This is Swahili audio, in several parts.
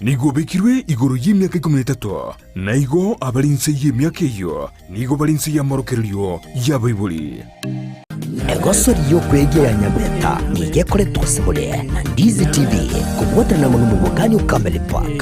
nigo bekirwe igoro y'imyaka 13 na igo abarinse y'imyaka iyo nigo barinse y'amorokerio y'abayibuli egosori yo kwegeranya beta nigekore twasebole na Ndizi TV kubwatana mu mugani ukamele park.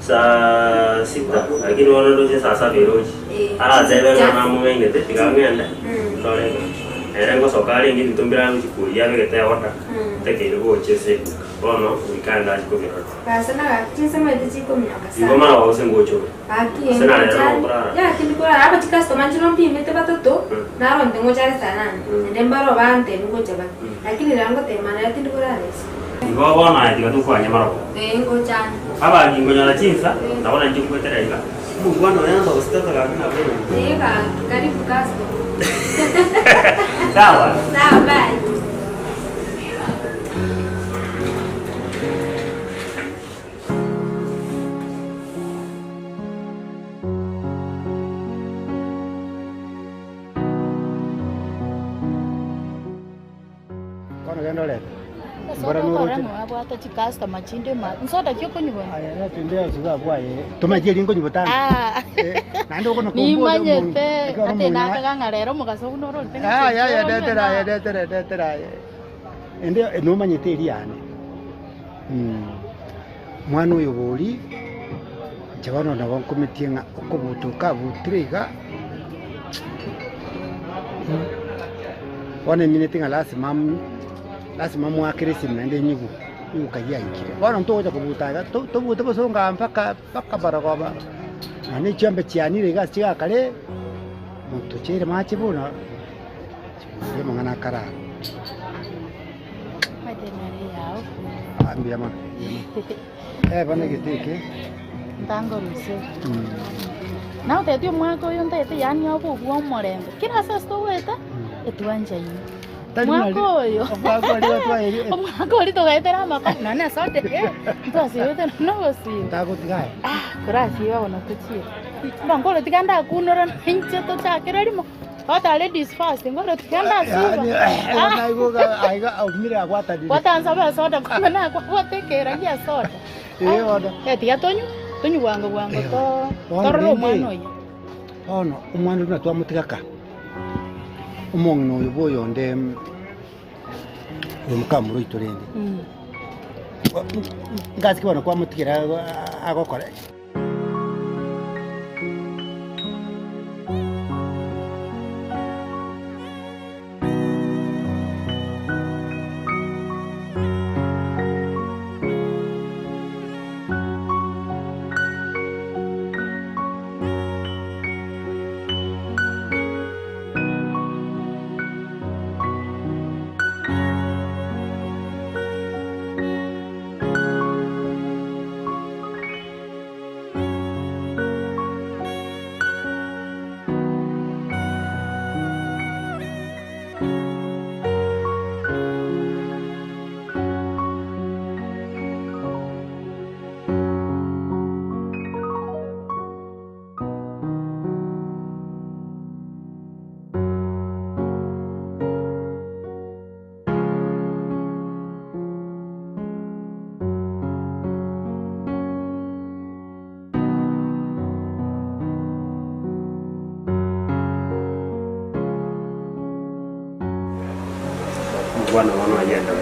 Sa sita, lakini wana doje sasa biroji. Ara zebe na namu ngende tiga ngende. Sore. Era kali ngini tumbira ngikuri ya ngete order take go chese bono ikanda ko biro basa na kinsa mai diji ko mi akasa ngoma na wose ngocho aki sana na ya kindikora aba customer chino mpi mete batoto na ronde ngochare sana ndembaro bante ngocha ba lakini rango te mana ya kindikora res ngo bona ya tikatu kwa nyamara ko ngocha aba ngingonya la chinsa naona nje kwetera ika mungu wana yanda usitata kana bele karibu customer sawa sawa bye. Kono gendo le. Bora no ro. Abata chi customer chinde ma. Nsoda kyoko nyubo. Aya tende zuga bwa ye. Tuma je lingo nyubo tani. Nando kono kombo. Ni manyete. Ate na kanga rero mugaso kuno ro. Ya detera. Ende no manyete iri ane. Mwana uyo boli. Chabano na wankomitinga okubutuka butriga. Wana minetinga lazima mwakirisi mnende nyigu ukayangire wana mtoja kubutaga tobuta basonga mpaka baragoba ani chambe chianire gasi kale muto chere machi buna ye mangana kara Madenari yao. Ambia ma bana giteke Ntango ruse na utetio mwako yo ndete yani abo bwo morembe kira sasa weta etuanja yi mwako yo mwako lito gaitera mako nana sote ntosi yote no si tago tigai kurasi wao na tuchie ngolo tikanda kunora hinche to chakere mo ota ladies first ngolo tikanda siba na igoga aiga umire agwata dile watanza ba soda kwa na kwa tekera ya soda oda tia tonyu wango to torro mano ya ono umwana na twa mutigaka umongno yuboyo nde umukamuro itorende ngazi kibona kwa mutigera agokora Bwana wana yenda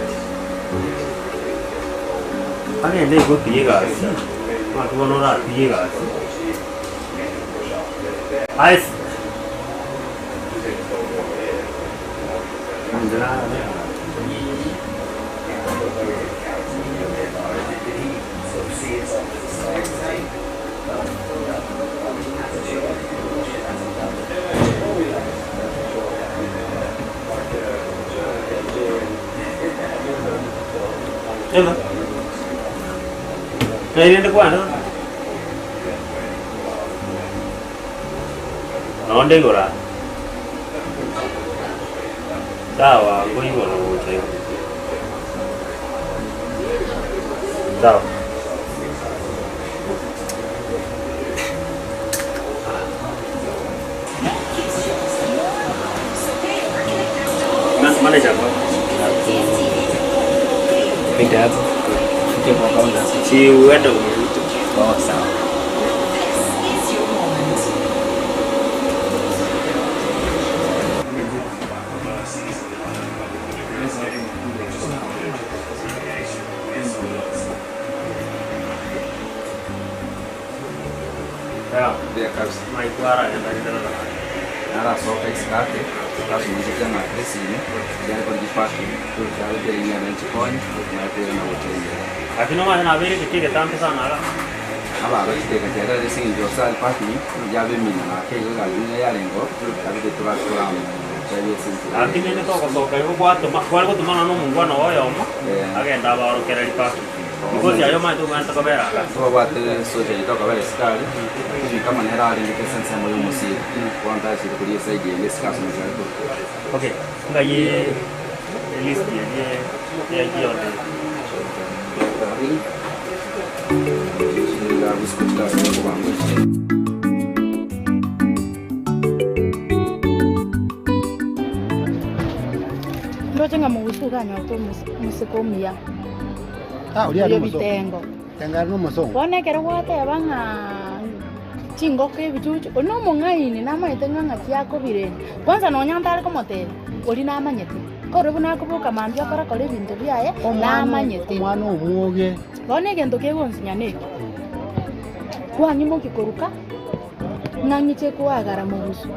ale ne go piega ma tu no ra piega ice andra Ela. Kailan ko ano? Nonde gora. Dawa, ko yung ano ko tayo. Dawa. Mana siapa? Beda itu pokok nggak Si Wedo bawa saw. Ya, dia harus naik suara yang tadi dalam. Arah sofix kaki. Kazi mziki na Chris ni ya kwa jipaki. Ya ile ya bench point na pia na hoteli. Lakini mama na vile kike tampe sana ala. Aba bakiteka tera de singi josal party ya be mina ke yo ga ni ya lengo abi de tura tura mu. Lakini ni toka yuko kwa kwa tumana no mungwana oyo mo. Agenda ba ro kera lipaki. Ngozi ayo mai tu nganta kabera. Kwa watu sote itoka wale skali. Kama ni hali ni pesa sema yo musi. Kwa nda si kulia saidi ya skasi mzalendo. Okay. Ngaye list ya yote. La buscuta kwa mwisho. Ndojenga mugusuka nyoto musikomia. Ulia no muso. Bitengo. Tengar no muso. Bone kero wate banga chingo ke bichuchu. Ono mongaini na maitenga ngatiako bireni. Kwanza no nyantare ko motel. Oli na manyete. Kore buna kubuka mambia kora kore bintu biaye na manyete. Mwana umuge. Bone gento ke gonsinya ne. Kwa nyimo kikoruka. Nanyiche kwa gara mugusu.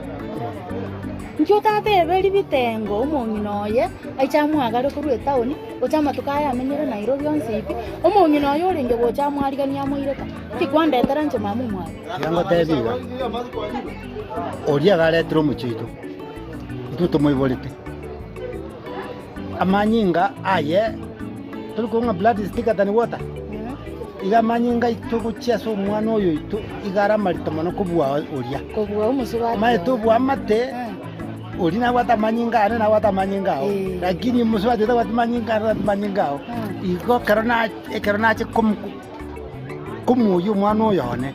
Nkyo tate beri bitengo umonginoye aichamu agaro kuru taoni ochama tukaya amenyere Nairobi onsipi umonginoye orenge gochamu arigania muireka tikwanda etaranje mamu mwa Yango tebiga. Oria gare tro muchito. Tuto moibolite. Amanyinga aye tulikonga blood sticker than water. Iga manyinga ituguchia so mwana oyo itu igara marito mono kubua oria. Kubua umusuba. Mae tubu amate. Orina wata manyinga na wata manyinga. Lakini musuba teta wata manyinga. Iko karona che kumu yu mwana oyo ne.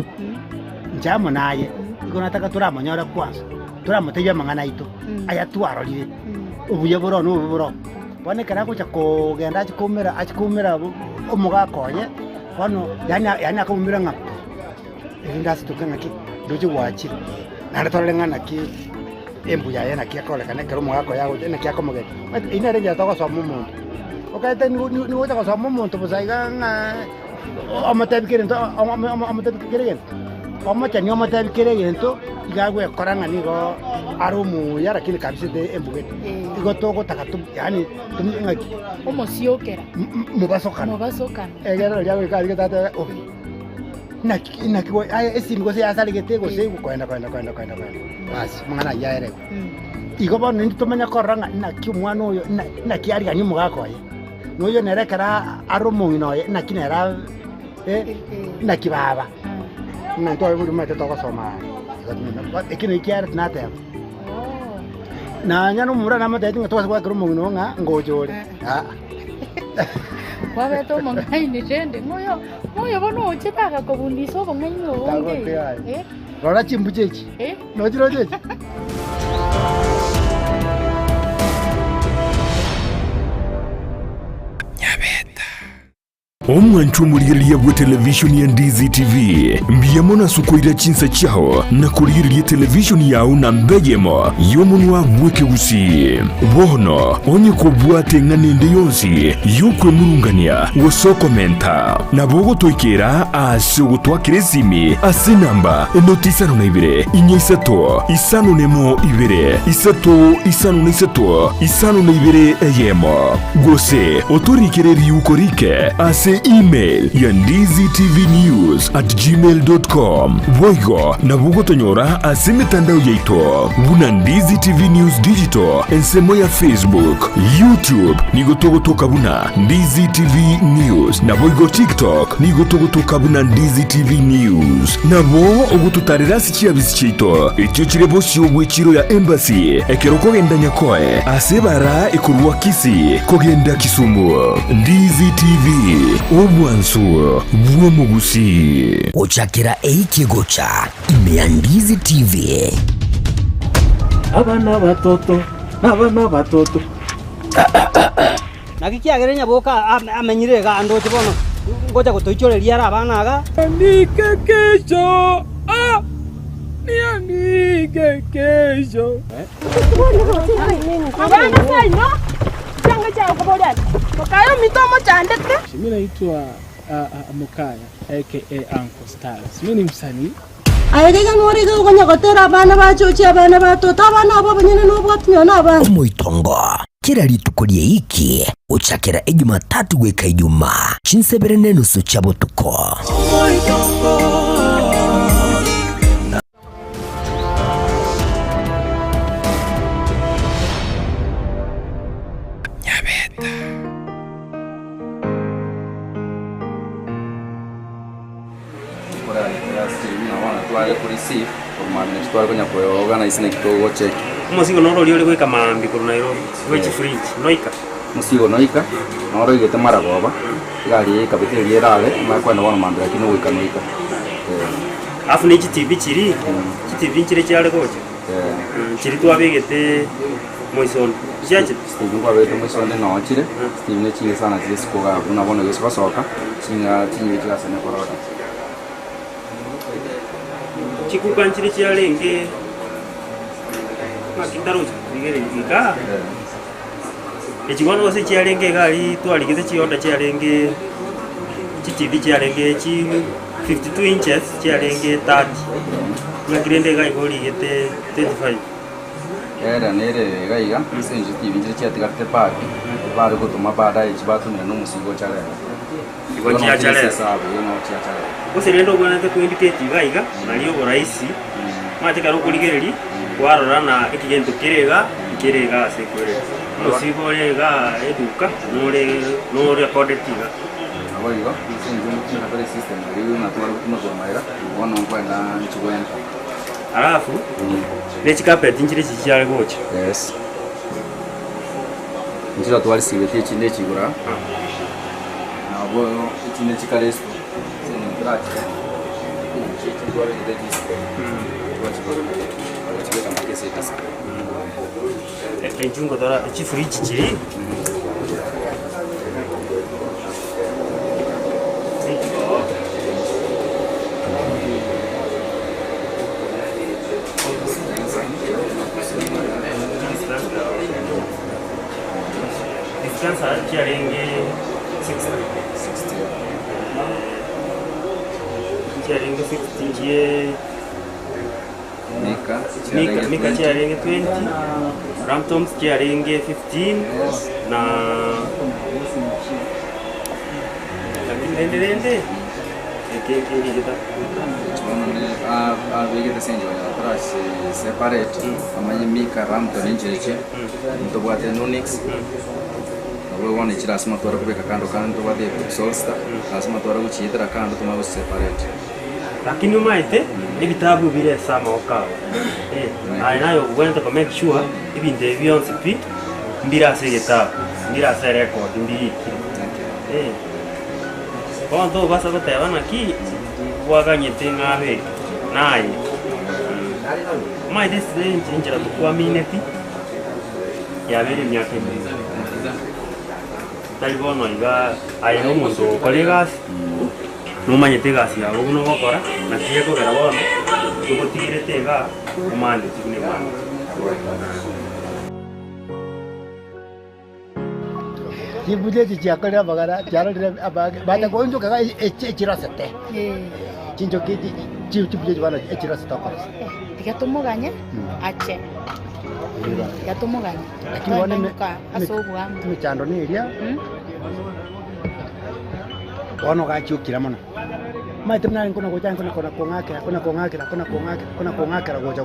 Njamo naye. Iko nataka turamanyora kwanza. Turamuteya mangana itu. Aya tuarorire. Ubuye boro no boro. Bone kana kucha kugenda achikumira umugakonye. Wano yani akumira ngap. Indasi tukana ki doje wachi. Nara torengana ki embuya yana ki akole kana kero mugako yago ene ki akomoge. Ina renja toka so mumuntu. Okaita ni wota ko so mumuntu busaiga nga amatabikire ndo amatabikire yen. Omocha ni amatabikire yen to igagwe koranga ni go arumu yara kile kabise de embuge. Igo toko takatu yani tumingaki. Omosiokera. Mubasokana. Egero yago ikari tata o. Naki go ay esingo se asali gete go se kwenda. Basi mwana yaere. Igo bono nditomanya koranga naki mwana oyo naki ari ganyu mugako ye. Noyo nerekera arumu inoye naki nera naki baba. Na to buri mate to ko soma. Ekino ikiara tinate. Na nyano mura na mate tinga to kwa arumu inonga ngojore. Kwa beto mongai ni tende moyo bono chepaka ko bundiso ko ngenyo onge. Rora chimbuchechi. No chiro chechi. Omwanchu muliriya bwa televishoni ya Ndizi TV mbiyemo sukoira chinsa chao na kuliriya televishoni yao na mbejemo yomunwa mweke usi bono onye kubwate nganende yonsi yukwe murungania woso komenta na bogo toikera ase gutwakire simi ase namba enotisano na ibere inyisato isano nemo ibere isato isano na isato isano na ibere eyemo gose otorikere yukorike ase email ya ndiztvnews@gmail.com boigo na bugo tonyora ase mitandao yaito buna Ndizi TV News Digital ensemo ya Facebook, YouTube nigo togotoka buna Ndizi TV News na boigo TikTok nigo togotoka buna Ndizi TV News na bo ogututarira sikia bisichito ekyo kirebo syo bwechiro ya embassy ekero kogenda nyakoe ase bara ekurwa kisi kogenda Kisumu. Ndizi TV obwansu bwomugusi Ochakira eikigocha imea Ndizi TV. Abana batoto nakikiagerenya boka amenyire ga ando chibono ngoja gutoichoreria ara abana aga nike kesho nianike kesho abana sai no changa cha kuboda makayo mitomo chandete mimi naitwa Mukaya aka Uncle Stars. Mimi ni msanii Ayega ngori go gonya gotera abana bachochi abana batota abana abo banyene no bwatnya na abana. Omoitongo kira ritukurie iki uchakira Jumatatu gwika Ijumaa chinsebere nenusu cha butuko. Musigo no rio liko ikamambi ku Nairobi wechi fridge noika musigo noika no rio igete maragoba gari ikabitiri irale makwenda wana mambira kino wika noika afu ni TV chiri TV chiri cyale gocha chiri twabigete moison cyaje Steve kwa beto moison no chire Steve ne chiri sana zisiko ga unabona yesu basoka chinga chinyi cyasane korora chikukanchiri cyalenge makitaruza nigere nika echigono wose cyalenge gali twaligeze chiyonda cyalenge TV cyalenge chi 52 inches cyalenge 30 ngakirende gai goli gete 25 era nere gaiga senje TV nje cyatigarte paki bari gutuma bada ichibatumira no musigo cyale igo cyale sabu no cyale userendo gwana ke indicate gaiga naliyo boraisi mateka rokuligereri warora na ikigento kirega sekwere musigo rega eduka no recorded tiga abayiga senje mukina kare system riyo na twara kuma gomaira wana nkwenda nchigwenda alafu nechikapet injire chichale gocha yes njira twali sibete chinde chigura abo chinde chikale Grazie. Ci vuole di registro. Ci vuole anche se passa. E giungo da ci fridge ci. Distanza ci arenghe 60. Chiaring 60 je Mika chiaring 20 Ramtoms chiaring 15 na Rende che kita vegeta senjo ya separate amanye Mika Ramton injeje ntobwate Nunix wewe wana ichira asima twara kubeka kando bade Solstar asima twara kuchitira kando tuma separate lakini umaite ibitabu bile sama okawa ainayo kwenda to make sure ibinde byonse pi mbira segeta mbira se record mbiri Quando basta kuteba naki waganyete ngabe naye maite sinjira kwa minute yabere myaka mbiza talibono iga ayo muntu kolegasi numanyete gasi yabo kuno gokora nakiye kogera bono tugotigirete ga kumande tikune mwana Kibuje chiakara bagara chara bata konjo kaga echirasete chinjo kiti chibuje bana echirasete kwa tigatumuganye ache gatumuganye kione asobwa michando ni iria ono gachukira muno maite mna nkona gocha nkona kongakira gocha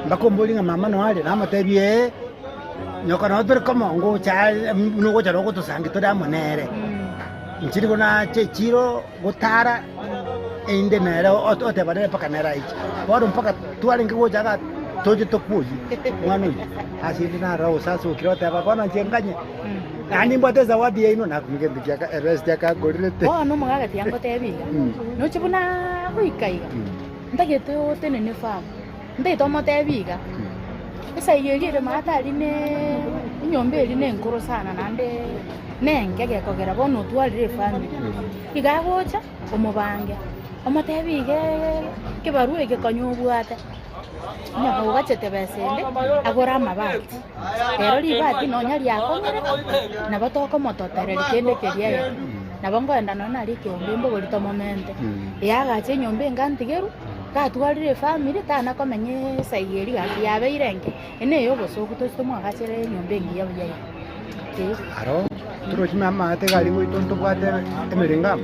mbakombolinga mama no ale na matebie nyoko no ber como ngocha no gocha ro goto sangi to da monere nchiri kona chechiro gotara inde nera ote badere paka nera ichi boro mpaka twali ngocha ga toje tokuji ngano asili na rawo sasa ukirota baba na chenganye ani mbote zawadi ino na kungendikia ka rest ya ka gorete no magaga tiango tebiga no chibuna kuikaiga ndagete otene ne fam ndito motebiga esa yegere matali ne nyombe ri ne nkoro sana nande nengege kogera bono twalire fami igagocha omubange omotebige kebarue ke kanyobwata nyako gachete besende agora amabati rero libati no nyari akongere na batoko mototere likende keria nabo ngoenda nona ari kiombe mbogorito momente yagache nyombe ngantigeru gatwarire family tana komenye saigeri gaki yabe irenge ene yo bosoku to mwagachere nyombe ngiya buya aro turochi mama ate gali goito ntobwate emerenga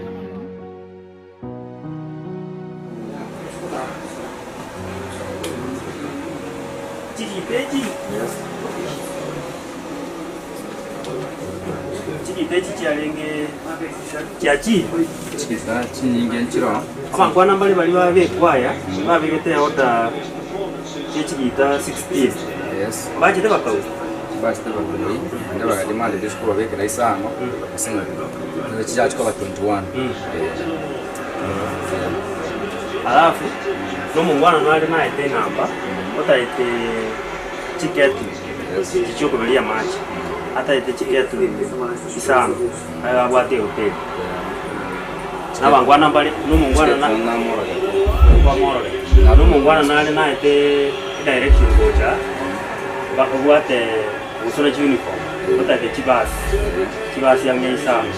Chiki chialenge chiachi Chisa chinyinge nchiro abangwana mbali bali babekwaya babegete order chikita 60. Yes. Bajete bakau Basi tabakuli ndaba kadi mali dishkuba bekera isano singa chijaji kwa 21 alafu nomungwana nali naite namba otaite chiketu chichokubelia machi ataite chiketu isano abwate hotel nabangwana mbali nomungwana na nomungwana nali naite direction goja bakubwate usona uniform otaite chibasi yange isano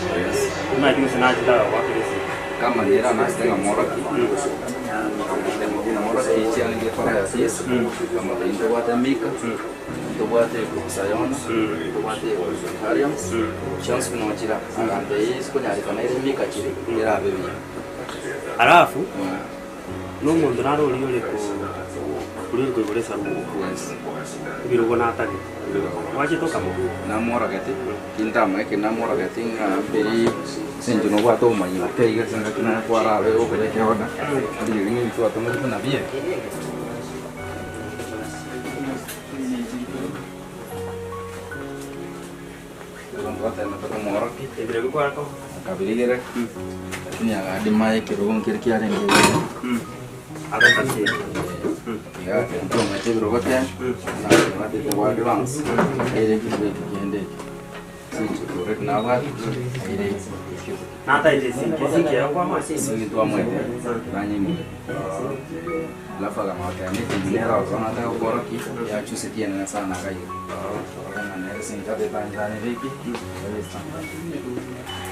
na kinse najita wakirisi kama nira nastenga moraki moraki chiani ngefara ya sis kama ndo bwate mika ndo bwate kusayona ndo bwate hariams chance kuno chira ande isko nyari kana ile mika chiri ira bebi alafu n'umuntu narori yole ko kuresa rukuwese birugo natari waje toka mo namora gati kintama ke namora gati ngaberi senjo no bwato manyi teiga sanga kina kwara abe obeleke ona ndi ringi mtu atomo kuna bie Wata na toka mora ki ebire ko arko kabiligere ni aga di mai ke rugon kirki are ngi ada tasi ya ento mate biro gote na mate de wa advance ere ki be kende sinji correct na wa ere nata ile sinki ya kwa masi singi to amwe na nyingi la faga mate ni dinero zona ta goroki ya chuse tiene sana kayo na nere sinta de tanzania viki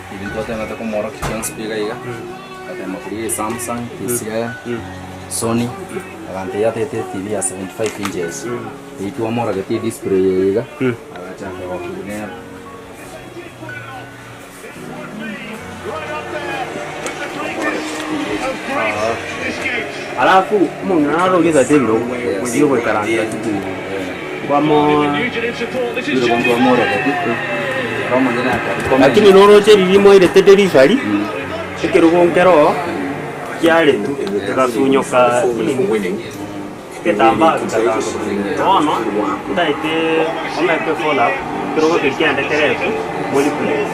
Ibintu tena ta como mora que chance pega aí, até uma free Samsung, TCL, Sony, agante ya tete TV a 75 inches. E tu amora que tem display aí, agacha que o que alafu mungu narogeza debiro ndio kwa karanga kitu kwa mo ndio kwa amora que kama nina lakini noroche lilimo ile delivery ikirugongero kyale tu kasunyoka ketamba no no ndaite omeke follow kirugo kikiende kerefu muri play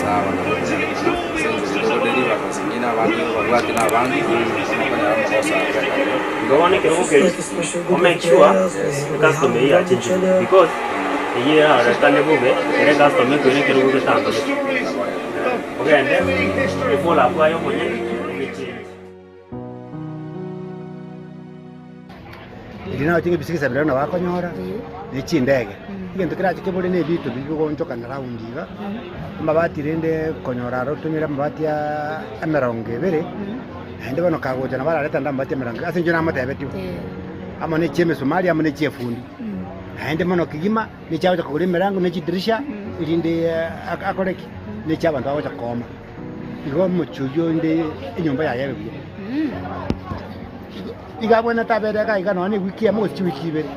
sawa na ndio deliver kwa zingine abantu wabwati na bangi kama makosa ngone kirugo ke make sure customer ya cheche because iya aratane bube ere customer ko ne kirugo ke tanto ogende ifola kwa yo mwenye irina tinge bisikisa birana bakonyora n'ikindege igento kiraje kebole ne bitu bigonjoka na raundi ga mabati rende konyora ro tunyira mabati ya emeronge bere ende bano kagoja na barareta ndambati emeronge asinjo na matebeti ama ne cheme Somalia ama ne chefundi ende mono kigima ne chawo kugure merango ne chidirisha irinde akoreki ne chabantu abacha koma igo muchuyo inde inyumba ya yebe igabona tabere ga igano ni wiki ya mochi wiki bere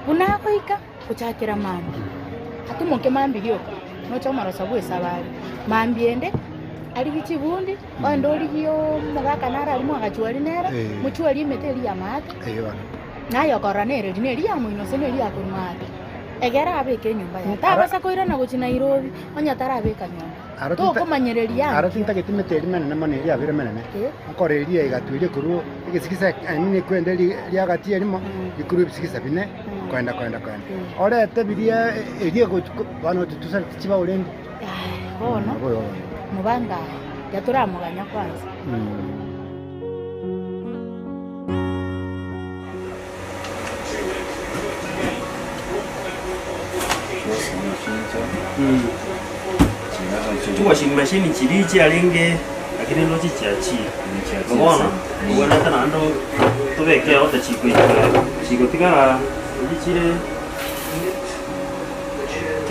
unakoika kuchakira mambi ati monke mambi lyoka no chomara sabu esabali mambi ende ali bichibundi ondoli hiyo mugaka nara ali mwagachwali nera muchwali meteli ya mata nayo koranere dineri ya muino seneri ya kurmata egera abeke nyumba ya tabasa koira na gochi Nairobi onya tarabeka nyumba to komanyereri ya ara tinta getimeteri mena na maneri ya bere mena akoreri ya gatwire kuru igisikisa anine kwendeli ya gatie limo ikuru bisikisa bine kwenda ore tebiria erie go bano tutusa tiba ulendi ono mubanga yaturamuganya kwanza chukua shi machine chirichi alenge lakini no chichachi ngona ngona tana ndo tobeke ota chiko tika chire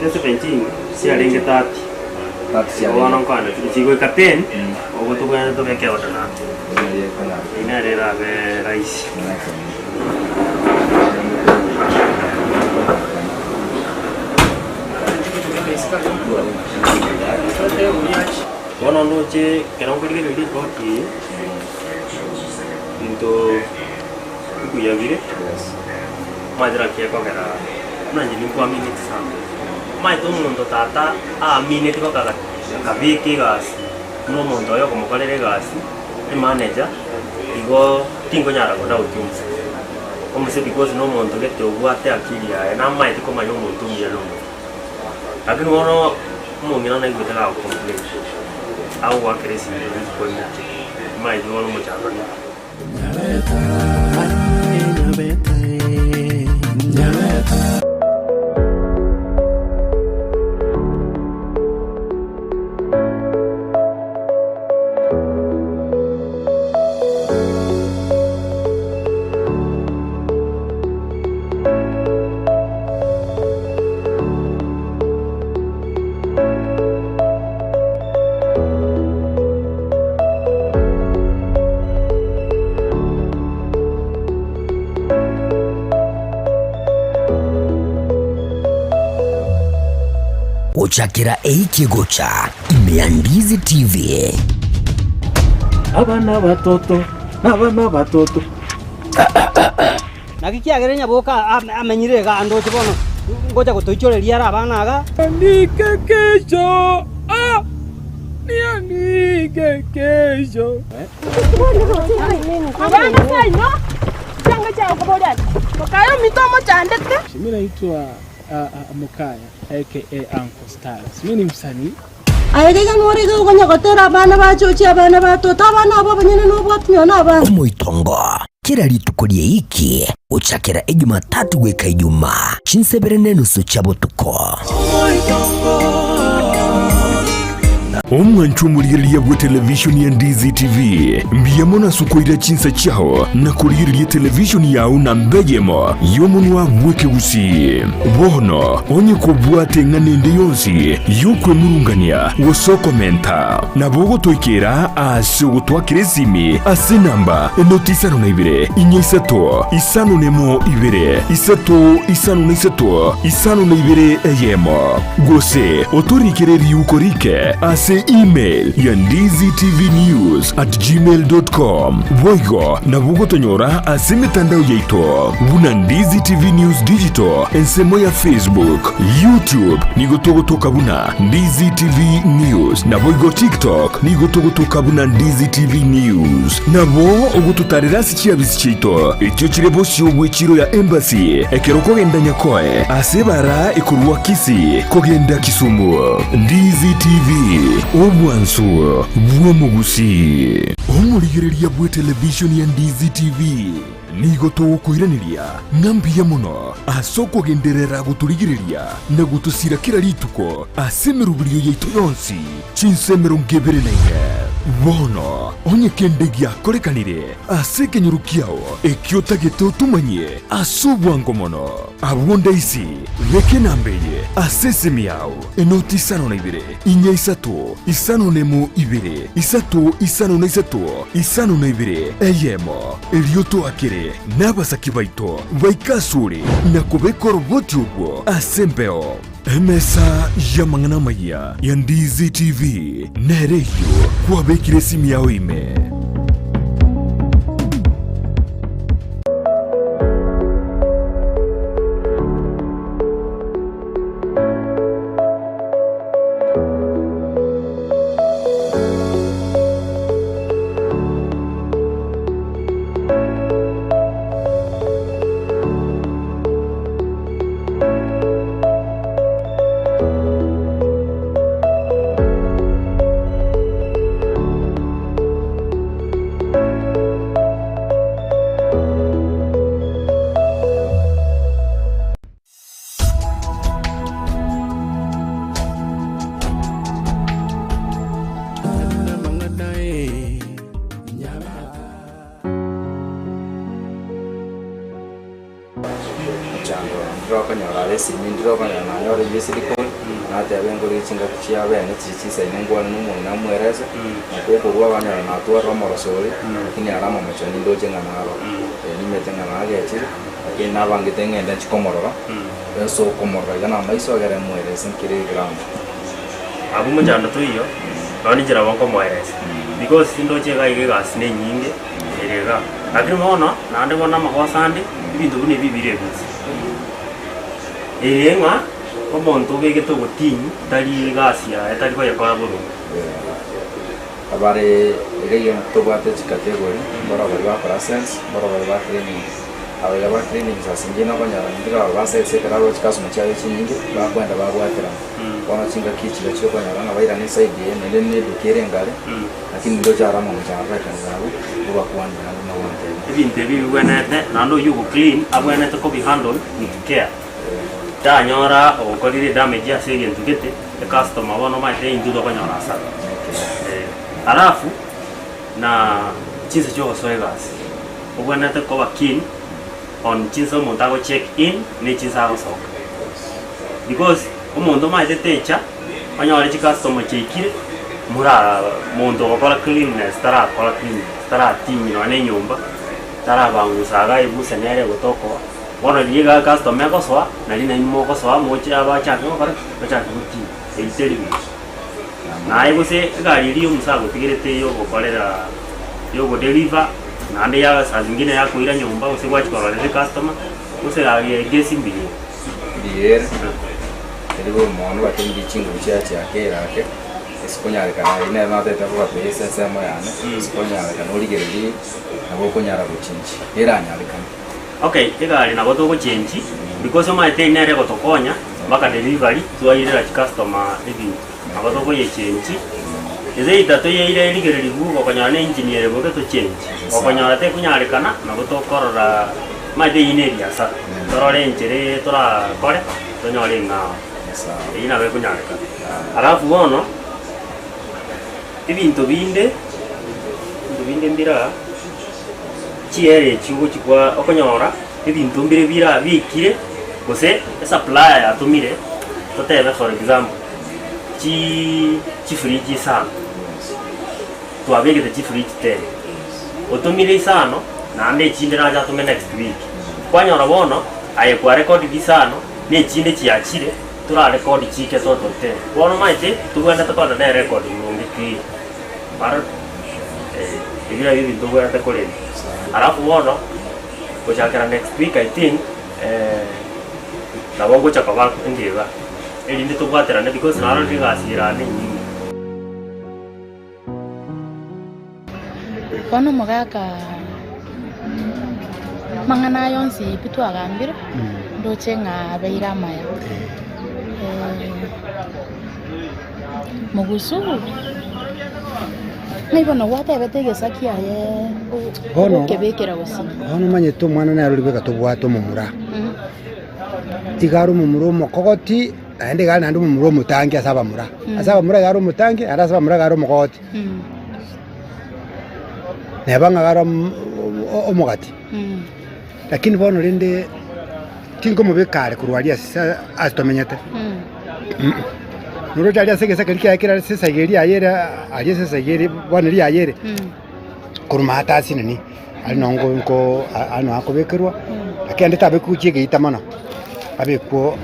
17 si alenge 30 si ngona kana chiko 10 ogo tobeke ota na ina era be raisi Bueno, noche que no quería vivir aquí. Entonces, cuya vire. Mas era que qual era. Não de limpo a mim nesse sábado. Mas todo mundo tá a mim nesse qual era. Cabe que gas. No mundo eu como qual era gas. E manager. Igual tinha ganhado agora o time. Como se because no mundo que teu boa até aqui é na mais como no mundo ia não. Aqui no ano mungkin orang itu telah komplain. Awak kerja ini pun mai jual macam mana? Uchakira eikigocha Myandizi TV. Abana batoto nakikiagerenya boka amenyirega ando chibono ngoja gutoichoreria ara abana aga nike kesho nianike kesho Abana sai no. Changa cha kuboda. Makayo mitomo chandete. Mimi naitwa Mukaya aka Uncle Stars. Mimi ni msanii. Ayega ngori go gonya gotera abana bachochi abana batota abana abo banyene no bwatyo na abana. Omoitongo kira ritukurie iki uchakira Jumatatu gweka Ijumaa chinsebere nenusu chabutuko. Omwanchu muliriria bwa televisioni ya Ndizi TV mbiyamona sukoira chinsa chao na kuliriria televisioni yao na mbejemo yomunwa mweke usi bono onye kubwate nganende yonsi yukwe murungania woso komenta na bogo toikera ase gutwa kiresimi ase namba enotisano na ibere inyesato isano nemo ibere isato isano na isato isano na ibere eyemo gose otorikere yukorike ase email ya ndiztvnews@gmail.com voigo na bugo tonyora ase mitandao yaito buna Ndizi TV News Digital ensemo ya Facebook, YouTube nigotogotoka buna Ndizi TV News na voigo TikTok nigotogotoka buna Ndizi TV News na bo ogututarira sichiabisi chito ekyo kirebo shobwe chiro ya embassy ekeroko genda nyakoe ase bara ekurwa kisi kogenda Kisumu. Ndizi TV obwansu bwomugusi omurigereria bwe television ya Ndizi TV nigoto kuiraniria ngambiya muno asoko genderera guturigireria na gutusira kira rituko asemerubiriyo yaitu yonsi chinsemero ngebere naine bono onye kendegia korekanire asekenyurukiao ekiotagete utumanye asubwango mono abonda isi reke nambeye asesemi yao enotisano na ibere inya isato isano nemo ibere isato isano na isato isano na ibere eyemo elioto akere n'abasaki baito baikasure nakobekoro botubo asembeo emesa yamangana maya ya Ndizi TV nereyo kwa bekire simu yao ime resi mindiro kana na nyore yesilikon na tebengo richinga chia bene chichisa inengwa numu na mwereza na kweko ruwa banya na tuwa romorosori lakini alama machani ndoje nganaro nimetenga na agechi lakini nabangite ngenda chikomorora eso komorora yana maiso agere mwereza nkire ground abu mujanda tuyo bani jira wako mwereza because ndoje gaige gasine nyinge erega lakini mona nande bona makwasande ibintu bune bibire bisi enga omonto bege to gotinyi tari gasia etari ko yakora buru abare ege to bate category bora bora para sense bora bora training abaya ba training sasa ngina banyara ndira base sekara ro chikaso mchaye chinyingi ba kwenda ba bwatira kona chinga kichi ya choko nyara na baira ni side ye nene dukere ngale lakini ndo jara mo jara kanzabu buba kwanda na wante ibintu bibi bwenete nando yugo clean abwenete ko bi handle with care tanyora okorire damage ya sege ntukete the customer bono maite indudo banyora sa alafu na chinse cho soegas obwenete ko bakin on chinse montago check in ni chinse ago soka because omondo maite techa banyora chi customer chekire mura mondo bakora cleanness tara tinyi no ane nyumba tara bangusaga ibuse nere gotoko bono liga customer ko soa na lina mo ko soa mo cha ba cha ko para cha kuti e iteri na ibuse gari ri umusago tigirete yo ko kolera yo go deliver na ande ya saa zingine ya kuira nyumba usigwachi kwa wale customer usera gesi mbili bier eligo mono batendi chingo cha kera ke esiponyale kana ine na tete kwa pesa sema yana esiponyale kana uligereri nabo konyara buchinchi era nyale kana okay egari nabo to change because my thing nere go tokonya baka delivery tuaire customer ebi nabo to go change eze itato yeire ligereri bugo konyana engineer go to change okonyara te kunyale kana nabo to korora my day ine ya sa torore enjere tora kore tonyole nga ina be kunyale kana alafu bono ibintu binde mbira chiere chigo chikwa okonyora ibintu mbire bira bikire gose supplier atumire totebe for example chi fridge sana tuabege de chi fridge te otumire sana na ande chinde na ja tume next week kwanyora bono aye kwa record disano ne chinde chiachire tura record chike toto te bono maite tuwenda to kwa record ngiki para ibira bibi ndo ya takole alafu bono kuchakira next week I think na bongo chakaba ndiba eli ndi tukwatira ne because naro ndigasira ne nyingi kono mogaka mangana yonsi pitu agambira ndochenga beira maya mugusu Naibono wata ebetege sakia ye Bono kebekera gusina. Bono manyeto mwana na ruri beka tobwato mumura. Tigaru mumuro mokogoti ande gana ndu mumuro mutangi asaba mura. Asaba mura garu mutangi arasaba mura garu mokogoti. Nebanga garu omogati. Lakini bono rinde tingo mubekare kurwalia asitomenyete. Nuro jalia sege kiri akira sesa geri ayera aje sesa geri bwana ri ayere kuruma hata sinani ali nongo nko ano akobekerwa akende tabe kuchige itamana abeko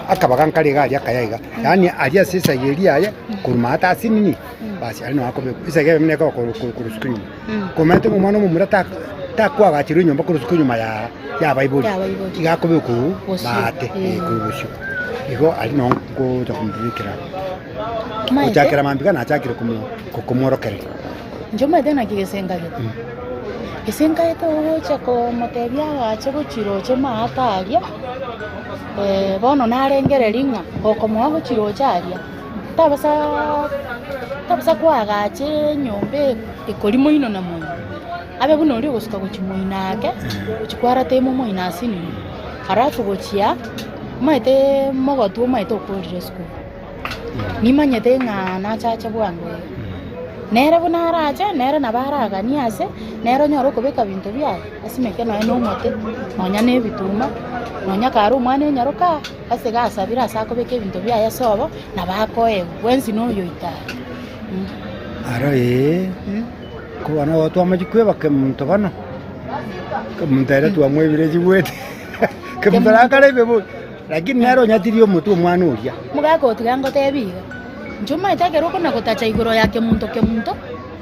akabakan kali gali akayaga yani aje sesa geri aya kuruma hata sinani basi ali no akobe isege mne ko kuruskuni komete mu mwana mu murata takwa gachiro nyomba kuruskuni maya ya baibuli igakobe ku mate kurushu Iko ali nongo takumbikira. Kuchakira mambika na chakira kumorokere. Njoma dena kigesenga ye. Kisenga ye to chako motebya gache guchiro chema ataria. Bono narengere ringa okomo ago chiro charia. Tabasa kwa gache nyombe ikolimo ino na moyo. Abe buno uri gusuka guchimoinake, uchikwara temo moinasini. Harafu gochia maite mogotu maite okorire school. Ni manyete nga na chacha bwangu. nere bunaraja nere nabaraga niase nero nyoro kubeka bintu byaye asimeke no eno mote nonya ne bituma nonya karu mwana nyaruka ase gasabira sako beke bintu byaye sobo nabakoe wenzi no yo itari ara ko bana watu amajikwe bakemuntu bano kemuntera tu amwebire jibwete kemutara kare bebo lakini nero nyatirio mutu mwana uria mugako tigango tebiga njuma itakero kuna kutacha igoro yake muntu kemuntu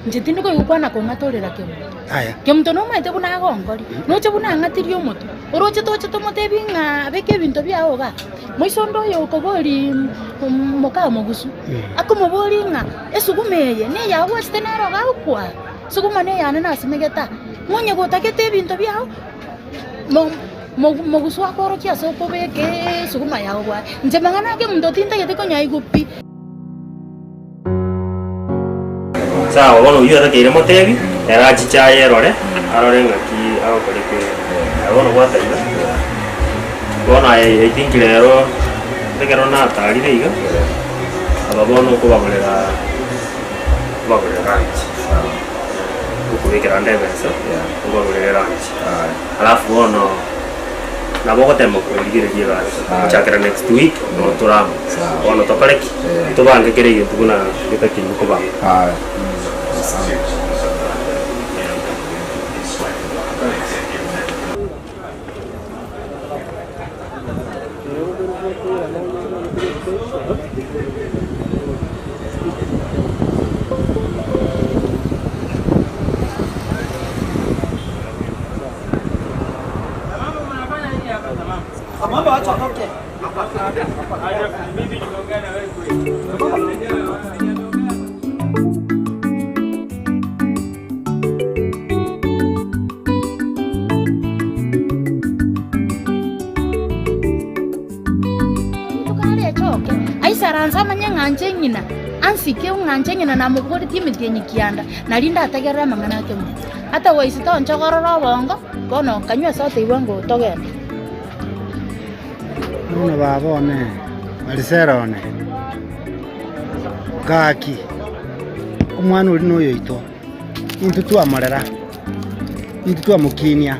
njitindi ko yukwana ko ngatorera kemuntu aya kemuntu no maite buna gongori no che buna ngatirio mutu oroche to motebi nga beke bintu byao ga moisondo yo ko bori moka mogusu akomo bori nga esugumeye ne yawo stenero ga ukwa suguma ne yana na simegeta monye go takete bintu byao mogusu akoro kia so ko beke suguma yawo wa njemangana ke muntu tinta yete ko nyai gupi sawa bono uyu atakire motebi era chichaye rore arore ngaki akore ke abono gwataiga bona I think lero tekero na tari reiga ababono ko bagorera ranch ukubikira ndebesa bagorera ranch alafu bono nabo temo kuligire jiga chakera next week no turamo bono tokareki tubange kereye tuguna gitakinyu ko banga Mambo acha toke. Aisaranza manyanganje nyina ansike unganje nyina namugori timitenyi kianda nalinda atagerera mangana yake mu hata waisita onchogororo bongo bono kanywa sote iwango togenda nuna babone aliserone kaki umwana uri noyo ito intu tuamorera intu tuamukinia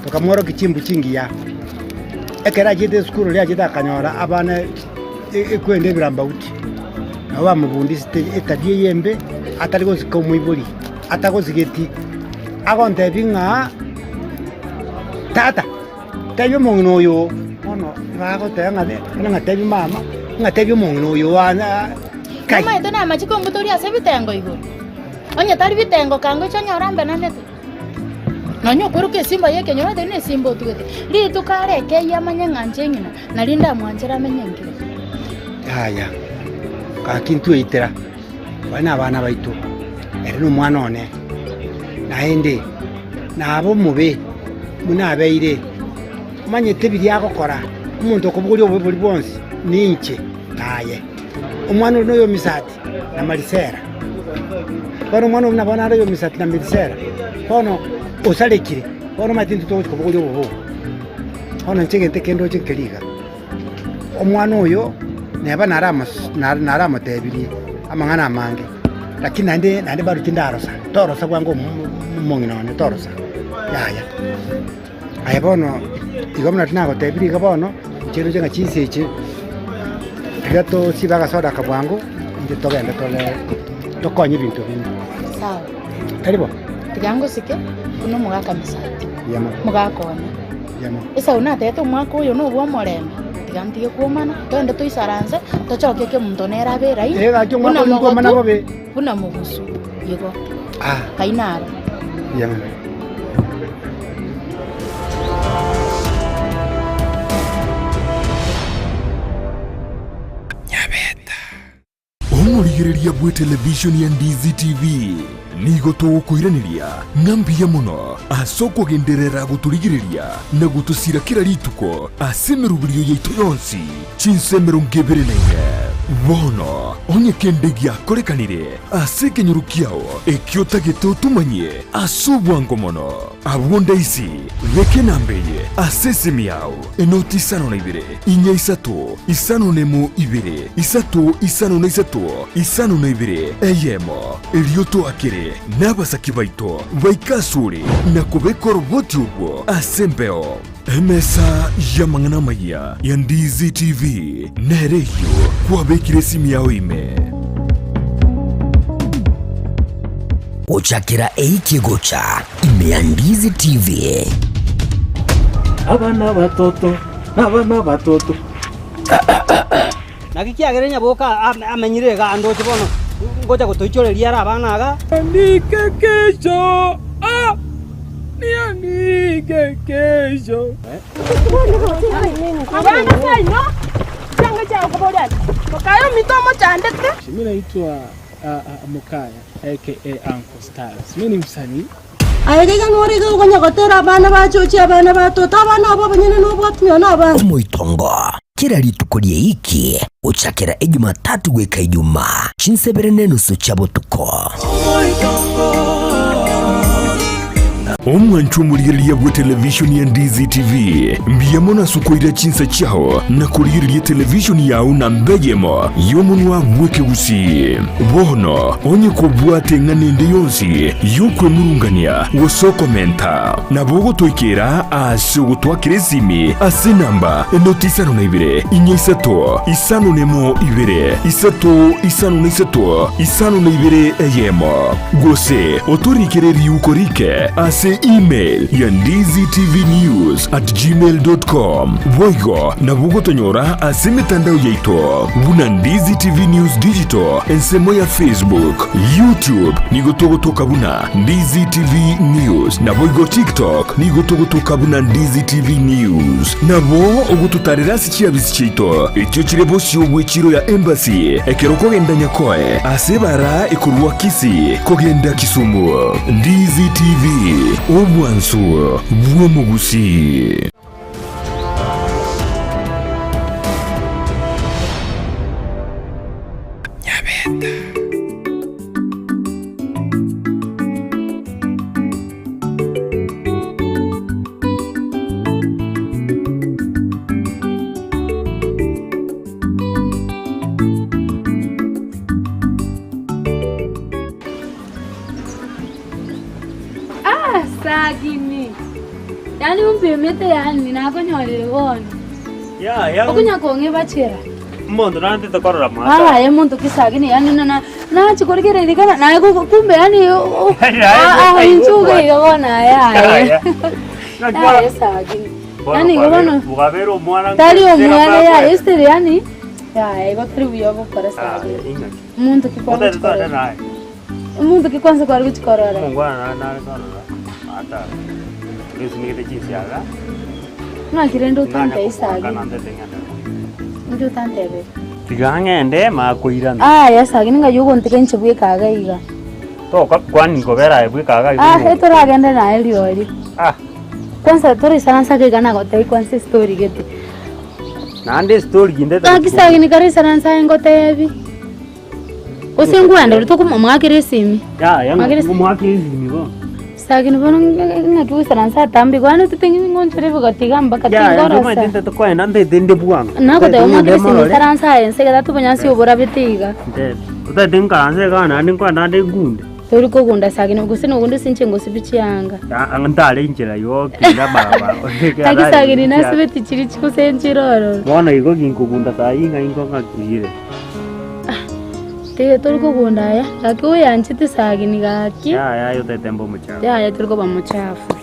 tukamworo kichimbu chingiya ekera jide skuru lya jida kanyora abana ekwende birambauti nawa mubundi etadie yembe ataligo zikomwiburi atagozigeti agonte binga tata tayo mongno yo ono bago tenga de nga tebi mama nga tebi mongno yo wana kai mama etona machiko ngutori ase bitengo igo onya tari bitengo kango chonya orambe nanete nanyo kuruke simba yake nyora de simba tugete li tukare ke yamanya nganje ngina nalinda mwanjira menyengire haya kakintu itera bana baitu eri no mwana one naende nabo mube munabeire manyete biri agokora umuntu okubuguri obuli bonsi ninche naye umwana uno yo misati na marisera kono mwana una bona yo misati na marisera kono osalekire kono matintu to kubuguri obo kono nchengete kendo chinkeliga omwana oyo neba narama tebiri amangana amange lakini nande baru tindarosa torosa kwangu monginone torosa yaya aya bono igomna tinago tebiri gabono chero jenga chiseche gato sibaga soda kabwangu inde togenda tole tokonye bintu bintu sawa karibu tigango sike uno mugaka misati yama mugakona yama esa una teto mwako uyo no bwo morembe tigantiye kuomana twende tuisaranze tochoke ke muntu nera bera ii una kuomana bobe una mugusu yego kainara yama omurigereria bwe television ya DZTV nigo tugukwiraniria ngambia muno asoko genderera guturigireria na gutusira kira rituko asemerubirio yaitu yonsi chinsemero ngeberenaine bono onye kende giakorekanire ase ekenyoro kiao ekio tagete otumanye ase obwango mono abwonda isi geke nambeye ase esimi yao enoti 52 inya 3 52 3 52 eyemo erioto akere n'abasaki baito baikasure na kubeka roboti ubwo ase mbeo emesa ya mang'ana maya ya Ndizi TV nereyo kwabekire esimu yao ime Ochakira eikigocha ime ya Ndizi TV. Abana batoto nagikiagerenya boka amenyirega ando chibono ngoja gutoichoreria ara abana aga ndike kesho nianike kesho Abana kaino changa cha kuboda. Makayo mitomo chandete. Mimi naitwa Mukaya aka Uncle Stars. Mimi ni msanii. Ayega ngori go gonya gotera abana bachochi abana batota abana abo banyene no bwatmyo na abana. Omoitongo kira ritukurie iki uchakira Jumatatu gweka Ijumaa chinsebere nenusu chabotuko. omwanchu omurigereria bwa televisioni ya Ndizi TV mbiyemo sukoira chinsa chao na kurigereria televisioni yao na mbeyemo yomunwa bweke gusi bono onye kubwate ng'anende yonsi yokwe murungania wosokomenta na bogo toikera ase gutwakira esimi ase namba enoti 52 inya 3 52 3 eyemo gose oturikereria ukorike ase email ya ndiztvnews@gmail.com voigo na bugo tonyora ase mitandao yaito buna Ndizi TV News Digital ensemo ya Facebook, YouTube nigotogotoka buna Ndizi TV News na voigo TikTok nigotogotoka buna Ndizi TV News nabo ogututarira sikia bisichito ekyo kirebo syo bwechiro ya embassy ekero kogenda nyakoe ase bara ekurwa Kisi kogenda Kisumu. Ndizi TV omwanso bw'omugusi. Sagini. Yani umpimete yani nakonyole wona. Ya. Okunya konge bachira. Mondo nante tokorora mata. Ya muntu kisagini yani na chikorigere dikana na kumbe yani inchuge yona ya. Ya sagini. Yani ngono. Bugabero mwana. Tali omwana ya este yani. Ya bakari uyobo para sagini. Muntu kikwanza. Muntu kikwanza kwa kuchikorora. Mungwana na korora. Ata. Ngisinike chisiaga. Na kirendo tante isagi. Ndio tante be. Tigangende makuirana. Ya sagi ninga yugo ntikenche bwe kaga iga. To kwani ngobera bwe kaga. Heto ragende na eliori. Kwanza tori sana sage gana gote kwanza story gete. Nande story ginde. Kisagi ni kari sana sa ngote. Osengwanda rutoko mwakire simi. Ya mwakire simi go. Sagini bono ngatu saransa tambi kwana tutengi ngonchore bugatiga mbaka tingora. Ya matente to kwena ndende buanga. Nako de mwakire simi saransa ense kada tubanyansi obora bitiga. Uta denga anse kana ndingwa ndande gunde. Tori ko gunda sagini gusino gunde sinche ngosi bichiyanga. Ya angandale injira yo kinga baba. Taki sagini nasibeti chiri chikusenchiroro. Bona iko kinkugunda sayinga ingo ngakire. Turiko gunda ya lakini yanchite sagini gaki ya yote tembo mchafu ya turiko ba mchafu.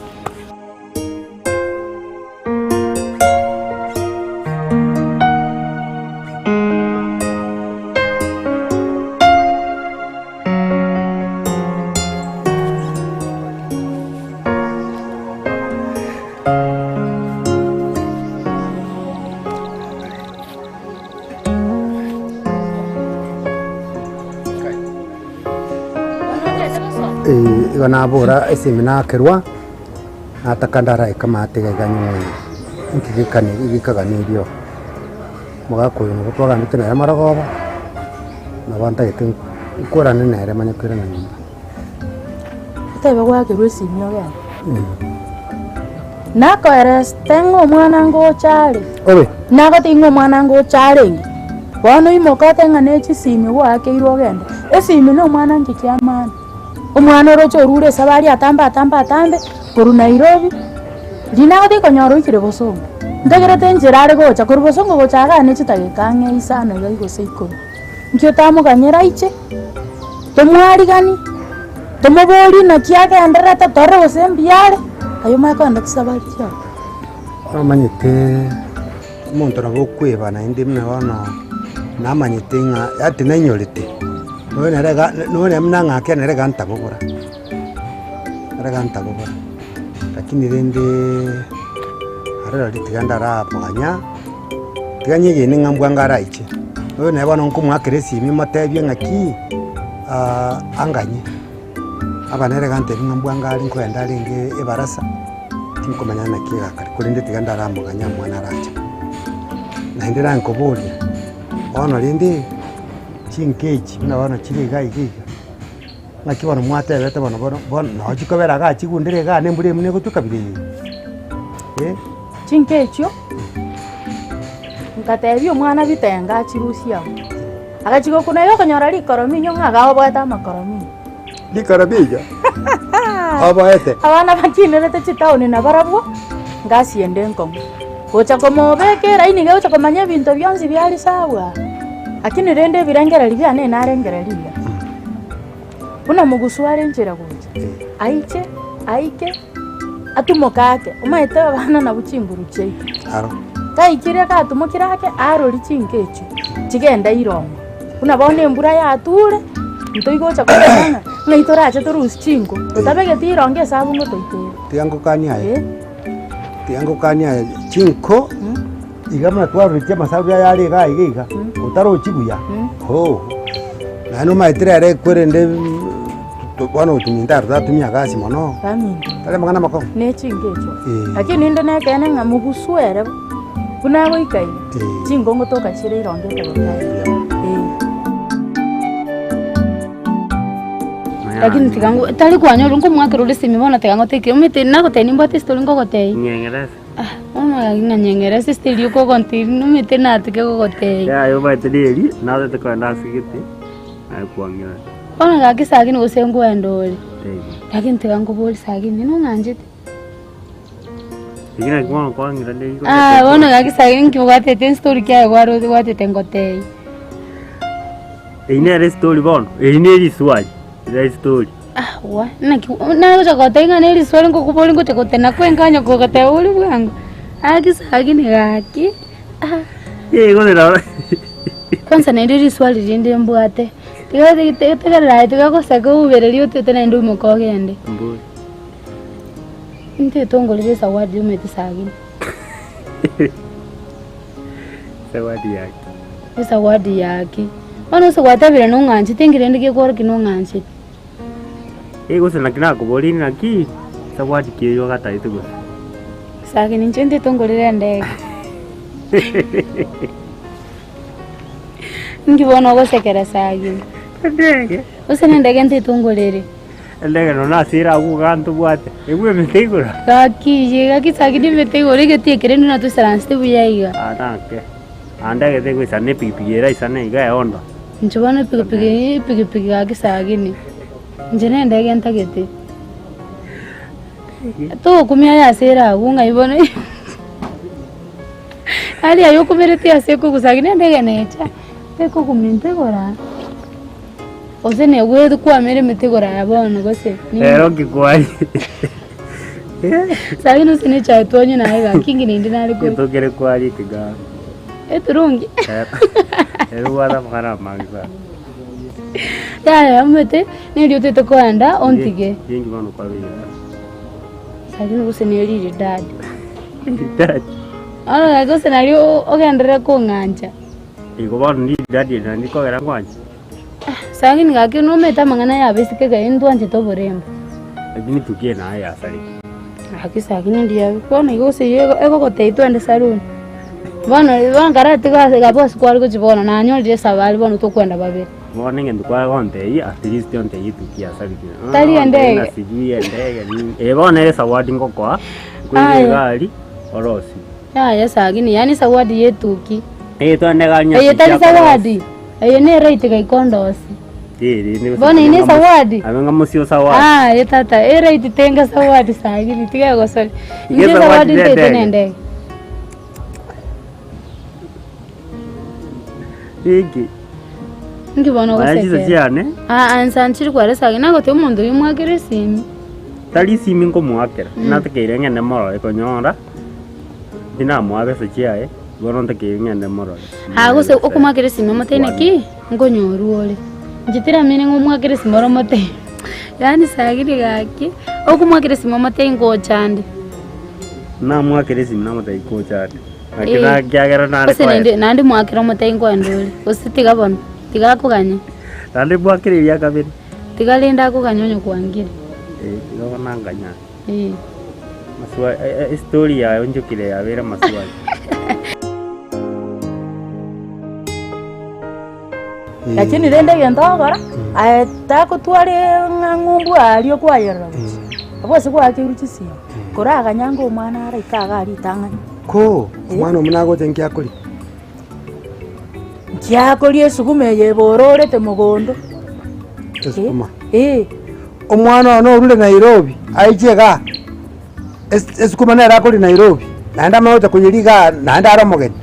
Iwanabura esimina kerwa atakandara ikamatega ganywe nkigikane igikaganirio mugakoyo gutwaga mitena ya maragoba na banta yetu kora nere manya kwira na nyumba tebe gwake rwesimio gani nako erestengo mwana ngo chale owe nako tingo mwana ngo chale bono imokote ngane chisimi gwake irogende esimi no mwana ngikiamana omwana rocho rure sabari atamba koru Nairobi lina de konyoro ikire bosongo ndagera tenjera ari gocha koru bosongo gochaga ne chitagekange isana ga igoseiko nkyo tamuganyera iche tomwari gani tomobori na kiaga andarata torre bosembiare ayo makonda sabari cha amanyete umuntu ragokweba na indi mna wana namanyete nga ati nanyorete none mna ngake nerega ntabobora lakini rende arara litiganda rapo ganya tiganye yene ngambwanga raiche oyo ne bana nkumwakire simi matebye ngaki anganye abanere gante ngambwanga ari nkwenda ringe ebarasa tinkomanya na kiga kare kurinde tiganda ramo ganya mwana racha na ndira nkobolia ono rinde chinkechi na bana chiriga igiga nakibona mwatebete bana no chikobera ga chigundire ga nembure mune gutukabire chinkechyo nkatebyo mwana bitenga chirusia agachiko kuna yo kanyora likorominyo ngaga obweta makorominyo likorobija oboete abana bakinerete chitaoni na barabwo ngasiende nkomo gocha komobekera ini gocha komanya bintu byonzi byali sawa akini rende birengera libya ne narengera libya una mugusware njira gocha aike atumokake umaite abana na buchimburuche aro kaikire ka atumokirake arori chinkecho chigenda irongo una bone embura ya ture ntoigocha komana naitorache torusi chingo utabege tironge sabu ngotoitera tiango kanya chinko igama twarurikia masabu ya yari ga igiga utaro chibuya ho nanu maitira are kwerende bwana utuminda rutumia gasi mono tale magana mako ne chingecho lakini ndo ne kene ngamuguswere kuna goikai chingo ngotoka chire ironge lakini tikangu tali kwanyoro ngomwakiro lesimi bona tikango teke umite nako teni mbate story ngogotei nyengereza ona nyengereza story uko konti numite natike gogotei ya yo baiteli na te kwenda sigiti ai kuangira ona gakisagini gosengo endori lakini tikango boli sagini no nganjete igina kwa kuangira le ona gakisagini ngogate ten story kya gwaro gwate tengotei ine story bon ine swali ila story wa na gocha neli swali ngokuboli ngote kotena kwenkanya kokote uli bwangu akisagini gaki gone kwanza nendiri swali rinde mbwate tegara tegakosaka ubereri utete ndu mukogende mbu inte tongolere sawadi umete sagini sawadi yake bano sawata no nganchi tengirende ke kor kino nganchi gose nakina kuboli naki sawadi kiyo gata itugo sagini nchende tongolere ndege ngibona gosekera sagini ndege usene ndege ntitongolere ndege no nasira ugantu bwate egwe metegura gaki sagini metegura getekere nuna tu saranste buyaiga anake andage tego isane pipigera isane iga onda njobana pigipigi gaki sagini njene ndege ntagete to kumya ya sera unga ibona ali ayo kumerete aseko kusagini ndege necha teko kumintegora osene gwe kwa mere metegora yabona gose ero kikwai sagini usine cha tonyo na ega kingi nindi nali ko tokere kwali kiga eturungi ero wala mara mangza ya amete ndio tete kwanda ontige yengi bano kwa bia sagini usine liri dad ana gago scenario ogendere ko nganja iko bano ni dad na ndiko era kwanje sagini gake no meta mangana ya besike ga endo anje to borembo lakini tukie na haya asali akisagini ndio kona igose ego kote twende saluni bana karate ga boss kwa liko chibona na nyoli sabali bana to kwenda babiri Mbona ngende kwa konte at least onte yitu kiasa biki. Tali ndege. Na sijui ndege ni. Bona ile sawadi ngoko kwa gari orosi. Ya sagini yani sawadi yetuki. Twende ganya. Tali sawadi. Ne rate kai kondosi. Bona ini sawadi. Amenga musio sawadi. Tata rate tenga sawadi sagini tiga gosol. Ini sawadi tete ndege. Iki. Ngibona goseke. Cyane? Ansanchiri kwa resagi nako te umuntu yimwagire simi. Tali simi ngomwakera. Natekere ngene moro ekonyora. Dina mwabese chiae. Boronte ke ngene moro. Gose okumwagire simi motene ki ngonyoruole. Njitira mine ngomwagire simi moro mote. Yani sagiri gaki okumwagire simi mote ngochande. Na mwagire simi na mote ngochande. Akira kyagera nane. Ose nandi mwakira mote ngondole. Ositiga bono. Tiga kuganya. Nandi mwakiriria kabiri. Tiga linda kuganyonyo kwangire. Tiga nanganya. Maswa story ya onjukire ya vera maswa. Lakini rende gento gora ta kutware ng'umbu alio kwa yero. Abo se kwa kiruchi si. Kora aganyanga umwana ara ikaga ari tanganya. Ko umwana munago tenkia kuri. Kyakori esugume yebororete mugondo. Esukuma. Omwana ono urule Nairobi aichega. Esukuma na rakori Nairobi. Naenda mauta kuyiriga naenda aramogeni.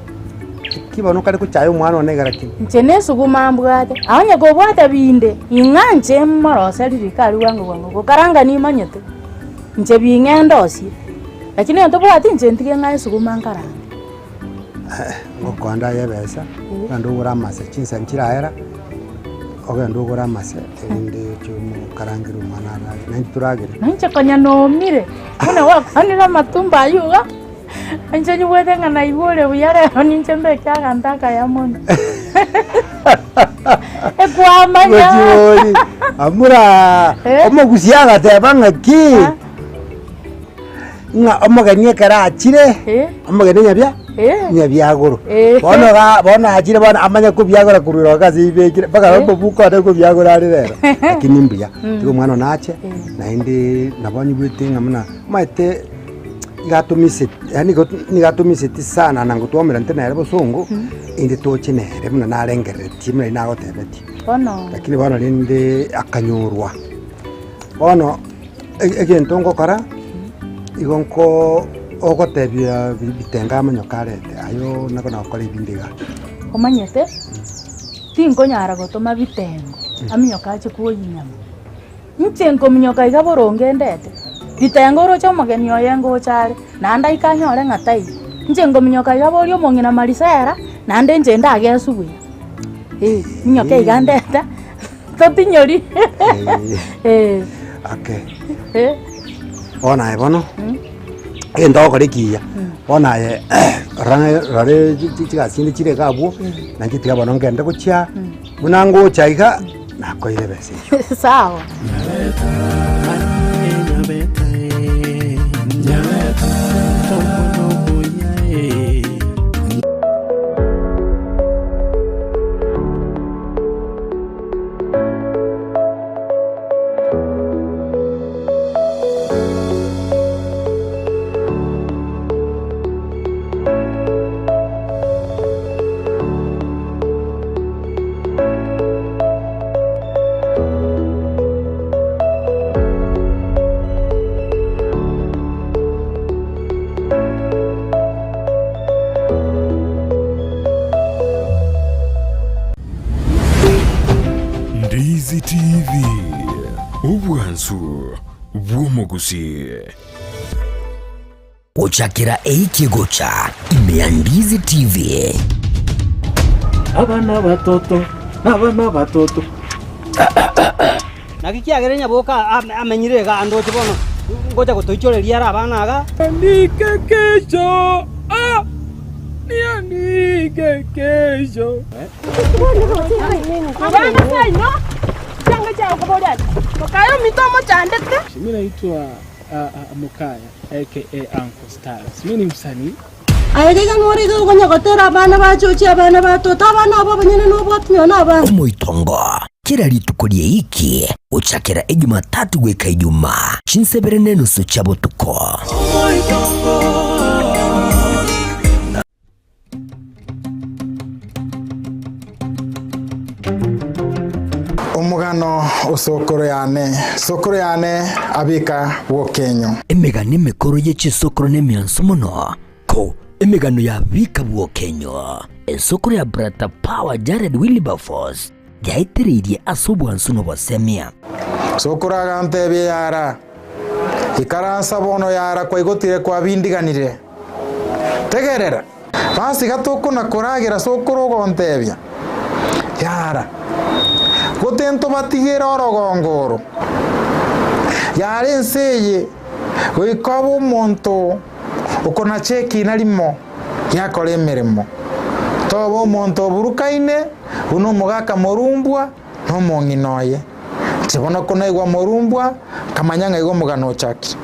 Kibono kale kuchayo umwana one garaki. Nchene suguma mbwate. Anya go bwata binde. Inganje marose lirikari wangu gokaranga ni manyete. Nche bingendosi. Lakini ndo bwati nche ntige ngai suguma nkaranga. Ngokwanda yebesa ndugura mase chinsa nchiraera oge ndugura mase ende chumu karangiru manara nanturagire nanche kanya no mire ona wa kanira matumba ayuga anche nyuwete ngana ibole uyare oninche mbeke agandaka ya mono ekwa manya wajori amura omugusiaga tebanga ki nga omuganie karachire omuganie nyabya nyabyagoro bona achire bona amanya kubyagora kurura kazi ibekire baka babuko ade kubyagora ari rero lakini mbiya tiko mwana nache na indi nabonye bwite ngamuna maite igatumise yani nigatumise tisana nangutomera ntena bosongo indi tochinere muna narengere timwe nagotebeti bono lakini bona linde akanyorwa bono egento ngokora igonko ogotebia bitenga amanyokarete ayo nako nakora ibindiga omanyete tinkonyara gotoma bitengo aminyokache kuoyinyama ntengo minyoka igaboronge ndete bitengo rocho mageni oyengo chare nanda ikanyore ngatai ntengo minyoka igaborio mongina marisera nande njenda agesubuya minyoka igandeta totinyori okay ona ebono endo kore kiya ona ye rare chigasinde chire gabo nangitika bono ngende gucha munango chaiga nakoire bese sawa Ndizi TV ubwansu bw'omugusi Ochakira eikigocha imea Ndizi TV. Abana batoto nagikiagerenya boka amenyire ga ando chibono ngoja gutoichoreria ara abana aga nike kesho nike kesho abana sai no changa cha kuboda makayo mitomo chandete mimi naitwa Mukaya aka Uncle Stars. Mimi ni msanii ayega ngori go gonya gotera bana bachochi abana bato tabana abo banyene no bwatyo na bana Omoitongo kira ritukurie iki uchakira Jumatatu gweka Ijumaa chinsebere neno sucha botuko Omugano osokoro yane abika wokenyo emegano emekoro y'ekisokoro n'emyanso muno ko emegano yabika bwokenyo esokoro ya Brata Power Jared Wilberforce yaitiririe asobwansu no bosemia sokoro agante byara ikaransa bono yara kwa igotire kwa bindiganire tegerera basi gatoko na koragira sokoro gontebya yara gotento batigera orogongoro yare nseye goikabo monto ukona cheki narimo yakore emeremo tobo monto burukaine uno mugaka morumbwa no monginoye tibona kona igwa morumbwa kamanyanga igwa mugano chaki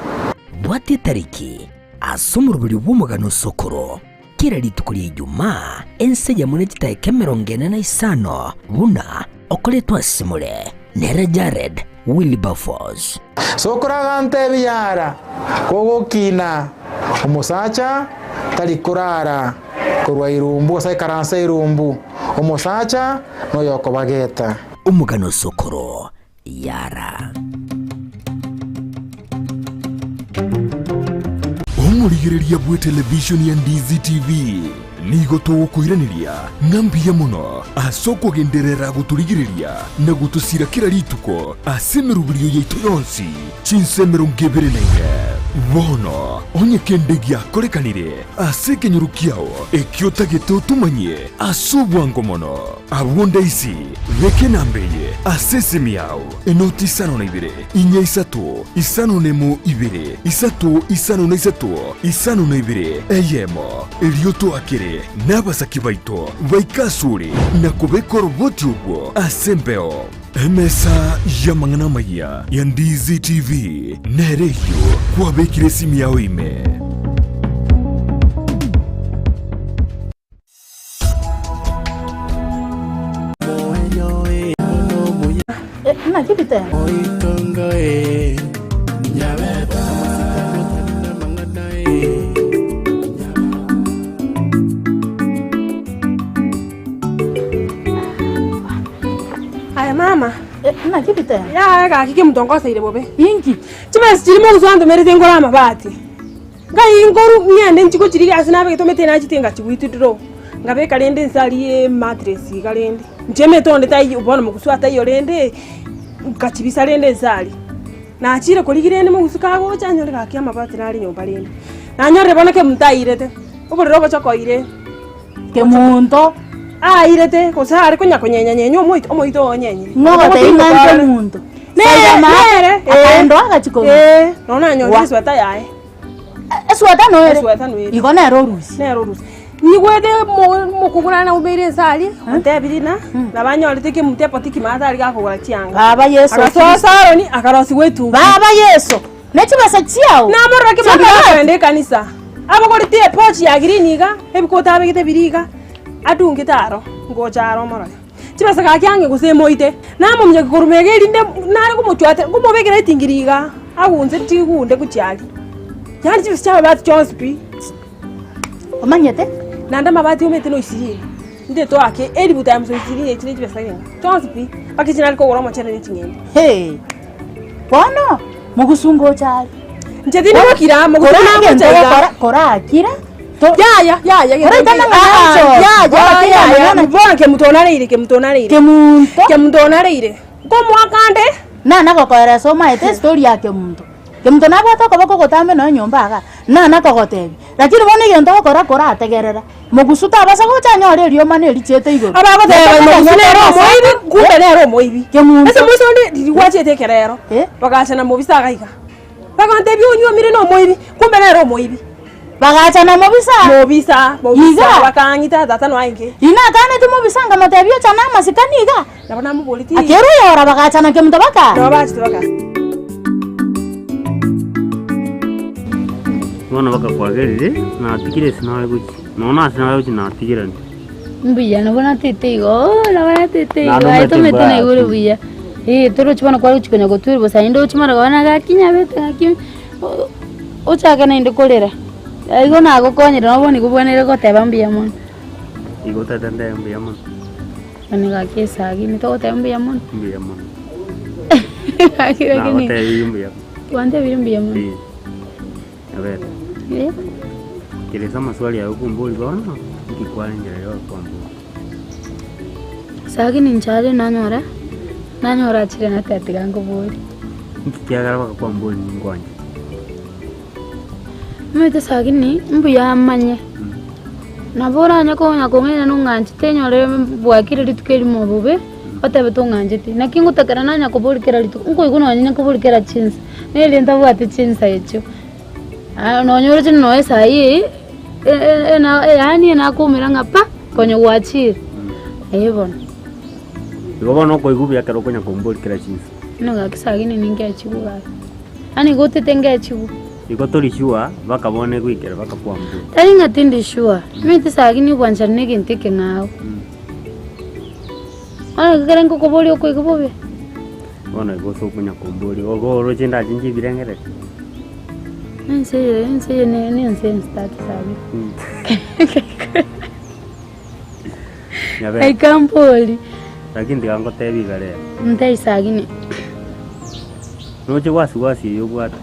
bwati tariki asumurubiri bw'umugano sokoro kira ritukuri Ijumaa enseja munetita ekemerongene na isano buna okoletwa asimule nere Jared Wilberforce sokoro agante byara kogokina umusacha tali kurara kurwa irumbu sai karansa irumbu umusacha no yoko bageta umugano sokoro yara Omurigereria bwe television ya DZTV nigo tugukuiraniria ngambia muno asoko genderera guturigireria na gutusira kira rituko asemerubirio yaitu yonsi chinsemero ngebere nenge bono onye kendegia korekanire asekenyurukiao ekiotagete utumanye asubwango mono abonda isi veke nambeye asesemiao enoti isano na ibere inya isatu isano nemo ibere isatu isano na isatu isano na ibere eyemo elioto akere n'abasaki baito baikasure na kubekora uboti ubwo asembeo emesa yamangana maya ya DZTV nereyo kwabekire simu yawe ime na kipita mama na kipita ya ga kike mutongose ile bobe inki chima sirimo uzando merete ngora mabati ngai ngoru nyande nchiko chiri asina be tomete na chitenga chibwitiro ngabe kalende nsali mattress kalende njeme tonde tayi ubona mukuswa tayi olende kachibisa lende nsali na achire koligirene mukusuka go chanyore ga kia mabati nali nyomba lende na nyore boneke mutairete ubuliro bochokoire ke muntu irete kosare kunya kunyenya nyenyo omoito onyenye ngote ingante muntu nere akando agachiko nona nyore sweta yae sweta noere sweta noere igona erorusi nigwete mukugura na ubere sali ontebirina nabanyolete ke mutepo tiki matari gakugura chianga baba yeso akasosaro ni akarosi wetu baba yeso nechibasa chiao namorra ke mabende kanisa abagorite pochi ya griniga ebikota abegete biriga adungi taro ngocharo mara chibasa kakyange gusemoite namumye kurumegeri nde nari kumuchwate kumubegera tingiriga agunze tigunde kuchali yani chibasa bat chonspi omanyete nanda mabati umete no isiri nde to ake eri buta mso isiri etire chibasa kenga chonspi akichinali ko gora machana ni chingende hey bono mugusungo chali njedi ni mukira mugusuna mchaiga kora akira ya ke mutonarire ko mwakande na kokora soma ete story yake muntu ke muntu nabota ko gotambe no nyomba aga na kogotebi lakini bone gento kora ategerera mugusuta basa gochanyore rio maneri chete igoro abagoteba mugusunero moibi kubenero moibi ke muntu ese musonde ndiwachete kerero bagachana mubisa gaiga bagante byonyo mire no moibi kubenero moibi bagachana mobisa bakanyita data no ainge ina tane tu mobisa ngama tebyo chana masikaniga nabona mu politi akero yora bagachana ke mtabaka no bachi baka Bona baka kwagerire na tikire sinawe guchi. Nona sinawe guchi na tikire. Mbuya no bona tete go, la bona tete go. Ai to mete na iguru buya. Toro chibona kwa guchi konya goturi bosa indo chimara gona gakinya bete gakim. Ochaka na indo kolera. Aigo na gukonyera no boni kubonere goteba mbuya mono. Igota tende mbuya mono. Ani gakesa gini to goteba mbuya mono. Mbuya mono. Akira gini. Na goteba mbuya. Tuante mbuya mono. A ver. Kileza maswali ya ukumbuli bona ukikwala njira yo kwambuli. Sagini nchale nanyora chire na tete gango boli. Nkikiagara baka kwambuli ngwanje. Mwete sagini mbuya amanye. Nabora nyako ngena nunganje tenyore bwakire litukeli mobube otebe tunganje nakingo takara nanya kubulikira litu ngo iguno nyanya kubulikira chinsa nele ndabwate chinsa echo no nyore chino no esa yi yani na kumira ngapa konyo wachire ebona Igoba no ko igubya kero konya kumbulikira chinsa no gakisagini ninge chibuga ani gote tenge chibu Igotori shua bakabone kwikera bakakwambu tari ngatindi shua miti sagini kwanja nige ntike ngao karen ko boli ko bobe Bona igoso kunya kumbuli ogo chinda jinji birengere Nse ne start sabi Yabe Ai kampoli Lakini ndigango tebi gale Ntai sagini Noche wasi yo bwata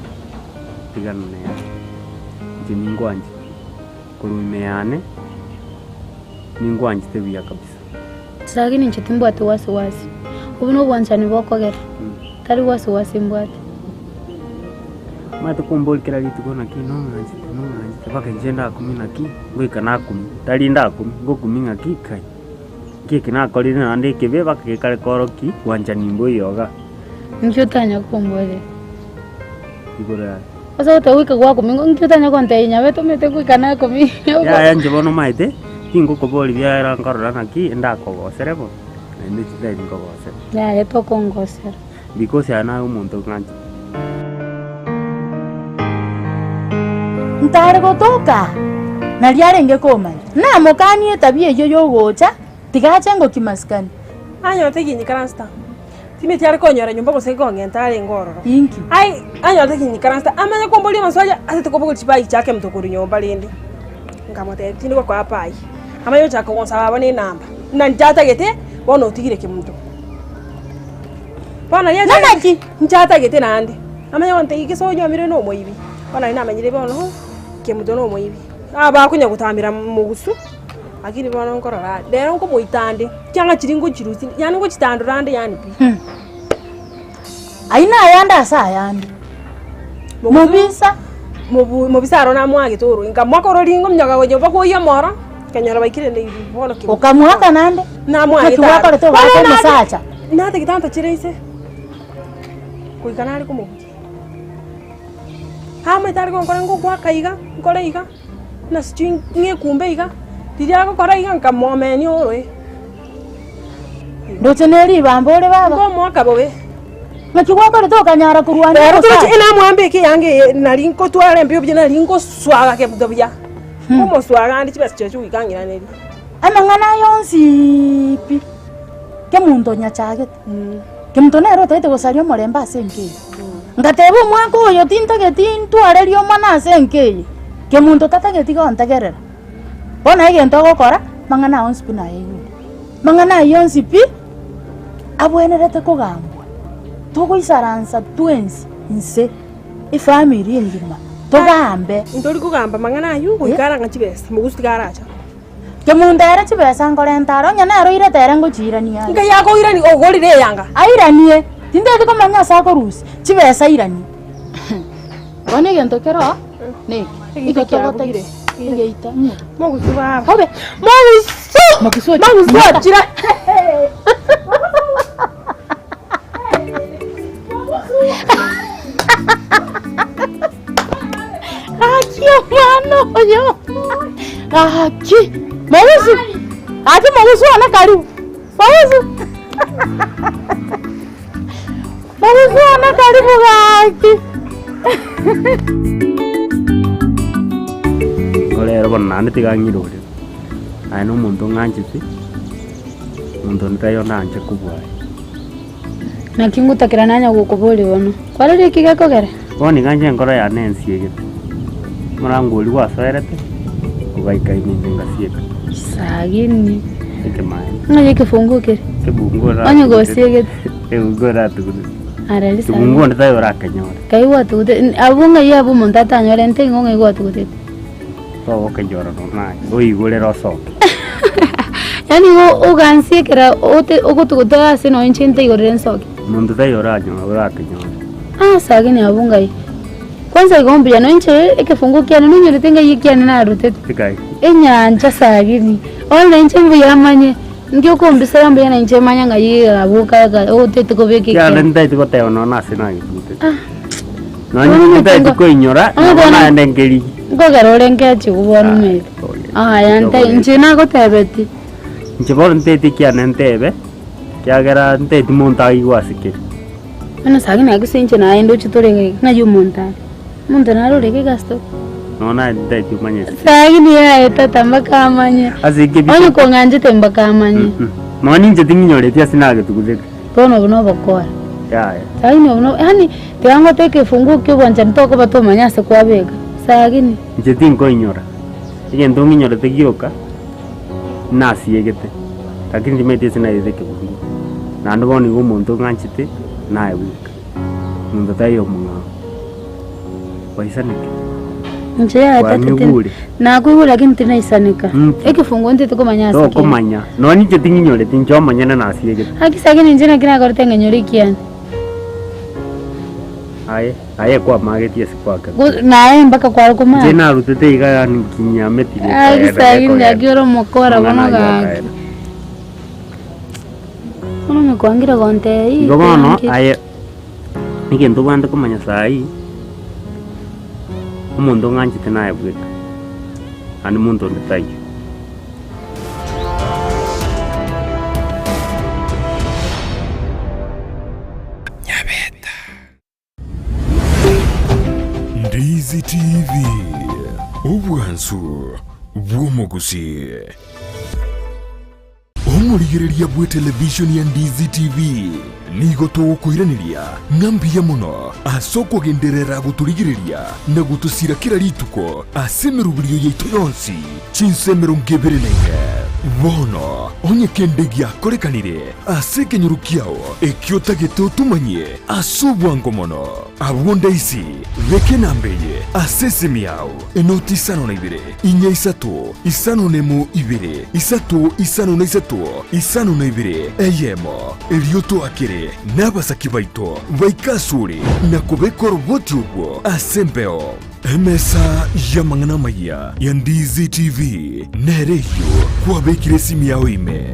Tigano ne Jiningwanje Kurumeane Ningwanje tebi ya kabisa Sagini nchitimbo atu wasi Ubuno bwanchani boko gere Tari wasi mbwate Mata kumboli kila litu kona ki no nganje baka njenda kumina ki gwika na kumi tari nda kumi go kuminga ki kai ki na koli na ande kebe baka ke kale koroki wanja nimbo yoga Nchotanya kumbole igora Asa utawika kwa kumi nchotanya konta inya beto mete gwika na kumi Ya njibono maite tingo koboli bya ngorora na ki nda ko goserebo ende chida ngo gosere Ya eto kongosera because ana umuntu nganje Ntare gotoka na liarenge komanya na mokani tabia yo yogocha tigache ngo kimaskani Anyote kinyikarasta Time tiare konyora nyumba ko sego ngentare ngororo Inki Ai anyote kinyikarasta amanya komboli maswaja asete kobo chipai chake mtokuru nyumba lindi Ngamote tini kwa pai Amayo chako wonsa abane namba na njata gete bona utigire kimuntu Bona yeye Nanaji njata gete nandi Amanya wonte igiso nyamire no moyibi Bona ina amanyire bona kimuntu no moyibi Aba kunya gutamira mugusu Akini bona nkorora dero nko muitande cyanga kiringo kirusi yani ngo kitandurande yani pi Aina yanda sa yandi Mubisa arona mwage toro inga mwakoro ringo mnyaga goje bako yamora kanyara baikire ndi bono ki Okamwaka nande na mwage ta Kiwako to bako musacha Nate kitanta chireise Kuikanari kumu Hama itari ko nkora ngo kwa kaiga nkora iga na string nge kumbe iga Diria ko kora iga nkamomeni orwe Ndoteneri bambole baba Ngo mwaka bobe Kiwako to kanyara kurwana Pero tu ina mwambe ki yange nari nko tware mbyo byena ringo swaga ke bya Komo swaga ndi chibese chechu ikangira neri Amangana yonsi pi ke muntu nyachage ke muntu nero taite gosario moremba senke Ngatebu mwako oyo tinta ke tintu arerio mana senke ke muntu tata ke tiga ontagerera Bona egento gokora mangana onsi pi na yego Mangana yonsi pi abwenerete kugambwa Togo isaransa twensi nse ifamily ngima togambe Ndori kugamba mangana ayu guikara ngachibese mugustikaracha Kemundere chibesa ngorentaro nyanero ire tere ngochirania Nga yako irani ogorire yanga airanie tinde ko manya sako rusi chibesa irani Bone gento kero ne ikakagire Igeita mogusuba Hobe mogusu chira Aki mano yo Aki Mogusu ana karibu Mogusu ana karibu Aki nandi tigang'irore aye na omonto ng'anchete omonto ntayo nanje kubwaye naki ngutakera nanya gukuburi bono kwarire kigakogera boni ng'anje nkoro yane ensiegete murangori gwasoerete ugaikaine ngasieka sagini ekemaye ngaye kifungukire kebungora onye gosiegete ebungora tuguru arali sa kebungora tayo rakanyora kaiwa tugute abunga yabu monta tanyore ntengo ngai tugute so kajora no naye oigure rosoke yani ugansiekera ote ogotuguta ase no inchinte igorere nsoke mundu tayo rakanyora sagini abunga kwanza igombe no inche ekefungukia no nyore tenga yikiane na rutete tikai enyanja sagini ona inche mbuyamanye ngyo kombisa yambe yana inche manya ngayi abuka ga otete ko beke ya ndai tiko tayo no nase na gitute no ni ndai tiko inyora na ndengeri ngogarore ngechi kubona me yanta inche na gotebeti inche bor ntete kiane ntebe kyagera ntete monta igwasikire ana sagini akisinche na endo chitore na yumonta mundu naroreke gasto nona ndai tumanye sagini ya tata kamanye asike bi ono ko nganje temba kamanye moni nje tinginyore tia sinage tukuzeke tono bono bakora ya sagini bono yani teango teke funguke bwanja ntoko batomanya se kwa bega sagini nje tinko inyora ige ndonginyore tegioka nasi yegete lakini ndimete sinayezeke bungu nando boni go muntu nganchite nae wika mundu tayo munga waisanike nje ya tatete na kuibu lakini tina isanika ekifungo ntete komanya asike to komanya no ni je tinginyore tinjo manyana nasi yegete akisagini nje na kina korte nganyori kian aye kwa mageti esikwaka nae mpaka kwa kuma je na rutete iga nkinyameti le akisagini agiro mokora bono ga ono me kwangira konte i gono aye nigendo bande komanya sai umuntu nganchite naye bweka ani muntu nditayo Nyabeta Ndizi TV obwansu bw'omugusi omurigereria bwe televisioni ya Ndizi TV nigo tugukwiraniria ng'ambia muno asoko genderera guturigireria na gutusira kira rituko asemerubirio yaitu yonsi chinsemero ngebererenge bono onye kendegia korekanire asekenyurukiao ekiotagete utumanye asubwango mono abwonda isi veke nambeye asesemiao enoti isano na ibere inya isatu isano nemo ibere isatu isano na isatu isano na ibere eyemo erioto akere n'abasaki baito baikasure na kubekora ubwoti ubwo asembeo emesa ya mangana maya ya Ndizi TV nereyo kwabekire simu yao ime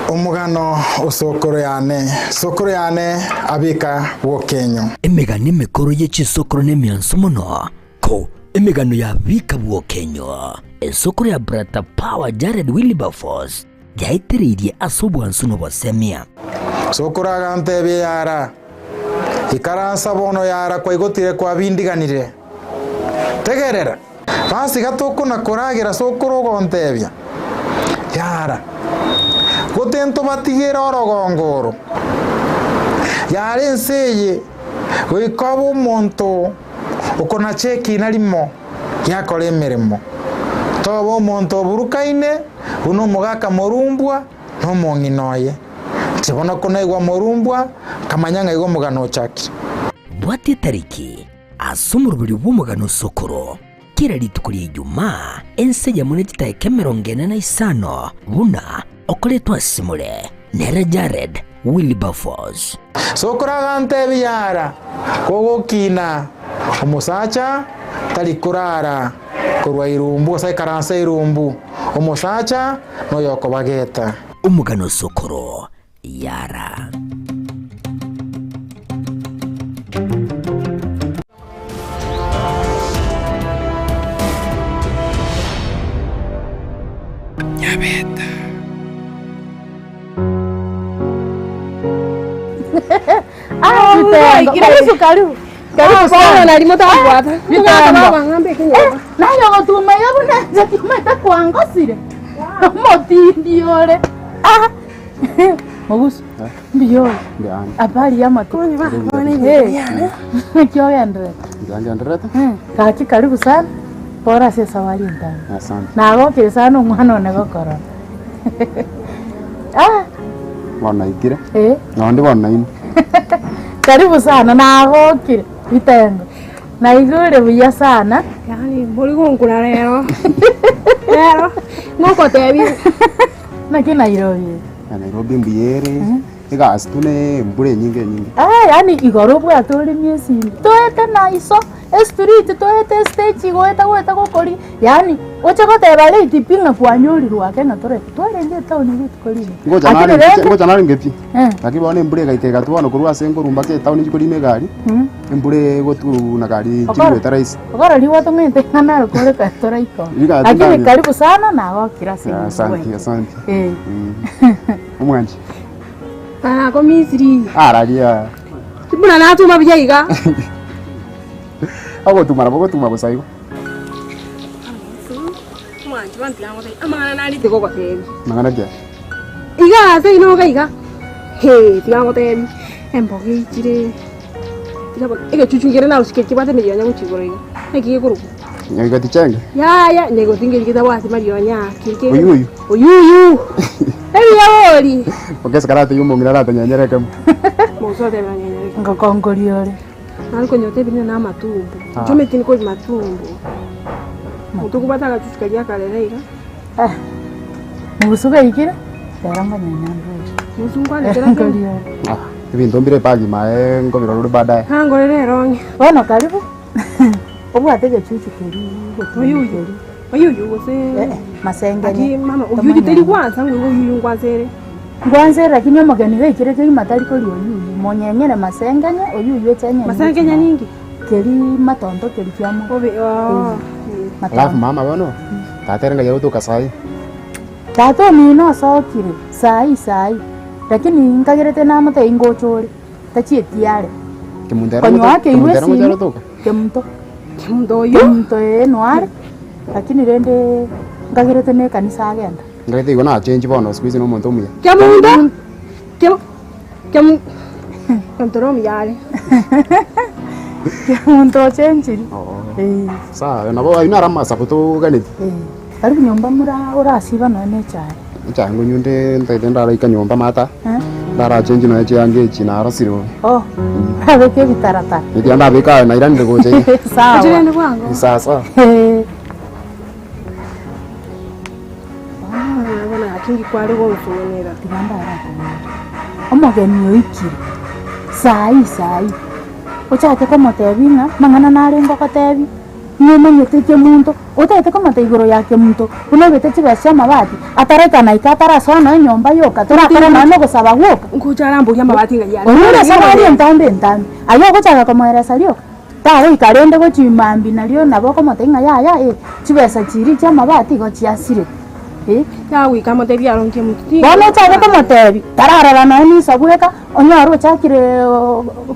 omugano osokoro yane abika bwokenyo emigano emikoro y'ekisokoro n'emyanso muno ko emigano ya bika bwokenyo esokoro ya Brata Power Jared Wilberforce yaitiririe asobwansu nobosemia sokoro agantebe yara ikaransa bono yara kwa igotire kwa bindiganire tegerera basi gatoko na koragira sokoro gontebia yara gotento batigera orogongoro yare nseye goikabo monto ukona cheki narimo yakore emirimo tobo monto burukaine uno mugaka morumbwa no monginoye tibona kona igwa morumbwa kamanyanga igwa mugano chaki bwati tariki asumurubiri bw'umugano sokoro kira ritukuri Ijumaa ense ya muneti taike 45 buna okoretwa simule nera Jared Wilberforce sokoro agantebe yara kogokina omusacha tari kurara kurwa irumbu sai karansa irumbu omusacha no yoko bageta umugano sokoro yara Nyabeta Karibu karibu. Karibu sana na limo takwata. Mugaka baba ngambe kinyoma. Nayo gotuma yabuna nzakimeta kwangosire. Motindiore. Mogusu. Mbiyore. Habari ya matoni bana. Kyo yandre. Ndanjandreta? Kaki karibu sana. Bora si sawali ndani. Asante. Nago kisa no mwana one gokora. Wana ikire? Nondi wana ino. Karibu sana nago kire. Itengo. Na igure buya sana. Yani boli gonkura rero. Rero. Ngoko tebi. Na kina Nairobi. Nairobi mbiyere. Ega astune mbure nyinge. Yani igoro bwa tori miesi. Toete na iso. Street toete stage goeta gokori. Yani ocha goteba le tipinga kwanyori rwake na tore. Tware nje town ni kori. Ngoja nari ngepi. Lakini bone mbure gaitega tuano kurwa sengo rumba ke town ni kori ne gari. Mbure gotu na gari chingwe tarais. Ogora liwa to ngente kana kore ka toraiko. Lakini karibu sana na gokira sana. Asante. Umwanji. Ko Misri. Aragia. Kibuna natuma bijaiga. Ako tumara boko tuma bosaigo. Mwanji wanti yango dai amana nani te gogo tebi. Mangana dia. Iga se no gaiga. He tiango tebi. Embogi chire. Tira ega chuchungere na usike kibate me yanya muchigoro iga. Eki guru. Nyaga tichenge. Ya nego tinge kita wati mariyonya kirike. Oyu. Ebi yawori. Porque sakarate yumo mirarate nyanyere kam. Mozo de nyanyere. Ngakongoriore. Alko nyote bine na matumbo. Chome tini ko matumbo. Mutu kubata ga chuskalia kalereiga. Musuga ikira? Taranga nyanyambo. Musungwa le kera ngoriore. Hivi ndombire pagi mae ngomiro rudi baadaye. Ngorere ronye. Bona karibu. Obu atege chuchu keri. Oyu wose. Masengene. Mama oyu giteri kwanza ngo oyu ngwazere. Ngwanze lakini omugeni wekire keri matari kori oyu. Monyenyere masengene oyu yechenye. Masengene ningi. Keri matondo keri kyamo. Alafu mama bono. Taterenga yeruto kasai. Tato ni no sokire. Sai. Lakini nkagirete na mata ingochore. Tachietiare. Kimundera. Konyo wake iwe si. Kemundo noare. Lakini rende ngagirete ne kanisa agenda. Ngagirete igona change bono squeeze no muntu muya. Kemundo. Kemundo yale. Kemundo change. Sawa, nabo ayina rama saputo ganiti. Karibu nyumba mura urasiba none chai. Changu nyunde ndaidenda raika nyumba mata. Dara change no eche yange china arasiro. Abeke bitarata. Ndi anda beka na irande goje. Sawa. Chirende kwangu. Sasa. Kingi kwari go nsonera. Tiganda ara. Omogeni oikire. Sai. Ochate komo tebinga mangana narengo kotebi. Nyemanyete kemuntu. Otete komo teigoro yake muntu. Unobete chibasha mabati. Atareka na ikatara sona nyomba yoka. Turakara nano gusaba gwoka. Nkucharambo ya mabati ngaya. Urure sabari entambe. Ayo gochaga komo eresa lyoka. Tawe ikarende go chimambi nalyo nabo komo tenga ya chibesa chiri cha mabati go chiasire. Tawi kama tebi aronke muti. Bono chage komo tebi. Tarara na ni sabweka onyaru chakire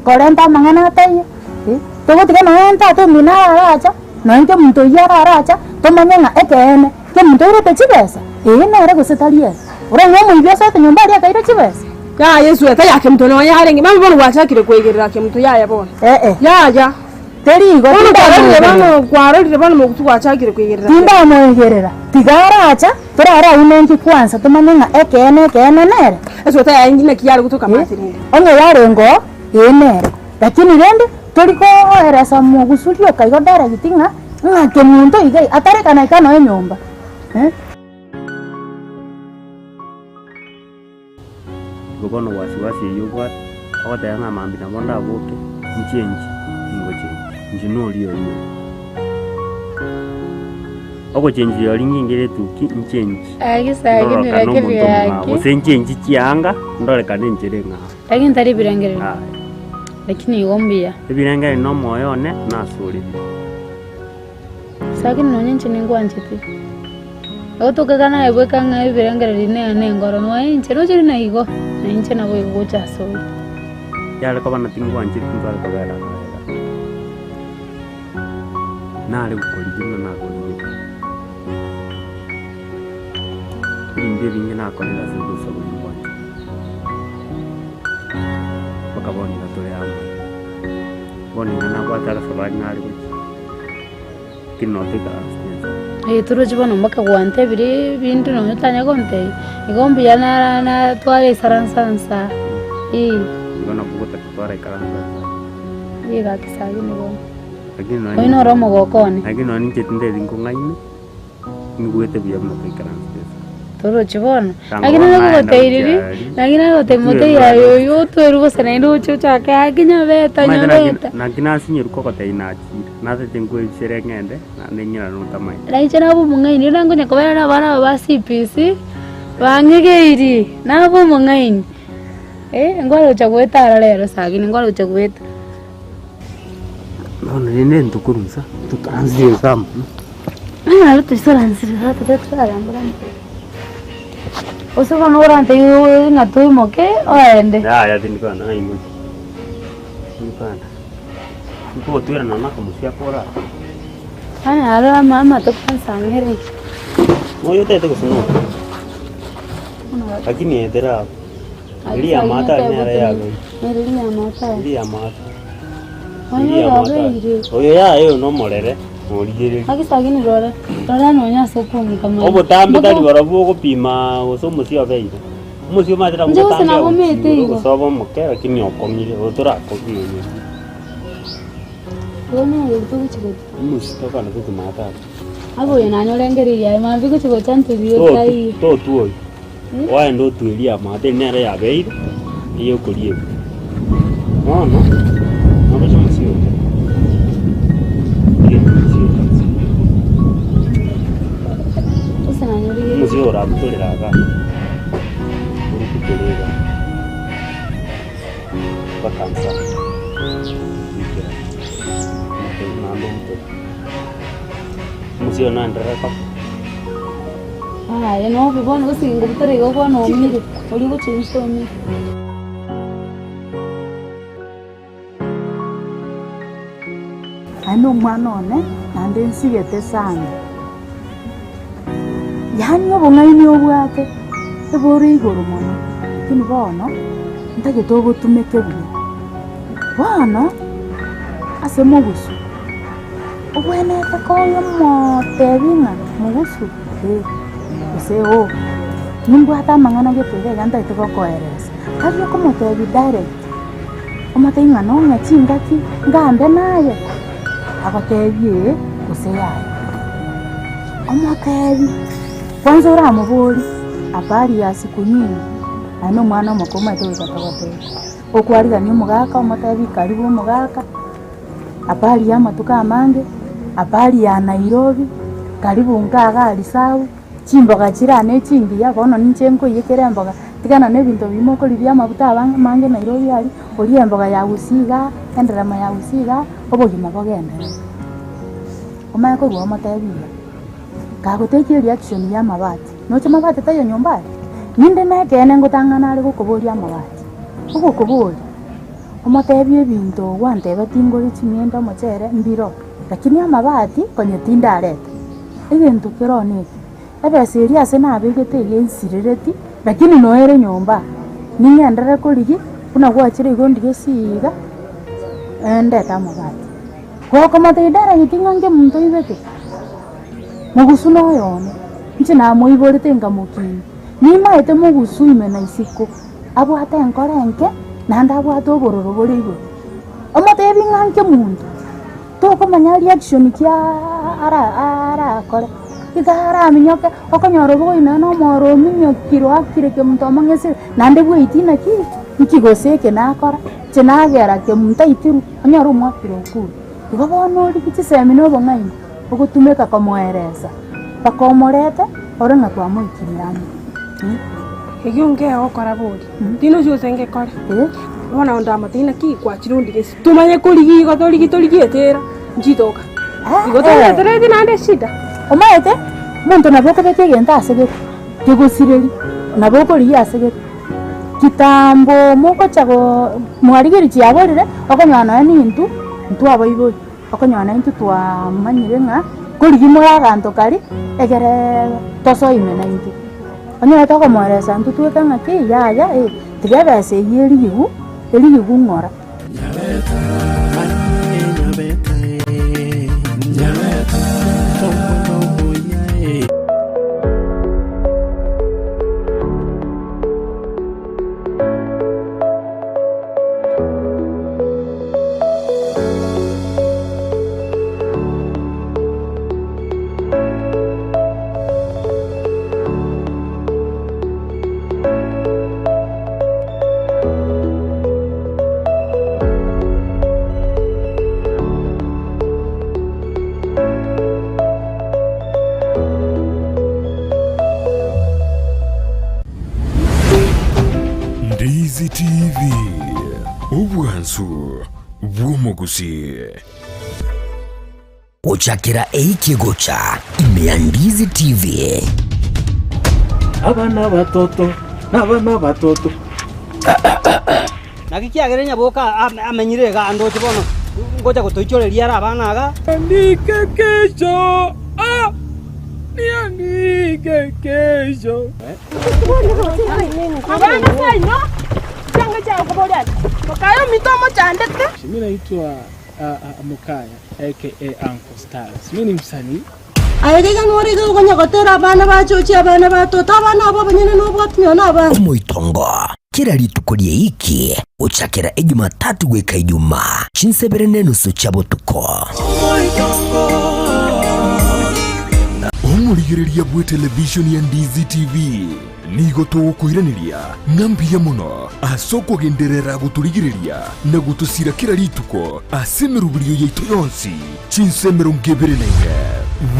korenta mangana taye. Togo tige no enta to mina acha. No ente muntu yara acha. To manyanga ekene. Ke muntu ire chibesa. Na re go setalie. Ora nyomo ibesa te nyomba ya kaire chibesa. Ya Yesu eta yake mtu no yarenge. Mama bono wachakire kwegerera ke mtu ya bono. Ya. Teri go bano kwarorire bano mu kutu wachakire kwegerera. Tinda mwegerera. Tigara acha. Turara unengi kwanza tumanyanga ekene nere. Eso eta ya ingine kiyari kutoka matiri. Onge yarengo nere. Lakini rende toliko eresa mu gusulio kaigo dara gitinga ngake muntu igai atareka na ikano nyomba. Gobono wasiwasi yugwa akotayanga mambi na bonda boke nchenji ngoje njinoli yo oko chenji yali ngingere tuki nchenji agisagi ni rakiri yake usenjenji chianga ndoleka nenjerenga lakini tari birangere lakini yombia birangere no moyo ne nasuri sakini nonyenche ningwanchiti otoka kana ebweka nga birangere rine ngoro no enche no chiri na igo na enche na go chaso yale ko bana tingwa njiri ntwale ko bera nale ukoligina na koligina inde binge na kolela sindu so bwa bakaboni na tole ama boni na kwa tara sabani nale kinotika turo chibona mbaka gwante biri bintu no nyotanya gonte igombi ya na twale saransansa ngona kukuta twale karansa ga kisagi ni bo lakini oino romo gokone lakini nani ketinde dingo ngaini ngwete biya mo karansa turo chibona lakini na goteiriri lakini gote mote ya yo toro bosana ndo chucha ka ginya beta nya beta na kina sinyeru ko kote ina na te tengo isere ngende na nenyira no tamai lai chana bu mungaini rango nya kobera na bana ba CPC bangegeiri na bu mungaini ngwalo cha gweta lero sagini ngwalo cha gweta no nene ntukurunsa tukanzi sam lo tusoranzi hata tetara mbona Oso kono orante yo na tu moke oende. Ya tinikana ai mu. Tinikana. Nko tuera na maka musia pora. Ana ala mama to pansangere. Moyo tete ko sono. Lakini edera. Ili ya mata ni ara ya go. Ili ya mata. Ili ya mata. Ili ya mata. Oyo ya yo no morere. Morigere. Akisagini rora. Rora no nya sokongi kama. Obo tambe tali barabu ko pima oso musio beire. Musio matera ko tambe. Njo mete igo. Sobo moke lakini okomire otora ko ni. Kono yurtu chigo. Musio kana tu mata. Abo yana nyolengeri ya mabi ko chigo chantu biyo tai. To tuoi. Wa ndo tuelia mate nere ya beire. Iyo kulie. No. No ba musio. Musio raptolera ga. Urukutolera. Bakansa. Musio nandara ka. No bibona usingo butare go kwa no mire. Uri go chinso mi. Ano mwana one nande nsigete sana. Yani obongaini obwate ebore igoro mono kini bono ntage togo tumeke bwe bono ase mugusu obwene takoyo motebinga mugusu ese o nimbwata mangana getege ganta itoko koeresa kabyo ko motebi direct omateinga no ngachingaki ngambe naye abakebye kuseyaye omatebi kwanza ora mubuli apari ya siku nyingi ano mwana mukoma ito ikatogote okwariga ni mugaka omotebi karibu mugaka apari ya matuka amange apari ya Nairobi karibu ngaga alisau chimboga chirane chingi ya bono nichenko yekere mboga tikana ne bintu bimo ko libya mabuta mange Nairobi ali oli emboga ya usiga enderama ya usiga obogima bogende omako gwa omotebi kagotekia reaction ya mabati noche mabati tayo nyomba ninde nekene ngotangana ari gukuburia amabati ugukuburi omotebi ebinto gwantebe tingori chimienda mochere mbiro lakini amabati konye tinda arete ebintu kironeki ebeseri ase nabegete egensirereti lakini noere nyomba ningendere korigi kuna gwachire igondi gesiga ndeta amabati gokomate idara gitingange muntu ibete mugusu no yone nche na moiborete ngamukini nima ete mugusu imena isiko abwate enkorenke nanda abwate obororo borigo omotebi nganke muntu toko manya reaction kya ara kore igara minyoke okonyoro bogo ina no moro minyokiro akireke muntu amangese nande bwitina ki nkigoseke nakora chenagera ke muntu itiru anyoro mwakiro ku igobono rikitsemi no bongaini ogutumeka komoereza bakomorete orenga kwa moikirani egiunge okora bodi tino cyose kore bona onda matina ki kwa chirundi gesi tumanye kurigi igotorigi torigietera njitoka igotorigi teredi nande shida omaete muntu naboko bete genta asege kigusireri naboko ri asege kitambo mokocha go mwarigeri chiaborire okonyana nintu ntwaboibo okonyana intu twamanyire ng'a korigimo aganto kari egere tosoime na intu onye tokomoresa ntu tweka ng'aki yaya tigebese yerigigu ng'ora Ndizi TV obwansu bw'omugusi Uchakira eikigocha imea Ndizi TV. Abana batoto nakikiagerenya boka amenyire ga ando chibono ngoja gotoichoreria ara abana ga ndike kesho niandike kesho abana saino changa cha kuboda makayo mitomo chandete mimi naitwa Mukaya aka Uncle Stars. Mimi ni msanii ayega nori go gonya gotera abana bachochi abana batoto abana abo banyene no bwatyo naba Omoitongo kira ritukorie iki uchakira Jumatatu gweka Ijumaa chinsebere nenusu chabotuko omurigiriria bwe television ya Ndizi TV nigo tugukwiraniria ngambia muno asoko genderera guturigiriria na gutusira kira rituko asemerubirio yaitu yonsi chinsemero ngebere nenge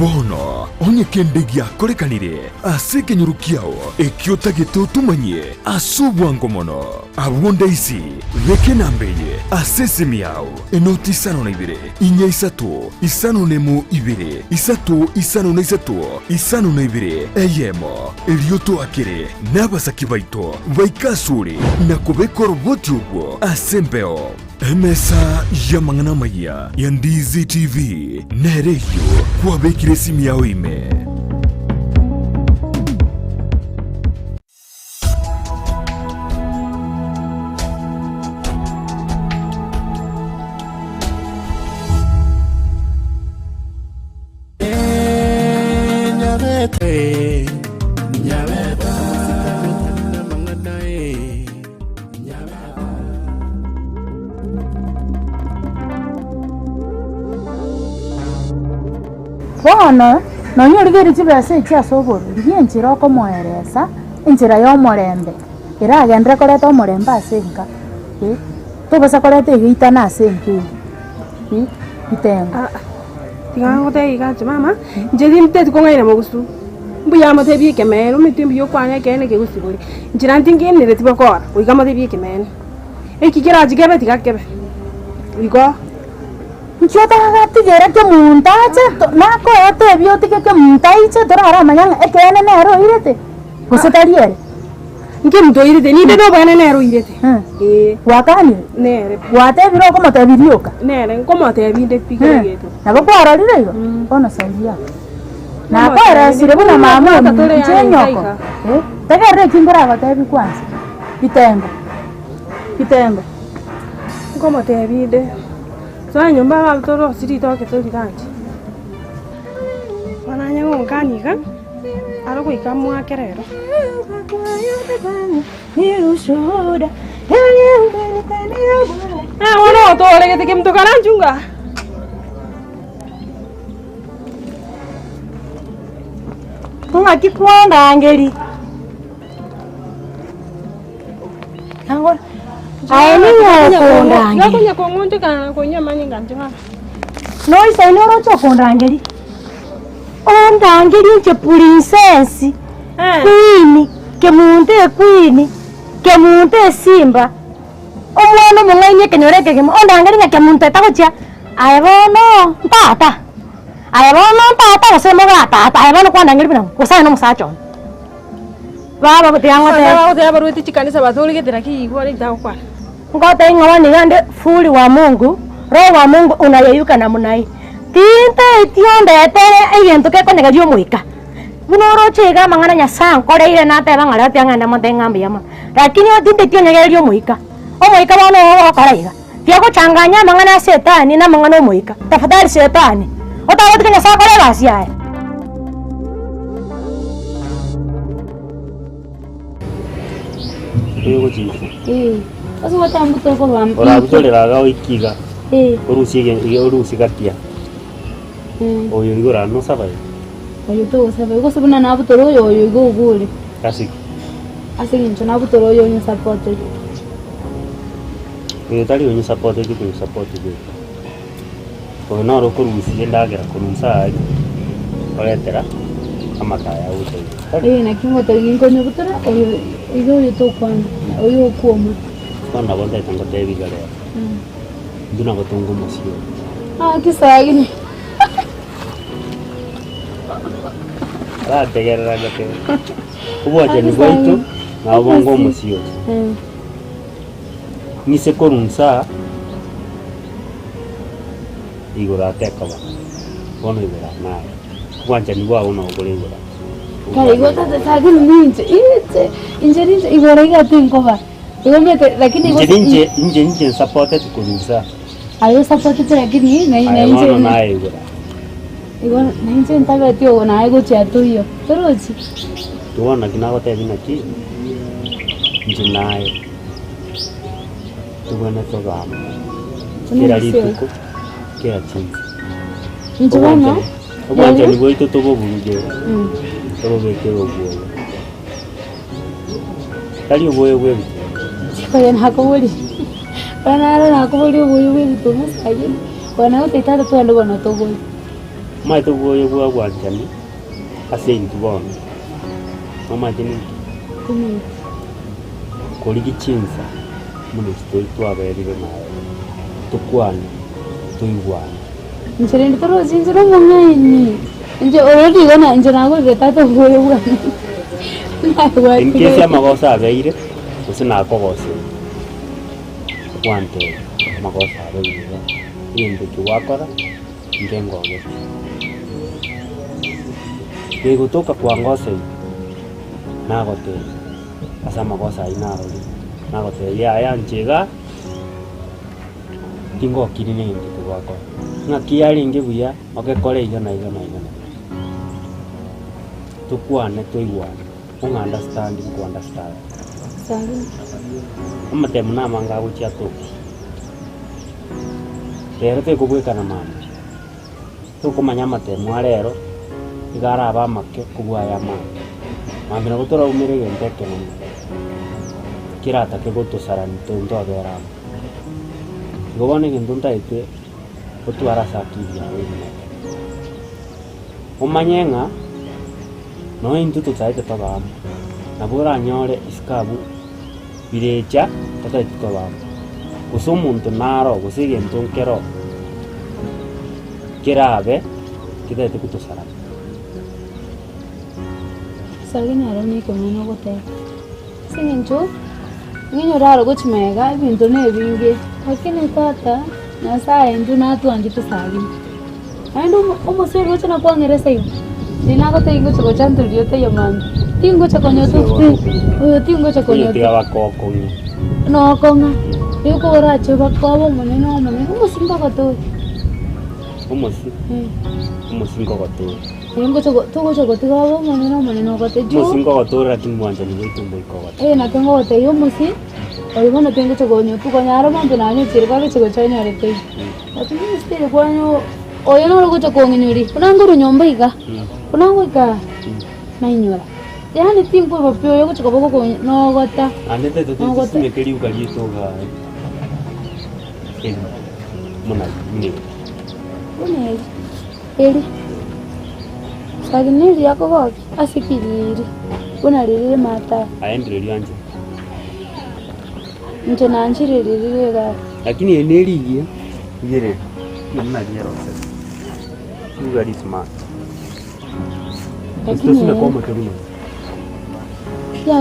bono onye kendegia korekanire aseke nyurukiao ekiota geto tumanye asubwango mono abonda isi veke nambeye asese miao enoti isano na ibere inya isato isano nemo ibere isato isano na isato isano na ibere eyemo elioto akere nabasaki baito baikasure na kubeko roboti ubwo asembeo emesa ya mangana maya ya Ndizi TV nereyo kwa bekire simi yao ime bono nonyorigeri chibese chiasoboro rienchira okomoeresa inchira ya omorembe iragendere koreta omorembe asenka tobasa koreta egeitana asenka itenga tiga ngote igache mama njeri mteti kongaira mogusu mbuya matebi kemero mitimbi yo kwane kene ke gusiburi njira ntingi ni retiba kora uiga matebi kemene ekikira jigebe tigakebe uigo nchota gatigera ke muntache nako yote biote ke muntaiche torara manyanga ekene nero irete gusitariere nke mto irete ni de no bana nero irete wakani nere wate biro como te vidioka nere como te vide pikere geto nabo kwara lirego ona saudia na kwara sire buna mama mchenyoko tegere kingora bate kwanza kitengo como te vide so nyumba wa toro siri toke tori kanji wananya ngonkaniga aroko ikamwa kerero ni ushuda wana tore ke tekem to karanjunga tunga kikwanda angeli angora Nakunya kongonte kana konya manyinga njima. No isa inoro chokondangeli. Ondangeli nche princess. Queen, kemunte simba. Omwana munganye kenyoreke kemo ondangeli nya kemunte takocha. Ayebono tata. Ayebono tata osemo ga tata. Ayebono kwandangeli bina. Kosa no musacho. baba kutiangote baba kutiaba ruti chikanisa bathuri githira kiigwa ritao kwa ngote ing'awa nigande fuli wa Mungu roho wa Mungu unayeyuka na munai tinte tionde tere egento kekonyegerio muika bunoro chiga mang'ana Nyasaye nkoreire nateba ng'ara tiang'enda motengambi yama lakini tinte tionyegerio muika omuika bono okaraiga tiagochanganya mang'ana ya shetani na mang'ana omuika tafadhali shetani otagotika Nyasaye kore basi aye Ego chifu. Asa watambuto ko bam. Ora butoleraga oikiga. Urusi gatia. Oyo igora no sabai. Oyo to sabai go sabuna na butoro oyo go gule. Kasi. Ncho na butoro oyo ni support. Oyo tali onye support ki support ge. Ko na ro kurusi endagera kurusa ai. Oletera amakaya uto. Na kingo to gingo ni butoro oyo igo to kwana. Oyo kuomo. Kwana bonda tango tevi gale. Nduna gotongo mosio. Kisagini. Tegera gate. Uboje ni boito na bongo mosio. Ni se korunsa. Igora tekaba. Bono igora na. Kwanja ni wao na ogolengora. Kale igota sagini ninje. Inje igora igatenkoba. Igomete lakini inje supported kurusa. Ayo supported lakini na inje na igora. Igora na inje ntaga tio na aigo chato hiyo. Torochi. Tuona kinagote bina ki. Inje nae. Tuona toga. Kira lituko. Kira chinzi. Inje wana. Obanje ni boito tobo buluje. Tobo beke obuo. Kali obuo bwe. Kaya nakubuli. Bana nakubuli ubuyu to musaje. Bana uteta to ndo bana to boy. Mai to boy bwa bwanjani. Asen to bon. Mama jini. Koli gichinza. Muno stoi to aberi bema. To kwana. To iwana. Njere ndoro zinjiro mungaini. Nje already gana nje nago geta to boy bwa. In case ya magosa abeire. Usina kogose. Wante magosa abeire. Yende kiwakora ngengo ge. Yego toka kwa ngose. Nagote. Asa magosa inaro. Nagote ya njega. Tingo kirine yende kiwakora. Ngakiari ngebuya okekore igana. Tukwane toiwana. Understanding to understand. Amatem na manga uchi ato. Rero te kubweka na mama. Tukumanya matemu arero igara abamake kugwaya mama. Mambira gutora umire genteke no. Kirata ke gutosarani tonto abera. Gobane gendunta ite otwara sakibya wewe. Umanyenga no intuto tsaite toba nabura nyore iskabu birecha tata toba kusumuntu naro kusige ntonkero kirabe kidate kutosara sagini aroni komino gote singincho nginyo raro gochmega bintu ne binge lakini tata na saa ndu na tu anjitu sagini ando omosero gocha na kwangeresa hiyo Dinago tengo chako chanto liote yamani. Tingo chako nyoto. Oyo tingo chako nyoto. Tiga bakoko ni. No konga. Yuko oracho bakabo maneno. Umusinga kato. Umusi. Umusinga kato. Tingo chako tigabo maneno kato. Umusinga kato lakini mwanja ni wetu mwiko kato. Na tengo kato yo musi. Oyo mwana tengo chako nyoto kwa nyaro mambo na nyo chirika chako chanya rete. Lakini mstiri kwa nyo oyo no rugo chako nginyuri. Unanguru nyomba iga. Unangwika na inyora. Yani tingo bapyo yo kuchika boko ko no gota. Anete to tsi mekeli ukali to ga. Mona ni. Eli. Sagini yako baki asikiriri. Unalirire mata. Aendele yanje. Nje nanjirire ga. Lakini eneli yere. Mna yero. You very smart. Esto es una coma que vino. Ya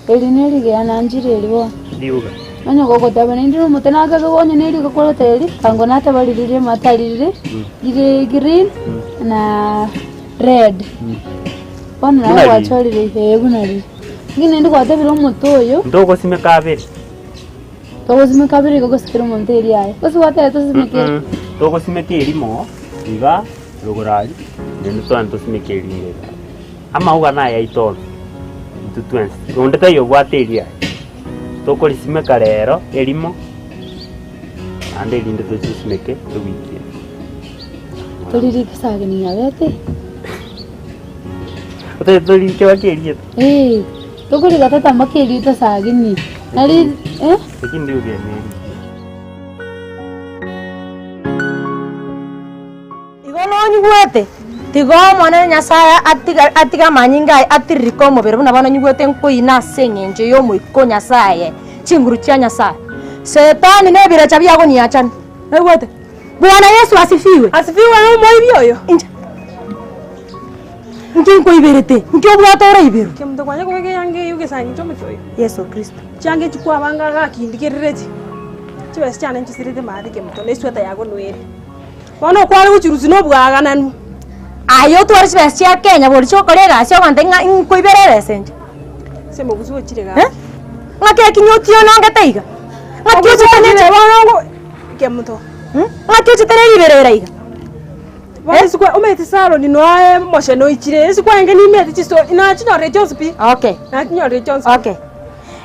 Eli neri ananjire eliwo. Liuga. Manya koko tabana ndiro mutenaga gabonye neri gakora teri kango nata balirire matalirire gire green na red. Bana na wacholire hebunari. Ngine ndi kwatabira umutoyo. Ndoko simekabiri. Ndoko simekabiri gogo sikira monteri yae. Basi wata to simekeri. Ndoko simekeri mo. Iga logoraji. Nendo twanto simekeri nge. Ama uga na ya itoro. Tutwense. Onde tayo gwateri yae. Toko lisimeka rero elimo. Ande linde to simeke to wiki. Toliri kisage ni yabete. Ote toliri ke wakeri. Toko ligata makeri to sage ni. Nari Lakini uge ni. Nyugwete tigo mwana Nyasaye atiga manyinga atiriko mubere buna bana nyugwete nkoina sengenje yo muiko Nyasaye chinguru cha Nyasaye setani nebira chabya go niachana nyugwete Bwana Yesu asifiwe no moibyoyo nkinko iberete nkyo bwatora ibero kemdo kwanya kwege yange yuge sanyi chomo choyo Yesu Kristo change chukwa banga ga kindikerereti chiwe cyane ncisirite maade kemdo nesweta yago nwere Wano kwale uchiruzi no bwagananu. Ayo twari spesi ya Kenya bori chokorera syo bandenga inkoiberere senje. Semo buzuwe chirega. Ngake kinyotio nanga taiga. Ngake chitene wanango kemuto. Ngake chitene liberera iga. Wale sikwa umeti salo ni noae moshe no ichire sikwa ngeni meti chisto ina chinyore Josepi. Okay. Na chinyore Josepi. Okay.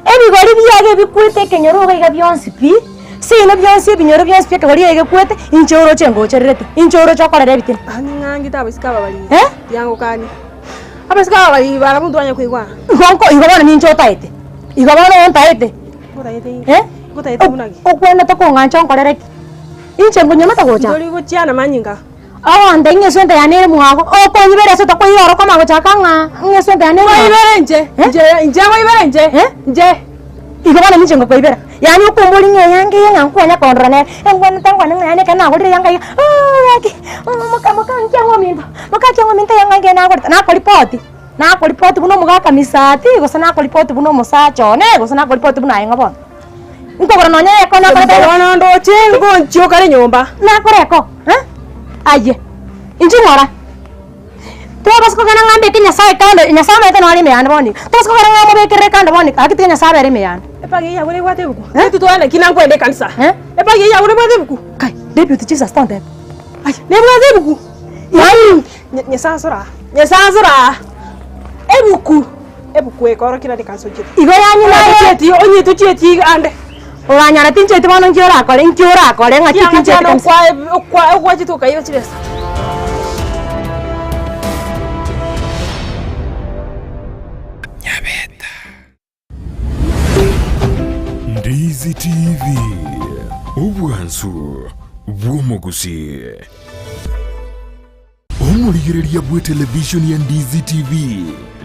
Ebi gori biage bikwete kenyoro ga Josepi. Sino byonse binyoro byonse pye kagari yege kwete inchoro chengo cherete inchoro chokorere bitini ngangi tabasikaba bali yango kani abasikaba bali bara muntu anya kwigwa ngonko igabana nincho taite igabana on taite gotaite munagi okwenda to kongancha onkorere inche ngunyama tagocha doli gochiana manyinga ande ngesonte yanere muhago okonyibere so to koyoro koma gochakanga ngesonte yanere koyibere nje koyibere nje igabana ninche ngo koyibere yani ukumbuli nge yange yankwanya kondrone engwana tangwana ngane kana ngori yanga yaki muka nkyango minto yanga ngena ngori na ko report buno mugaka misati gosana ko report buno musacho ne gosana ko report buno ayenga bon nkogora nonya yako na ko wana ndo chengo nchio kare nyomba na koreko aye inji ngora Tobas ko kana ngambe tinya sai kando nya sama ete no ali meana boni tobas ko kana ngambe bekere kando boni akitinya sabe ari meana epage ya wale wate buku tu tuana kina kwende kanisa epage ya wale wate buku kai deputy chief stand up ai ne wate buku yani nya sasora ebuku ekoro kina de kanso chiti igo yanyu na chiti onye to chiti ande oranyara tinche tibano nkiora akore ngati tinche kanisa kwa chito kai chiresa Ndizi TV obwansu bwomogusi omurigereria bwe television ya Ndizi TV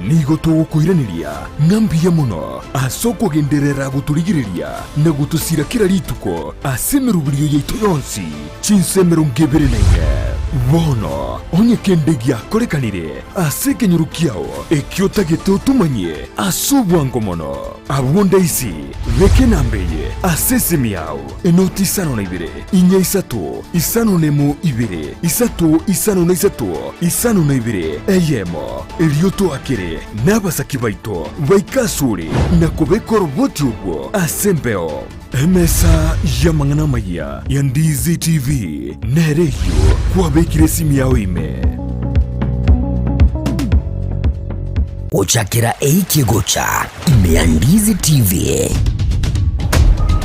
nigo tugukwiraniria ngambia muno asoko genderera guturigireria na gutusira kira rituko asemerubirio yaitu yonsi chinsemero ngebere naine bono onye kendegia korekanire asekenyurukiao ekiota gitutumanye asubwango mono abunda isi reke nambeye asesemiao enoti isano na ibere inya isatu isano nemu ibere isatu isano na isatu isano na ibere eyemo erioto akere n'abasaki baito baikasure na kubekora boti ubwo asembeo emesa yamangana maya ya Ndizi TV nereyo kwabekire simu yawe ime Ochakira eikigocha ime ya Ndizi TV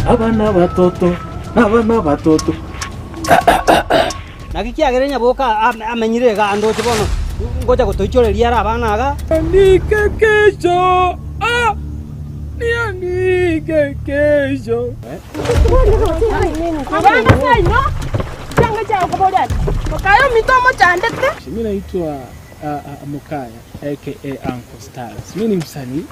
abana batoto nakikiagerenya boka amenyire ga ando chibono ngoja gutoichoreria ara abana aga nike kesho nianike kesho abana sai no changa cha kuboda makayo mitomo chandete mimi naitwa Mukaya aka Uncle Stars mimi ni msanii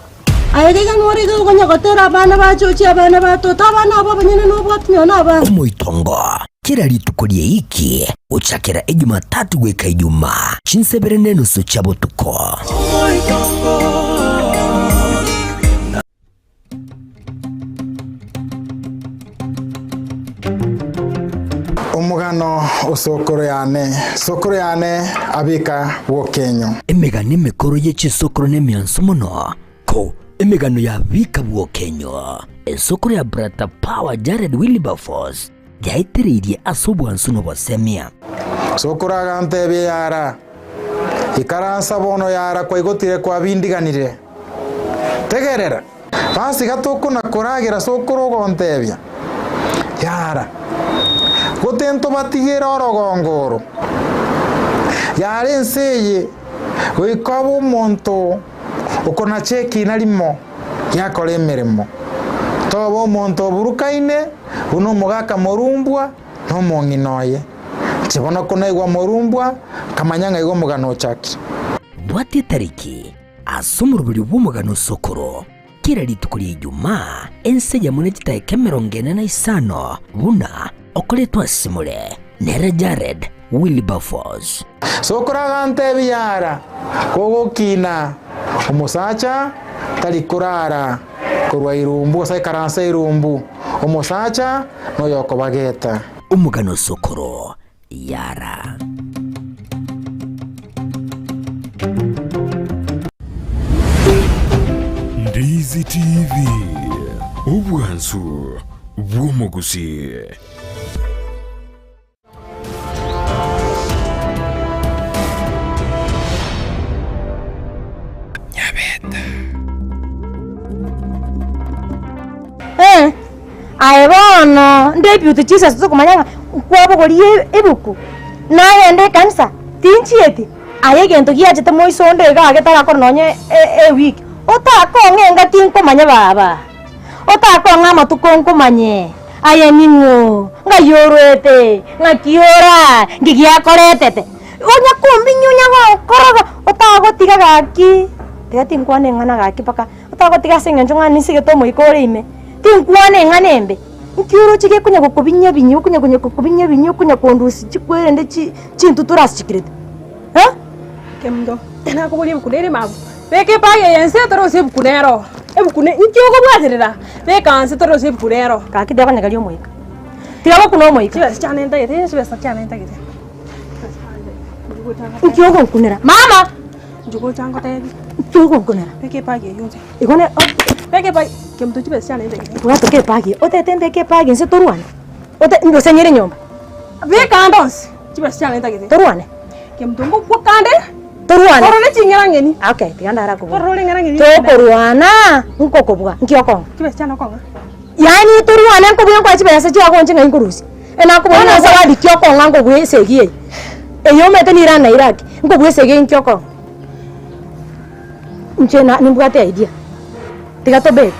ayega ngori go gonya gotera abana bachochi abana batoto abana abo banyene no bwatnyo na abana omoitongo kira ritukurie iki uchakira Jumatatu gweka Ijumaa chinsebere neno so chabotuko omoitongo omugano osokoro yane abika bwokenyo emegano emekoro y'echisokoro n'emianso muno ko emegano ya bika bwokenyo esokoro ya Brata Power Jared Wilberforce yaitiririe asobwansu nobosemia sokoro agantebe yara ikaransa bono yara kwa igotire kwa bindiganire tegerera basi gatoko na koragira sokoro gontebia yara gotento batigera orogongoro yare nseye goikabo monto ukona cheki narimo yakore emirimo tobo monto burukaine uno mugaka morumbwa no monginoye chibona kona igwa morumbwa kamanyanga igwa mugano chaki bwati tariki asumurubiri bw'umugano sokoro kira ritukuri Ijumaa ense ya munechita kemerongene na isano buna okoletwa simule nere Jared Wilberforce sokoro agantebe yara kogokina omusacha talikurara korwa irumbu sai karansa irumbu omusacha no yoko bageta umugano sokoro yara Ndizi TV ubwanzu bw'omuguzi Aibono ndebute Jesus tukumanyanga kwabo goliye ebuku naye ende kanisa tinchieti ayegento giachete moisonde ga getara kononye week otakongenga tinkomanya baba otakonga matukonkomanye ayemingo ngayorete ngakiora ngigiakoretete onya kumbinyunya gokoroga otagotiga gaki tigatingwane ngana gaki paka otagotiga sengenjo ngani sigetomo ikoreime tinkwane nganembe nkiuro chike kunya kokubinya binyo kunya kokubinya binyo kunya kondusi chikwere chintu turasi chikirete ha kemdo tena ko boli bukunere mabu beke paye yense toro se bukunero ebukune nkyogo bwaterera beka anse toro se bukunero kakide kwanya kali omoika tiabo kuno omoika chiba chane ndagete chiba chane ndagete nkyogo bukunera mama njugo chango tedi nkyogo bukunera beke paye yonse igone beke paye kemdo chiba chane ndagete Urato ke paye otetende ke paye nse toruane ndo senyere nyomba beka ndonse chiba chane ndagete toruane kemdo ngo kande toruane korole chingera ngeni okay tiganda ko korole ngera ngeni toruana nkokobwa nkiyokonga chiba chane konga yani toruane nkobwa kwa chiba yase chiwa konje ngai kurusi ena kubona zawadi kyokonga ngobwe segie eyo mete ni rana iraki ngobwe segie nkyokonga nchena nimbwate idea tigato bet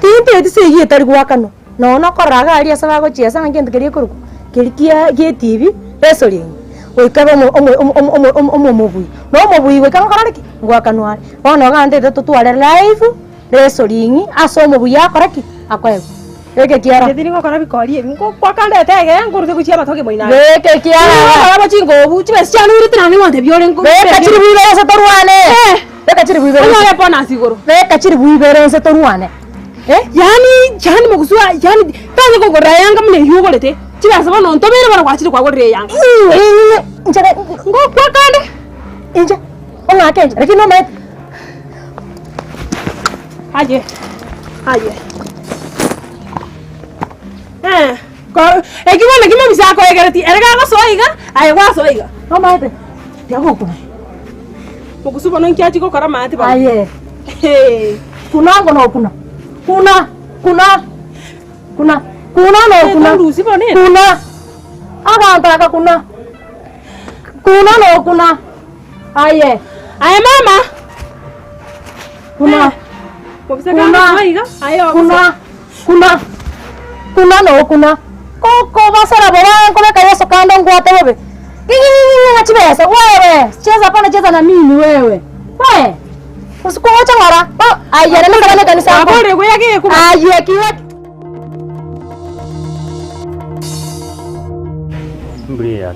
tinte tsegie tari gwakano no koraga ali asaba go chiesa ngende keri kuruku kerikia ge TV resoling oikaba omobui no omobui we kanga karaki ngwakanwari bono gande tutware live resoling aso omobui yakoraki akwae reke kiara ndiri ngokora bikorie ngo kwakande tege ngurute kuchia matoke moina reke kiara aba chingo buchi besichana uri tana ngwante byore ngo reke chiri buibere se toruane reke chiri buibere ngo pona sigoro reke chiri buibere se toruane yani mogusua yani tanye ko gorra yanga mne yugorete chiba saba no ntomere bara kwachiri kwa gorre yanga njere ngo kwakande inje onga kenje reke no met haje ko ekibona kimo bisako egereti erega go soiga aye kwa soiga no mate yago ko mogusuba no nkiachi ko kara mate ba aye kunango no kuna agantaka kuna no kuna aye mama kuna koko basara borango beka yeso kando ngwate bobe ngachibesa wewe cheza na mimi wewe usikuacha ngara aye na mimi kanisa hapo bore go yake ku aye kiwa mbri ya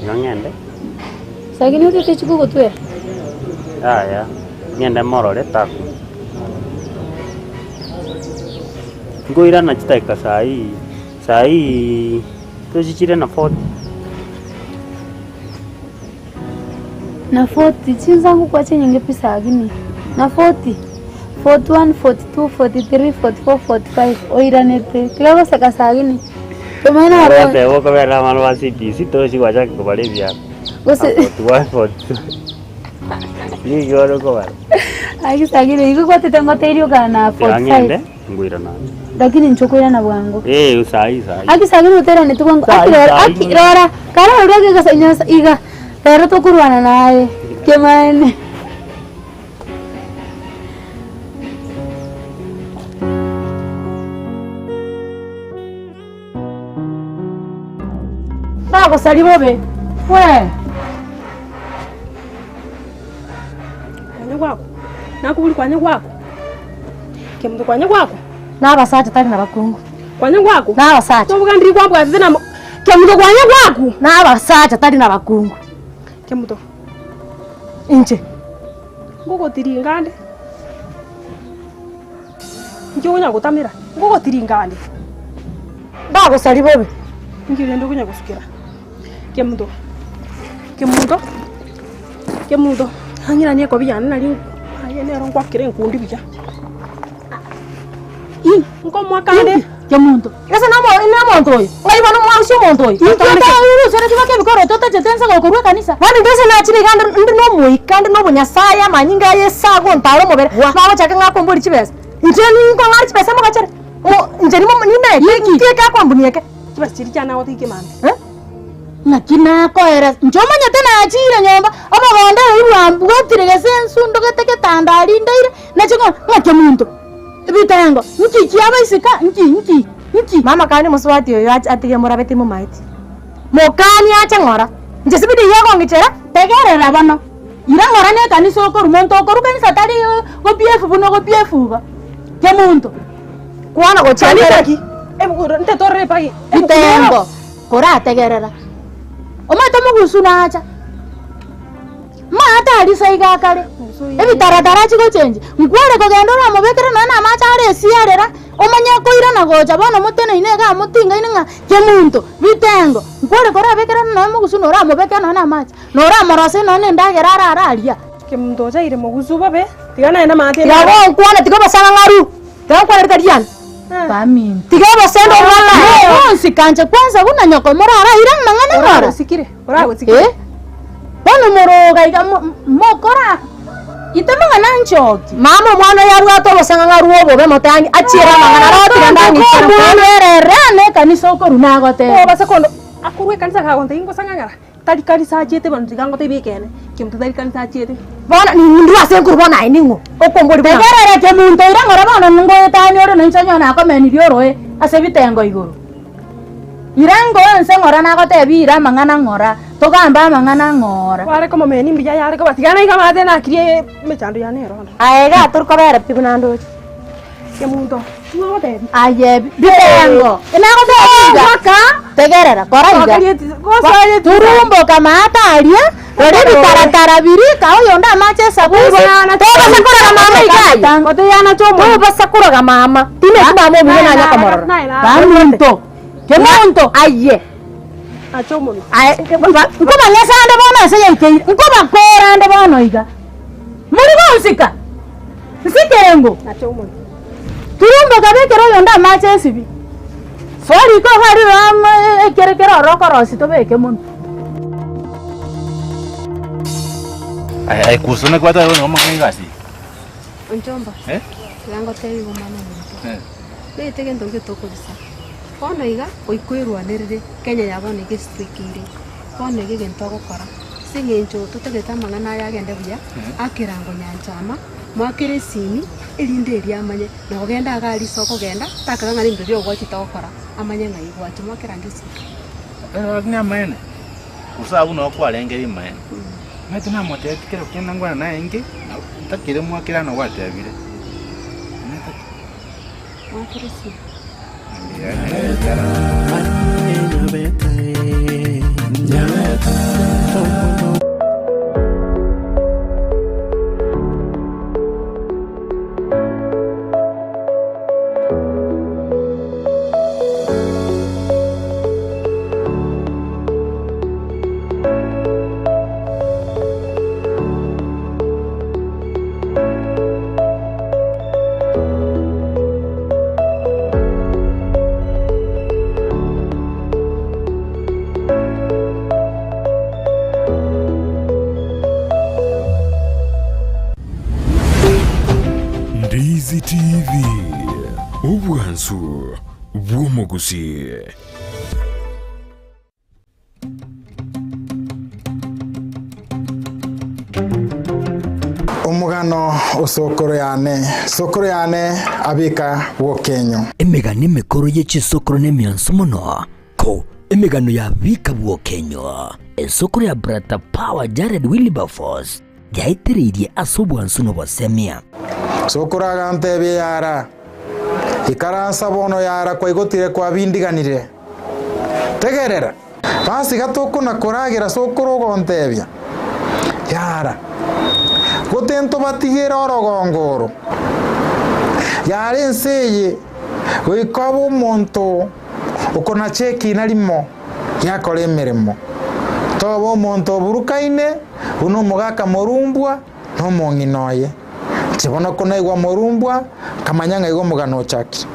ngangende sagini uti chiku gotwe aya ngende morore taku ngoira na chitaika sai tujichire na 40 Na 40 chini zangu kwa chenye ngepisa agini. Na 40 41 42 43 44 45 oiranete. Tigago saka sagini. Tumana ro. Te ko vera mano asiti sito si wacha ko bale bia. Gose 41 Ni yoro ko bara. Ai sagini iko kwa tengo terio kana 45. Nguira na. Lakini nchokoira na bwango. Usai. Aki sagini utera ni tukwangu. Aki rora. Kara urage gasanya iga. Pero tukurwana naye. Kemane. Bako sali bobe. We. Kwanye kwako. Nakubuli kwanye kwako. Kemuto kwanye kwako. N'abasajja tali n'abakungu. Kwanye kwako. N'abasajja. Tobuga ndiri kwambwa zina kemuto kwanye kwako. N'abasajja tali n'abakungu. Kemuto. Inche. Ngoko tiringande. Njonya gutamira. Ngoko tiringande. Bako sali bobe. Ngire ndo kunya gusukira. Kemuto. Hangira ni ko biyana nari aye ne ron kwakire nkundi bija. Ngo mwakande. Kemuto. Ese namo ntoyi. Ngai bana mwa usho montoyi. Ito sore kibake bikoro tota chetensa ko kurwa kanisa. Bani ndese na chiri ganda ndi no muikande no bunyasaya manyinga yesago ntaro mobere. Nawo chaka ngakombori chibesa. Njeni ngo ngari chibesa mo kachere. Njeni mo nime kike kwambunieke. Chibesa chiri cyana wote ikemande. Nakina koera njomanya tena achire nyomba aba bonde urwambu gotirege sensundo geteke tandari ndaire nachiko ngakemuntu bitengo nki aba isika nki mama kani muswati yo atige murabete mu maiti mokani acha ngora nje sibidi yego ngichera tegerera bano ira ngora ne kanisa ko rumonto ko rukanisa tari go PF buno go PF ba kemuntu kuana go chalira ki nte torre pagi bitengo kora tegerera Omata mugusuna acha. Mata alisaiga kale. Ebi taratara chiko change. Ngware ko gendo na mobekera na macha are siarera. Omanya ko ira na goja bana mutene inega mutinga ininga kemuntu bitengo. Ngware ko rabekera na mugusuna ora mobekera na macha. Nora morase no nenda gerara araria. Kemuntu ja ire mugusuba be. Tigana na mate. Yawo kuona tigo basanga ngaru. Tawo kwa ritadian. Pami. Tiga basendo wala. Onsi kanje kwanza una nyoko mora ara irang mangana ngora. Sikire. Ora sikire. Bana moro gaiga mokora. Itamanga nanchoki. Mama mwana ya ruato basanga ngaruo bobe motangi achira mangana roti ndangi. Mwana rene kanisa ko runago te. Basa kondo akurwe kanisa ka gonte ingo sanga ngara. Tadi kanisa chete ban zigango te bikene. Kimtu tadi kanisa chete. Bona ni ndua senku bona iningo. Okombori bona. Tegere kemuntu ira ngora bona ngo tani ore nsanyo na ko meni rioro ase bitengo iguru. Irango nse ngora na ko te bira mangana ngora. Togamba mangana ngora. Wale ko meni mbiya yare ko batigana iga mate na krie mechando ya nero. Aega tur ko bere pibunando. Kemuntu. No te. Aye bitengo. Ina ko te iga. Tegere kora iga. Turumbo kama ataria. Ore bitaratara birika oyo nda mache sabugo. Toba sakura ga mama igai. Ote yana chomo. Toba sakura ga mama. Time kuma mo mwe na nyaka moro. Bamunto. Kemunto aye. Achomo. Aye. Ngoma nyasa ande bona se yake. Ngoma kora ande bona iga. Muri bonsika. Sikerengo. Achomo. Turumbo kabekero oyo nda mache sibi. Sori ko hari ram ekerekero rokorosi to beke mun. Ai kusone kwa tayo ngoma ngasi. Onchomba. Lango tebi ngoma muntu. Le tege ndonge toko bisa. Kono iga oikwirwa nerire Kenya yabone gestwikire. Kono ige gentoko kora. Singencho tutegeta mangana yagende buya akirango nyanchama mwakire simi elinde eri amanye na kugenda agali soko genda takanga ngari ndio gwachi tokora amanye ngai gwachi mwakiranga simi. Agnya mene. Usabu no kwa lengeri mene. Mete na mote tikero kenda ngwana na engi takire mwakira no wate abire. Mwakire simi. TV obwansu bw'omugusi. Omugano osokoro yane abika bwokenyo emigano emikoro y'ekisokoro n'emyanso muno ko emigano yabika bwokenyo esokoro ya Brata Power Jared Wilberforce yaitiririe asobwansu n'obosemia sokoro agantebia yara ikaransa bono yara kwa igotire kwa bindiganire tegerera basi gatoko nakoragira sokoro gontebia yara gotento batigira orogongoro yari nseye goikabo omonto okona cheki narimo yakora emirimo tobo omonto oburukaine uno omogaka morumbwa nomong'inoye kibona ko naigwa morumbwa kamanya ng'aigo omogano ochaki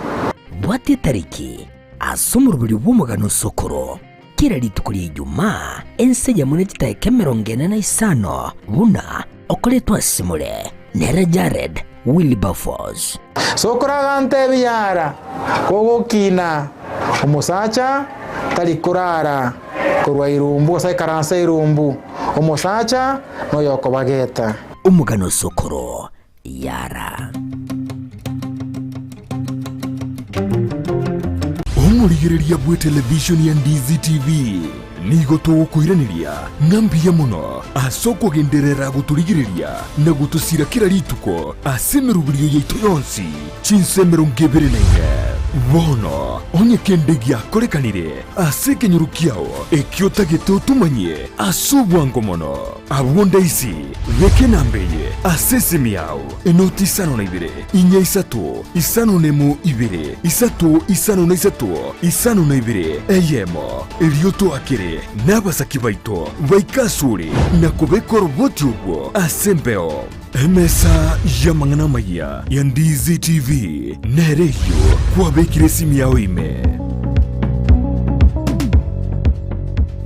bwati tariki asomorobori bw'omogano sokoro kira rituko ria Ijumaa ense ya mune chitaike 45 buna okoretwa asimure nere Jared Wilberforce sokoro agantebi yara kogokina omosacha tari kurara korwa irumbu ase karansa irumbu omosacha noyoko bageta omugano sokoro yara omurigereria bwe television ya Ndizi TV nigo tugukwiraniria ngambia muno asoko genderera guturigireria na gutusira kira rituko asemerubirio yaitu yonsi chinsemero ngeberenaine bono onye kendegia korekanire asekenyuru kiao ekiota gitutumanye asubwango mono abonda isi reke nambeye asesemi yao enoti isano na ibere inya isatu isano nemu ibere isatu isano na isatu isano na ibere eyemo elioto akire n'abasaki baito baikasure na kubekora roboti ubwo asembeo emesa yamangana maya ya Ndizi TV nereyo kwabekire simu yao ime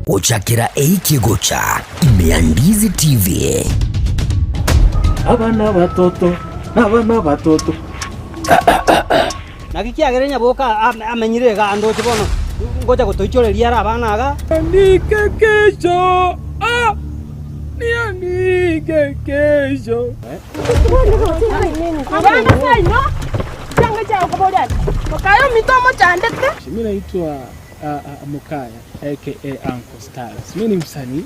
ochakira eikigocha ime ya Ndizi TV abana batoto nagikiagerenya boka amenyire gando kibono ngoja gutoichoreria ara abana aga nike kesho nianike kesho abana sai no changa cha kuboda makayo mitomo chandete mimi naitwa Mukaya aka Uncle Stars. Mimi ni msanii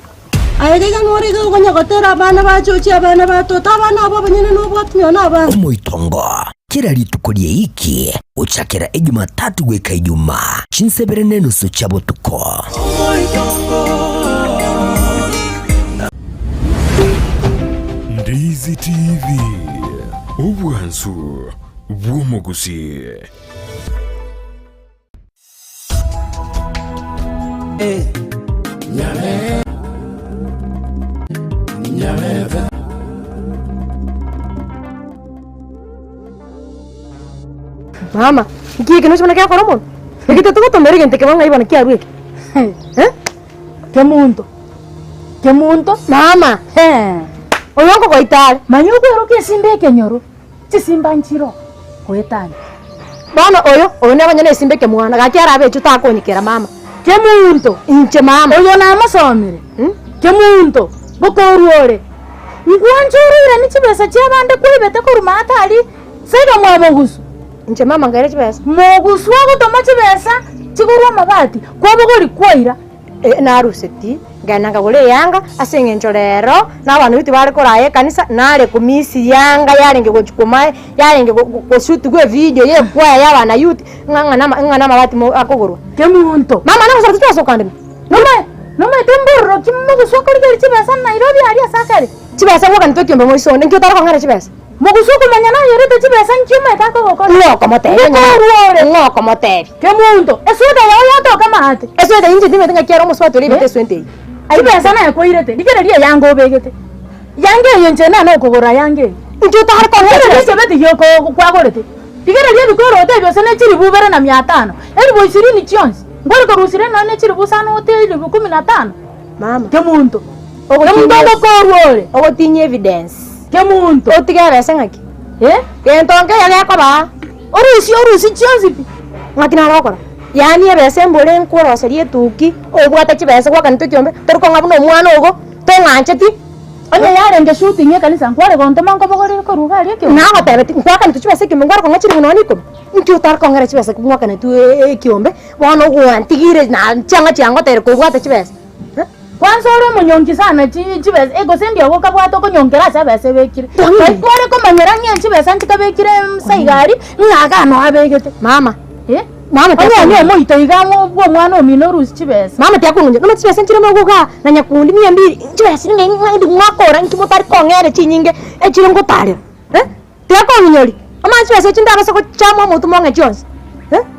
ayega ngori go gonya gotera abana bachochi abana batoto abana abo banyene no bwatmyo na abana omoitongo kira rituko ria iki uchakira Jumatatu gweka Ijumaa chinsebere nenusu cha botuko Ndizi TV obwansu bw'omugusi. mama iki kino chimana kya koromo ekite tuko tomere gente ke banga ibana kya rueke kemunto mama oyongo goitale manyuko roke simbe kenyoro chisimba nchiro koetani bana oyo nabanyene simbe ke mwana gakyara abechu takonyikera mama kemunto inche mama oyo na masomere kemunto bokoruore ngwanjurire ni chibesa cyabande kwibete ko rumata ali sega mwabogusu inche mama ngare chibesa mogusu wago toma chibesa chigurwa mabati kwabogori kwaira na ruseti gananga gole yanga asenge nchorero na abantu biti bari koraye kanisa nare kumisi yanga yarenge gochukuma yarenge goshoot gwe video ye kwa yabana youth ngana mabati akogorwa kemunto mama na usatu twasokande noma temboro kimugusu wakorigeri chibesa Nairobi ali asakare chibesa ngoka ntokyombe moisonde nkyo tarako ngare chibesa mogusuku manyana yerete chibesa nkyuma etako gokora ngoko moteri ngoko moteri kemunto esuda yayo toka mahate esuda inje ndime tinga kiero muswato libete swente chibesa na yakoirete dikereria yango obegete yange yenje na no kogora yange nkyo tarako ngare chibete yoko kwagorete dikereria bikoro otebyo sene chiri bubere na 500 elibo 20 chionsi ngori ko rusire na ne chiri busano oteli 15 mama kemunto ogotinye evidence kemunto otigara sangaki Kentonke yageko ba. Orusi chionzipi. Ngakina rokora. Yani ebese mbole nkoroserie tuki obwate chibese kwa kantu kyombe toruko ngabuno omwana ogo tongancheti. Oye yarenge shooting ekanisa nkware gonto manko bogore ko rugari ekyo. Nago tebeti kwa kantu chibese kimengwara ko ngachiri muno niko. Nkyo tar ko ngara chibese kwa kantu kyombe wana gwantigire na changa tere ko bwate chibese. Kwanza ore munyonki sana chibese ego sendi ogo kabwato ko nyongera chabese bekire. Kore ko manyera nyen chibese antika bekire msaigari ngaga no abegete. Mama. Mama tya mo itoigamo bwo mwana omino rusi chibese. Mama tya kununje. Noma chibese nchire mo goga na nyakundi 200. Chibese ndi mwakora nkimotari kongere chinyinge echire ngotare. Tya kunyori. Ama chibese chinda basa ko chamo mutu monge chonse.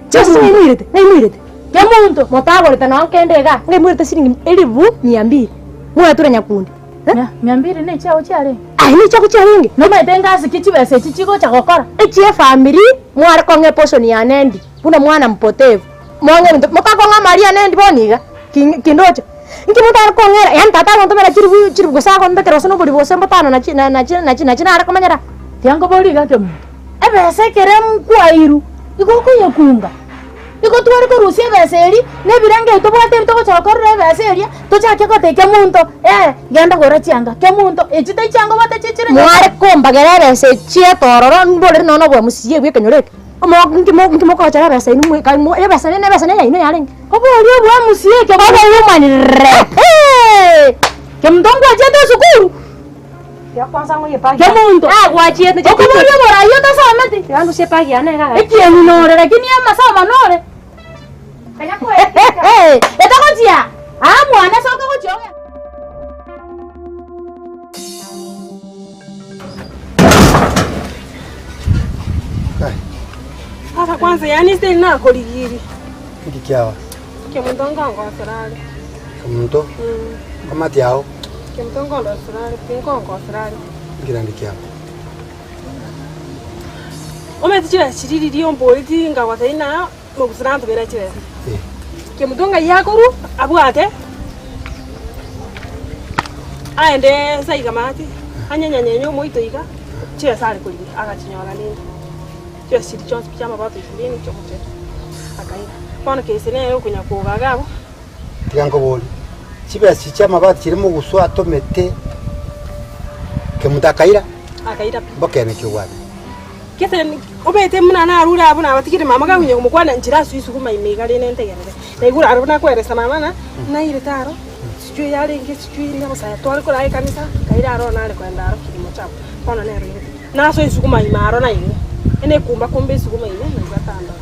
Chibese ngimuirete. Kemuntu motagorete no kendega. Ngimuirete shilingi 200. Mwatura nyakundi. 200 ne chao chare. Ai ni chako charingi. Noma itenga sikichibese chichiko chakokora. Echie family mware konge portion ya nendi. Buna mwana mpotevu. Monge mokakonga Maria nendi boniga. Kindocho. Inki mutara kongera yan tata gonto mera chiribu gosa gonto kero sono bodi bose mbotano na ara komanyara. Tiango boli ga kemu. Ebese kerem kwairu. Iko ko yakunga. Iko tuwari ko rusi ebeseri ne birange to bwate to ko chokoro ebeseri to chake ko te kemunto genda gora chianga kemunto echite chianga bate chichire. Mware komba gerere se chie tororo ndore no bwa musiye bwe kanyoreke. Mo ko chara besa inu mo kai mo besa ne ya ino yale. Obo ri bwa musiye ke baba human re. Kemdongo ajeto sukuru. Ya kwanza ngo yepa. Kemunto. Wachi ne. Obo ri bora yo ta samete. Yandu sepa ya ne ga. Ekienu nore lakini ama sama nore. Kanya ko etakotia. Mwana soka ko choge. Sasa kwanza yani sasa na koligiri. Ndikiawa. Kemuntonga ngosirali. Kemunto? Kama tiao. Kemuntonga ngosirali, pinko ngosirali. Ngira ndikiawa. Ome tichira chiriri dio mboliti ngawataina mugusiranta bera chire. Kemuntonga yakuru abwate. Aende sai kamati. Anyanyanyenyo moitoiga. Chira sale koligiri akachinyora nini. Yo siri chonse pichama bato ishuleni chokote. Akaira. Kono kese ne okunya kugagabo. Tiango boli. Chibese chichama bato chirimo guswa tomete. Kemutakaira. Akaira. Bokene kiwata. Kese obete muna na arura abuna abatikire mama gakunye kumukwana njira suisu kuma imegale nentegerere. Na igura arubuna kweresa mama na ile taro. Sijui yale inge sijui ile musaya twali ko lai kanisa. Kaira arona ale kwenda aro kilimo chapo. Kono ne ringi. Na so isu kuma imaro na ile. Ene kumba kombe suguma ine na gatanda.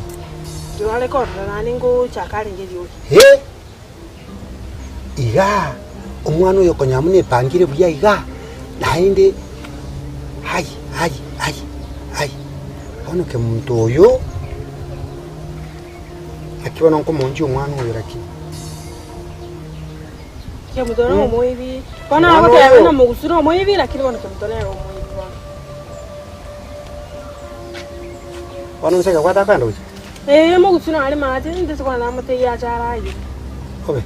Jwale korra nani ngo chakari ngejo. Iga omwana oyo konyamune pangire buya iga naende hai ono ke muntu oyo akibona nko monji omwana oyo lakini ke mudoro moibi bana abate na mugusuro moibi lakini bana ke mudoro moibi bana nseka kwata kando uchi mugusuro ale mate ndese kwa na mate ya chara yi obe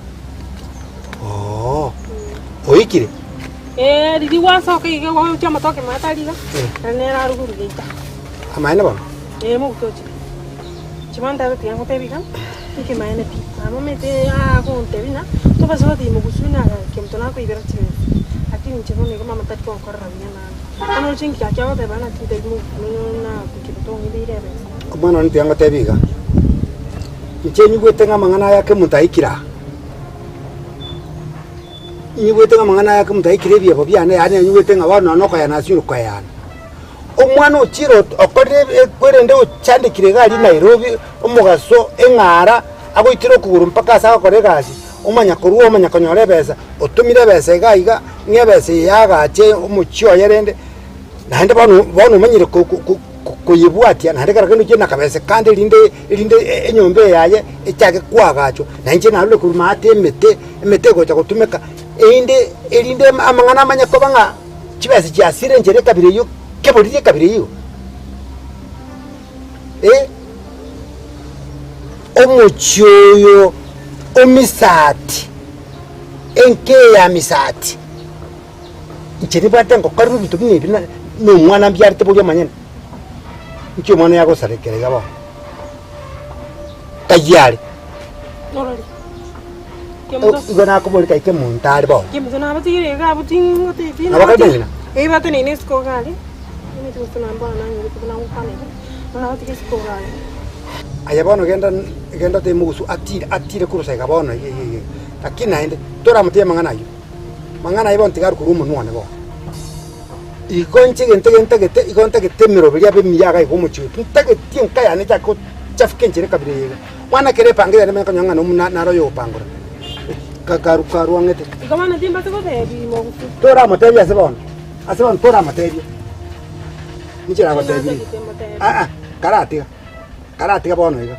oikire didi wasa ke ke wa chama toke mata liga nera ruguru gita amaina bana mugutochi chimanda te yango tebi kan ke maene pi amo mete ko tebina to pasaba ti mugusuna ke mtona ko ibera chime akini chibone ko mama tati ko korra bina ano chingi ka kya te bana ti tebi na kukitongi dire be ko mwana nti yango tebi ga ichenyi gwetenga mangana yake mutaikira nyigwetenga mangana yake mutaikire byabo byane yani nyigwetenga bana no kaya nasiro kaya omwana ochiro okore kwerende ochandikire gali Nairobi omugaso engara agoitiro kuguru mpaka asa kore gasi omanya koruo omanya konyore besa otumire besa gaiga ngebese yagache omuchio yerende nande bano manyire kuyibwatia nande karakendo kina kabese kandi linde enyombe yaye echake kwagacho nanje nalule kurumate emete gocha kutumeka elinde amangana amanya kobanga chibese cyasire njere kabire yo kebodiye kabire yo omuchoyo omisati enke ya misati njere bata ngokaru bitu bine no mwana mbyarte byo manyene Ncho mwana yako sarekere gabo. Kayari. Orali. Igona ko bol kai ke muntari bo. Kimzo na batire ga buting ti. Na bakadena. E bate ni nesko gali. Ni tu tuna mbona na ngiri kuna ukane. Na batike sko gali. Aya bono genda te mugusu atire kurusa ga bono ye. Lakini aende tora mutie mangana yo. Mangana ibo ntigaru kurumu nuone bo. Ikonche ikonte temero bilia be miyaga ikomuchu. Ntake tien kaya ne tako chafkenjere kabire. Mwana kere pangire ne kanyanga no na royo pangora. Karu angete. Ikamana timba tiko tebi mogusu. Tora matebi asebon. Asebon tora matebi. Nichira matebi. Karate bono iga.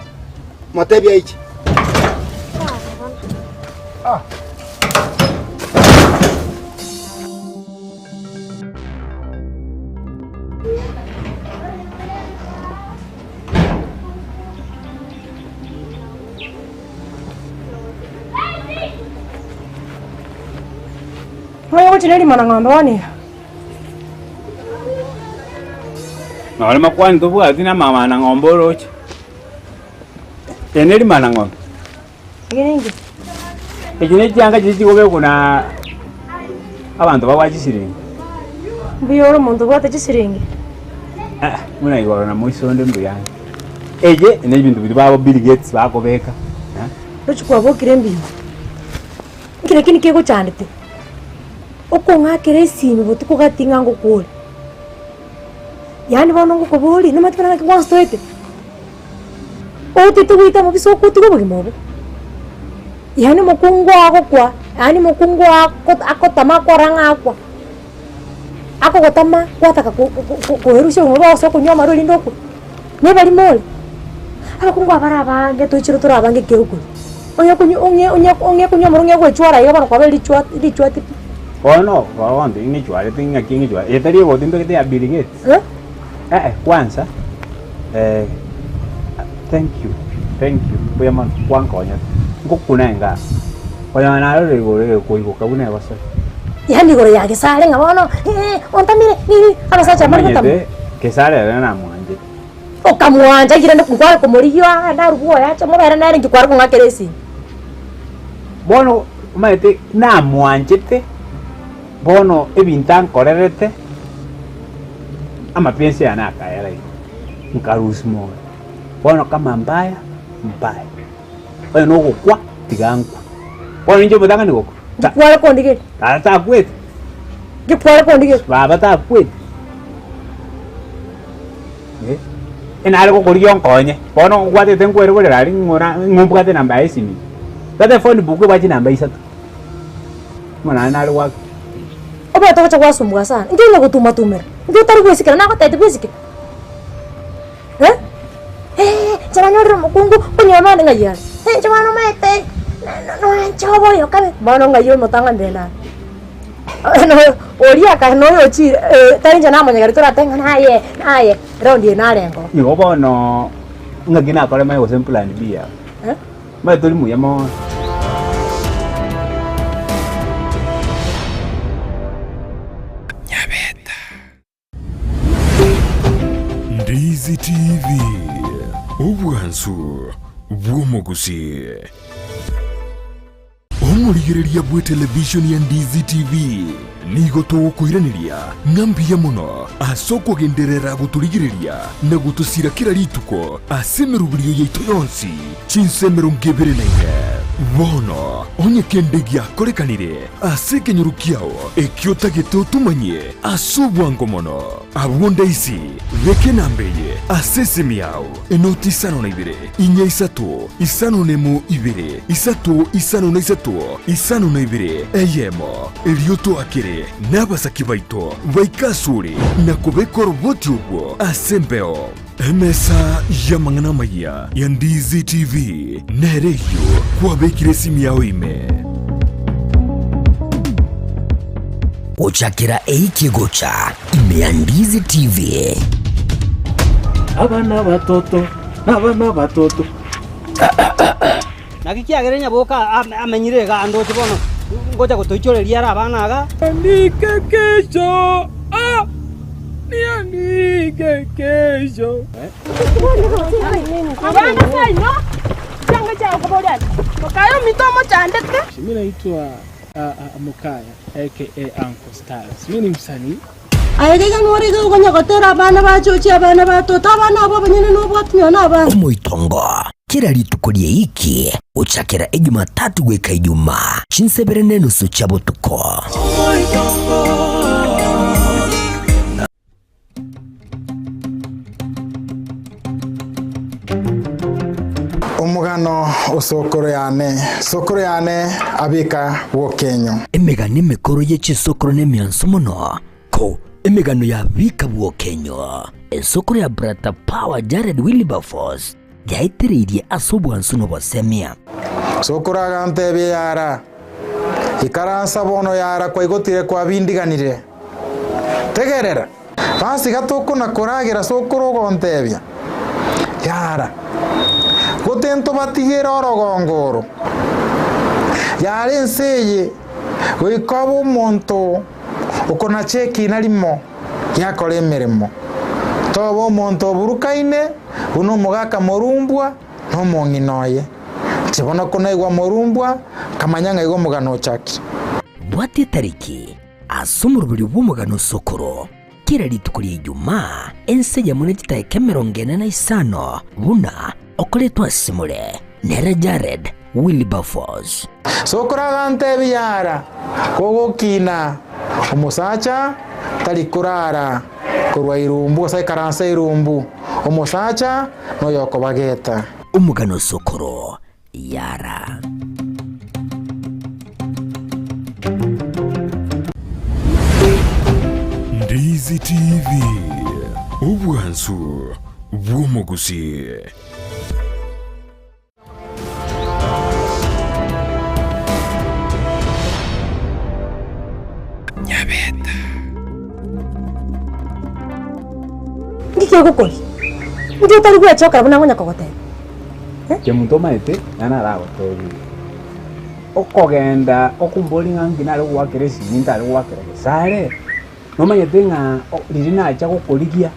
Matebi aichi. Ngoyo chineli mana ng'ombe wani. Na wale makwani to bwa tina mama na ng'ombe roche. Teneli mana ng'ombe. Ngingi. Ekine kyanga kiti kobe kuna abantu babajisiringi. Biyoro muntu bwate chisiringi. Muna igoro na muisonde mbuyanga. Eje ne bintu biri babo Bill Gates bakobeka. Ruchukwa bokire mbi. Kire kini kego chandite. Okonga keresi botuko gatinga ngokole. Yani bono ngokobuli namatifana ke wanstoete. Ote tuwita mobiso kutugo bagimobo. Yani mokungo akokwa, yani mokungo akotama koranga akwa. Ako gotama kwataka koherusha ngoba so kunyoma ruli ndoko. Ne bali mole. Abakungo abarabange tochiro turabange keuko. Onye kunyoma runge kwechwara yaba kwa beli chwa tipi. Ono, waonde ingi chwale tinga kingi chwale. Yetari wote ndo kete Bill Gates. Kwanza thank you. Kwa man kwankonya. Ngokunenga. Kwa na rero ko kabune basa. Yani gore yake sale ngabono. Ontamire ni abasacha mari tamu. Ke sale na mwanje. Okamwanja girende kugwara ko muri yo ndarugo yacha mubera nari ngikwara ko ngakeresi. Bono maite na mwanje te. Bono ebintan korerete. Ama piense yana kaya nkarusmo. Bono kama mbaya. Oyo no kwa tigangu. Bono nje bodanga ndiko. Gikwara ko ndige. Ta kwet. Gikwara ko ndige. Baba ta kwet. Ena algo koriyo nkonye. Bono kwate tenkwere kore rari ngora ngumbukate namba isini. Kate phone buku bachi namba isatu. Mwana na alwa. Oba to kwa sumbwa sana. Ndio ngotuma tumera. Ndio tari kwesikira nako tete kwesikira. Jangan nyuruh mukungu penyama dengan dia. Cuma no mete. No coba yo kan. Mana nggak yo mau tangan dena. No oria kan no yo ci. Tadi jangan namanya itu rateng naye. Round dia nare ko. Ni obo no ngagina kore mai osen plan bia. Mai tuli mu yamo. Nyabeta. Ndizi TV. Obwansu bwomogusi omurigereria bwe television ya Ndizi TV nigo tugukwiraniria ngambia muno asoko genderera guturigireria na gutusira kira rituko asemerubirio yaitu yonsi chinsemero ngebere naine bono onye kendegia korekanire asekenyurukiao ekiotagete utumanye asubwango mono abwonda isi veke nambeye asesemiao enoti isano na ibere inya isatu isano nemu ibere isatu isano na isatu isano na ibere eyemo elioto akire n'abasaki baito baikasure na kubekora uboti ubwo asembeo emesa ya mangana maya ya Ndizi TV nereyo kwabekire simu yawe ime Ochakira eiki cha ime ya Ndizi TV abana batoto nakikiagerenya boka amenyire ga ando tibono ngoja kutoichoreria abana ga ndike kesho niandike kesho. Mimi naitwa Mukaya aka Uncle Stars. Mimi ni msanii. Ayega ngori go gonya gotera abana bachochi abana batota abana abo banyene no bwatmyo na abana. Omoitongo kira ritukurie iki uchakira Jumatatu gwika Ijumaa chinsebere nenusu cha butuko. Omugano osokoro yane abika wokenyo. Emigano emikoro y'ekisokoro n'emyanso muno ko emigano yabika bwokenyo. Esokoro ya Brata Power Jared Wilberforce yaitiririe asobwansu no bosemia. Sokoro agantebe yara ikaransa bono yara kwa igotire kwa bindiganire tegerera basi gatoko na koragira sokoro gontebia yara gotento batigera orogongoro yari nseye goikabo umuntu ukona cheki narimo yakore emirimo tobo umuntu oburukaine uno mugaka morumbwa no monginoye kibona ko naigwa morumbwa kamanyanga igo mugano chaki bwati tariki asumurubiri bw'umugano sokoro kira ritukurie Ijumaa ense ya munekita ekemerongene na isano buna okoletwa simule nera Jared Wilberforce. Sokoro agantebe yara kogokina umusacha tari kurara kurwa irumbu sai karansa irumbu umusacha no yoko bageta umugano sokoro yara. Ndizi TV ubwansu bw'omugusi. Nyabeta ngike gukora ndio tari gwechoka buna ngonya kogote ke muntu maite yana rago tobi okogenda okumbolinga ngina ari gwakire sininda ari gwakire sare no mayete nga lirina acha gukorigia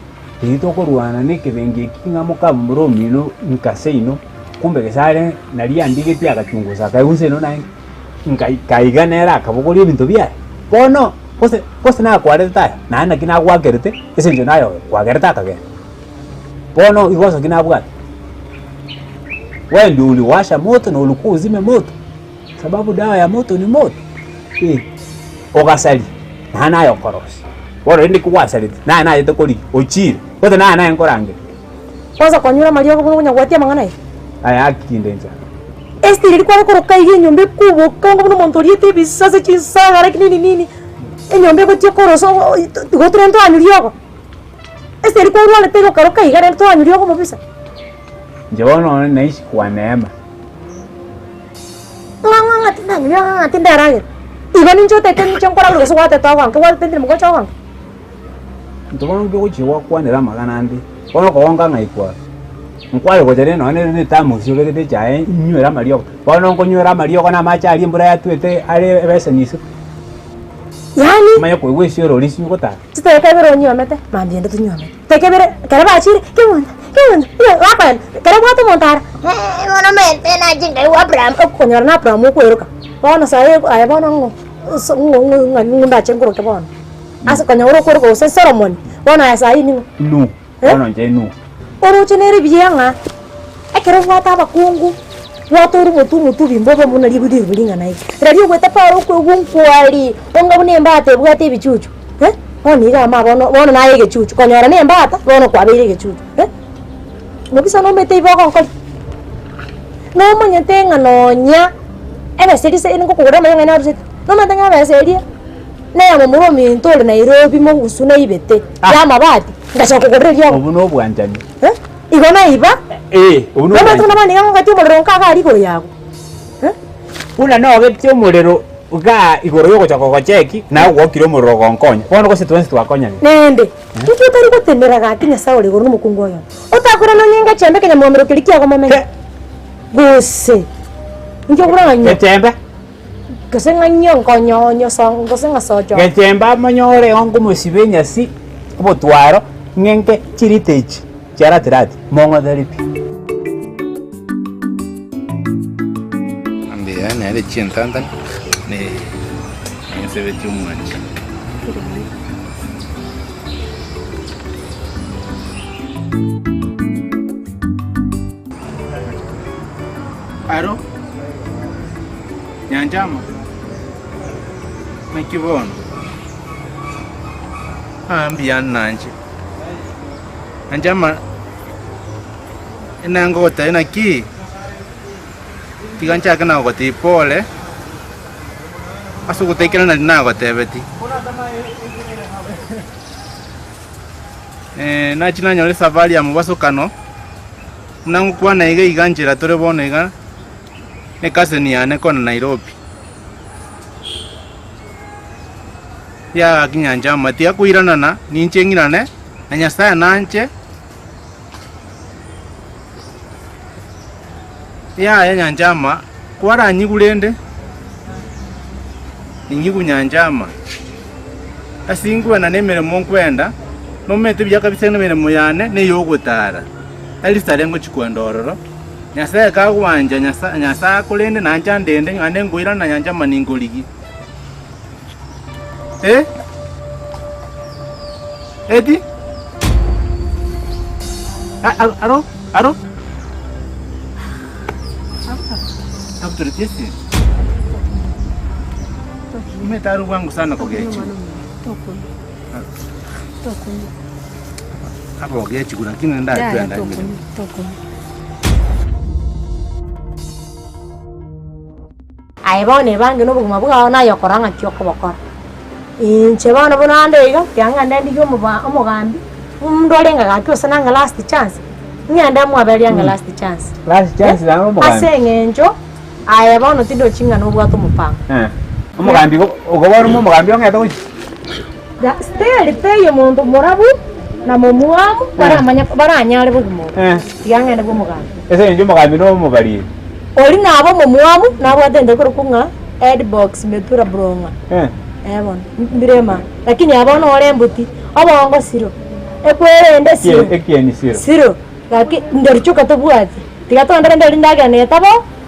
rito korwana nekibengi kinga mukamburo mino nkaseino kumbe gesare nari andigeti agachunguza kaiunse no nai nkaiganera akabogori ibintu bya bono kose na kwareta na ana kina gwakerete esenjo nayo kwagereta kage bono igoso kina bwata wewe ndio uliwasha moto na ulikuwa uzime moto sababu dawa ya moto ni moto ogasali na nayo korosi bora ndi kuwasali na nayo tekoli ochire kote na nayo nkorange kwanza kwanyura Maria ko ngonya gwatia mangana ye aya akindenza este ilikuwa koroka iyi nyombe kubo kango buno montoriete bisase chisanga like nini enyombe ko tie koroso gotrento anyurioko este ilikuwa wale tego karoka igare to anyurioko mobisa njono naishi kwa neema nganga tinda tindarage ibani njote teni chonkora lo so wate tawa ke wate teni mugocha wangu ntobono ngo chiwa kwanira magana ndi kono ko wanga ngaikwa nkwale ko jere no ne tamu sio ke jae nywera mario kono ngo nywera mario kona macha ali mbura yatwete ale bese nisu yani mayo ko wesio ro lisi ko ta tete bero nyomete mambiende tunyomete teke bere karaba achiri kemonda wapan kare watu montar mono mente na jinga wa Abraham okonyora na Abraham ko eruka bona sae ay bona ngunda chengoro ke bona asa konyoro ko se Solomon bona ya sai ni nu bona nje nu oro chenere bianga akere wata bakungu watu mutu bimbobo muna libudi bulinga nai radio kweta paro ko gunkwali onga bune mbate bwate bichuchu oni ga ma bona na yege chuchu konyora ne mbata bona kwa bere ge chuchu mobisa no mete ibo kon no manyete nganonya ebe sedi se ngo kugura manya na ruset no matanga ba sedia ne ya mumuro mintole Nairobi mo usuna ibete ya mabati ngacha kugura ryo obuno bwanjani igona iba uno no matuna mani ngo ngati mo ronka ga liko yako una no getio murero uga igoro yoko chako cheki na gwokire muriro gonkonya bono kose twensi twakonya nende tutu tari gutendera ga tinya sauri igoro mukungu oyo utakura no nyenga chembe kenya mwamiro kilikia ko mamenga gose njo kuranya chembe kase nganyo konyo songo senga sojo chembe amanyore ongo musibenya si obotwaro ng'enke chiritechi chiaratirati mong'otheripi ambia nere chientantan ne sebeti umwanja aro nyanjama nakibono ambia nanje anjama inangota inaki tigancha kana gote pole asugutekera na gotebeti na china nyore safari ya mubasukano nangu kwa na iga iganjira tore bonega ne kaseni yane kona Nairobi ya kinyanja matia kuiranana ninchengirane anyasaya nanche ya nyanjama kwara nyigulende ingigu nyanjama asingwe na nemere monkwenda no mete bya kabisa nemere muyane ne yogutara ali sarengo chikwandororo nyasa ka gwanja nyasa kulende nanja ndende ngane nguira na nyanja maningoligi edi aro Dr. Jesse umetaru wangu sana kogechi hapo gechi kuna kina ndani aibone bange no buguma bwa na yokoranga cyoko bakora inche bana bonande iga tyanga ndandi yo umugambi umndolenga gakyose nanga last chance nyanda mwabali yanga last chance nanga umugambi asengenjo ayabona tindo chinga no bwato mupanga umugambi ugobora umugambi ongeta kuchi da steli teyo muntu murabu na mumuamu baranyale bugumo tyanga ndabo umugambi ese nje umugambi no mubali oli nabo mumuamu nabo atende kurukunga headbox metura bronga ebona mbirema lakini abona olembuti obongo siro ekwende siro ekieni siro siro gaki ndorichuka tobwati tigatondera ndori ndagane tabo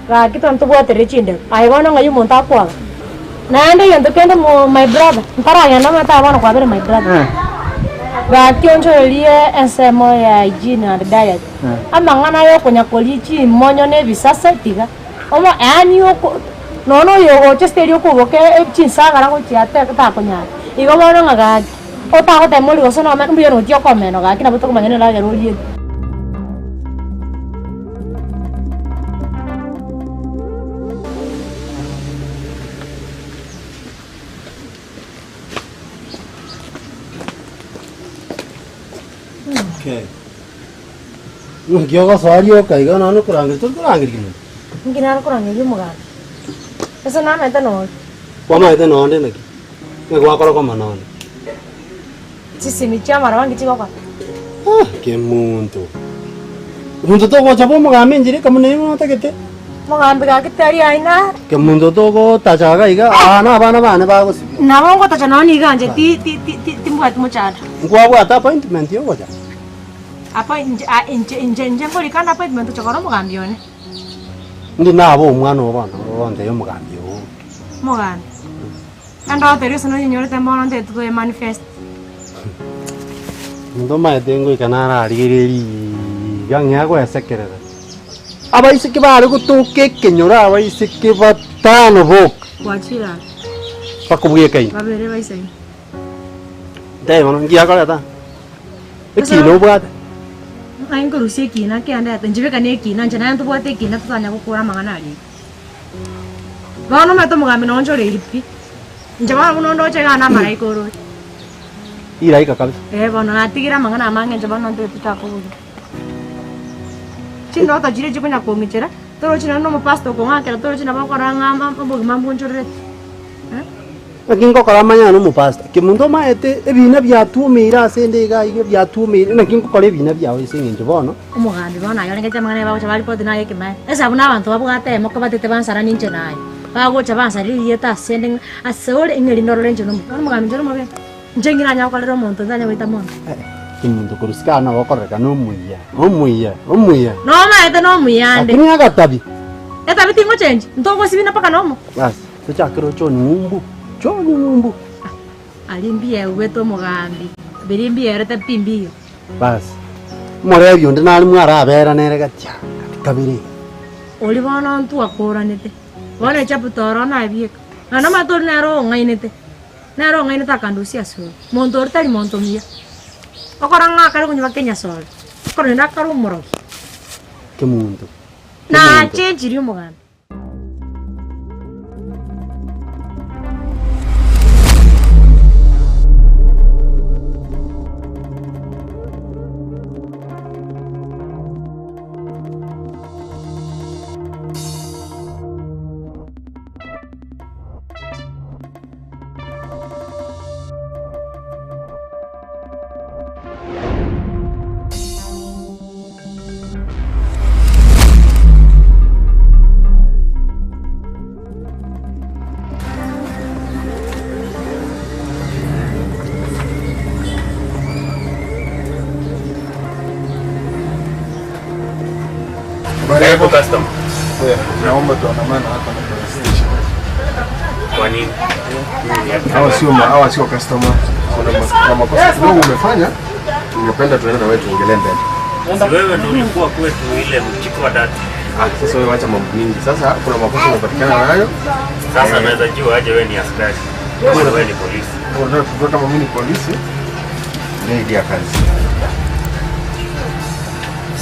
gaki tonto bwate rechinde ayibona ngayu muntu akwaga nande yendo kende my brother ntaranya na mata abona kwa bere my brother gaki onjolie ensemo ya hygiene and diet amangana yo kunyakolichi monyo ne bisasa tiga omo ani oko nono yo chesteri okuboke chinsagara go chiate ta konya igo bono ngaga ota gote muri go sono mbiyo no tio komeno gaki na butoko mangene la gero lie okay ngioga sario kaiga nanu kurangir kinu ngina kurangir muga esa na meta no kwa maite no ande naki ngwa koro koma no sisi ni chama rawangi chiko kwa ke muntu to go chabo mugambi njire kamune no takete mugambi ga kitari aina ke muntu to go tachaga iga ana bana bana ba go sibi na bongo tacha no ni ganje ti mwat muchada ngwa bwa appointment yo goja apa inje mboli kana appointment chokoro mugambi yone ndi nabo umwana obana onde yo mugambi yo mugambi ando teriyo sono nyore tembono nde tu manifest ndo maitengo ikanara arigiriri gangya go esekerera abaisiki bari gutuke kenyora abaisiki batano bok wachira pakubuye kai babere baisai dai wono ngia kala ta ekino bwata aingo rusie kina ke anda njibe kane kina njana ntu bwate kina tutanya gukura mangana ali bono meto mugambi no njore iripi njaba uno ndo chega na mara ikoro iraika kabisa bono natigira mangana mange njaba no ndo tutakuru chindo ta jire jikunya komichera toro china no pasto ko ngakera toro china bakora ngama mbugimambu njore nakingo kora manya no mupasta kimundo maete ebina byatumira sende ga ige byatumira nakingo kora ebina byawe singe bono umugambi bona yo ngete mangana babo chabali podi naye kema esa buna abantu babugate moko batete bansara ninje naye bago chabansa liyeta sending asole ingeli noro lenje no umugambi njoro mabe Njengira nyakolera omonto ndanya wita mono. Kimuntu kurusikana wakoreka n'omuya. Omuya. No maete no muyande. Lakini agatabi. Etabi tingo change. Ntongo sibina paka nomo. Basi, tuchakiro choni ngumbu. Alimbie weto mugambi. Birimbi erete pimbiyo. Basi. Morebyo ndinali mwara abera nerega tya. Kabiri. Oli bona ntu akoranete. Bona chaputoro na bieka. Ana mator nero ngainete. Nero ngainete akandusia so. Montor tali montomia. Okoranga kare kunywa Kenya sol. Korona nakaro moroki. Kemuntu. Na change rio mugambi. Karibu customer. Naomba tuandamane hapa na police station. Kwa nini? Hawa sio customer. Kuna makosa kidogo umefanya. Ningependa tuende na wewe tuongelee mbele. Si wewe ndio ulikuwa kwetu ile mchiko wa data. Sasa wewe acha mambo mingi. Sasa kuna makosa umepatikana nayo. Sasa naweza jua aje wewe ni askari. Wewe ni polisi. Unataka kama mimi ni polisi? Ndio idea kazi.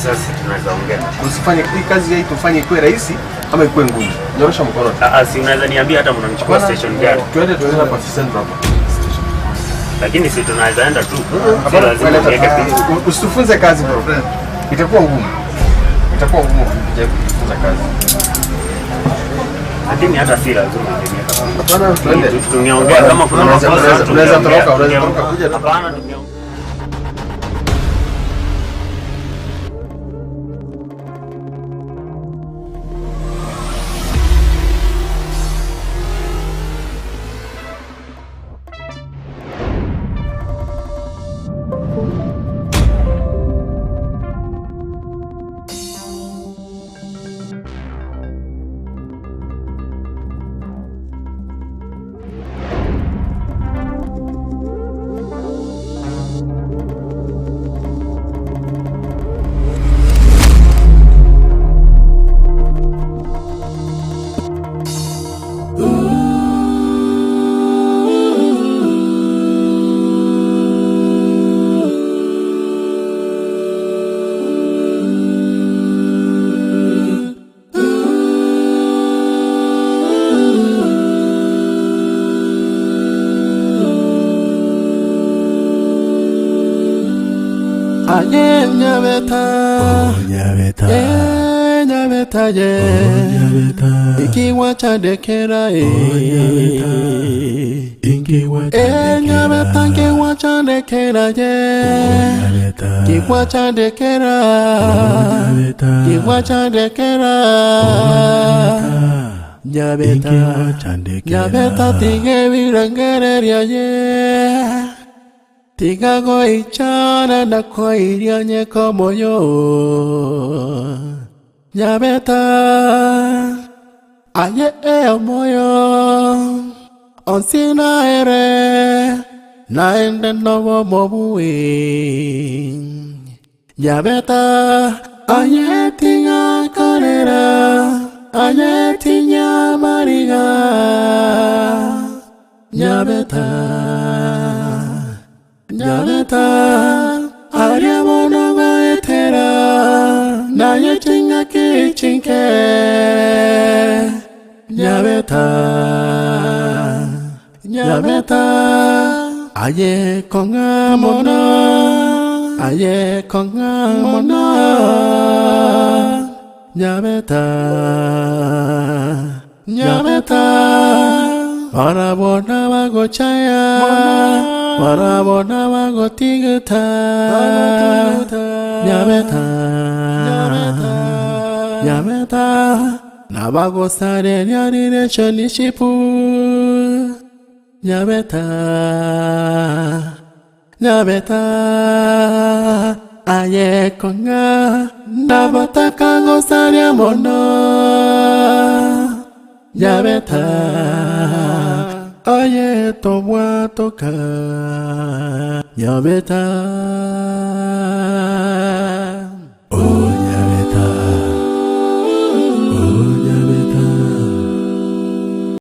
Sasa tunaweza ongea. Usifanye hii kazi hii tufanye ikuwe rahisi ama ikuwe ngumu. Nyorosha mkono. Si unaweza niambia hata mnanichukua station gani? Twende hapa Central hapa. Lakini si tunaweza enda tu. Usitufunze kazi bro. Itakuwa ngumu kujifunza kazi. Lakini hata si lazima hapana, twende. Tunaongea kama kuna makosa tunaweza toroka kuja. Hapana, tunaongea. Nyabeta ikiwa chandekera nyabeta kiwa chandekera kiwa chandekera nyabeta tige virangereria tiga goichana na koiria nyeko moyo nyabeta aye moyo onsina ere naende novo mobui nyabeta aye tinga korera aye tinya mariga nyabeta aria mono gaetera na yetinga kichinke nyabeta aye konga mono nyabeta para bona bagochaya Warabona wago tigata nyameta nabago sare nyarire chonishipu Nyabeta, nyabeta, aye konga, nabataka gozaria mono. Nyabeta, aye tobwa toka. Nyabeta.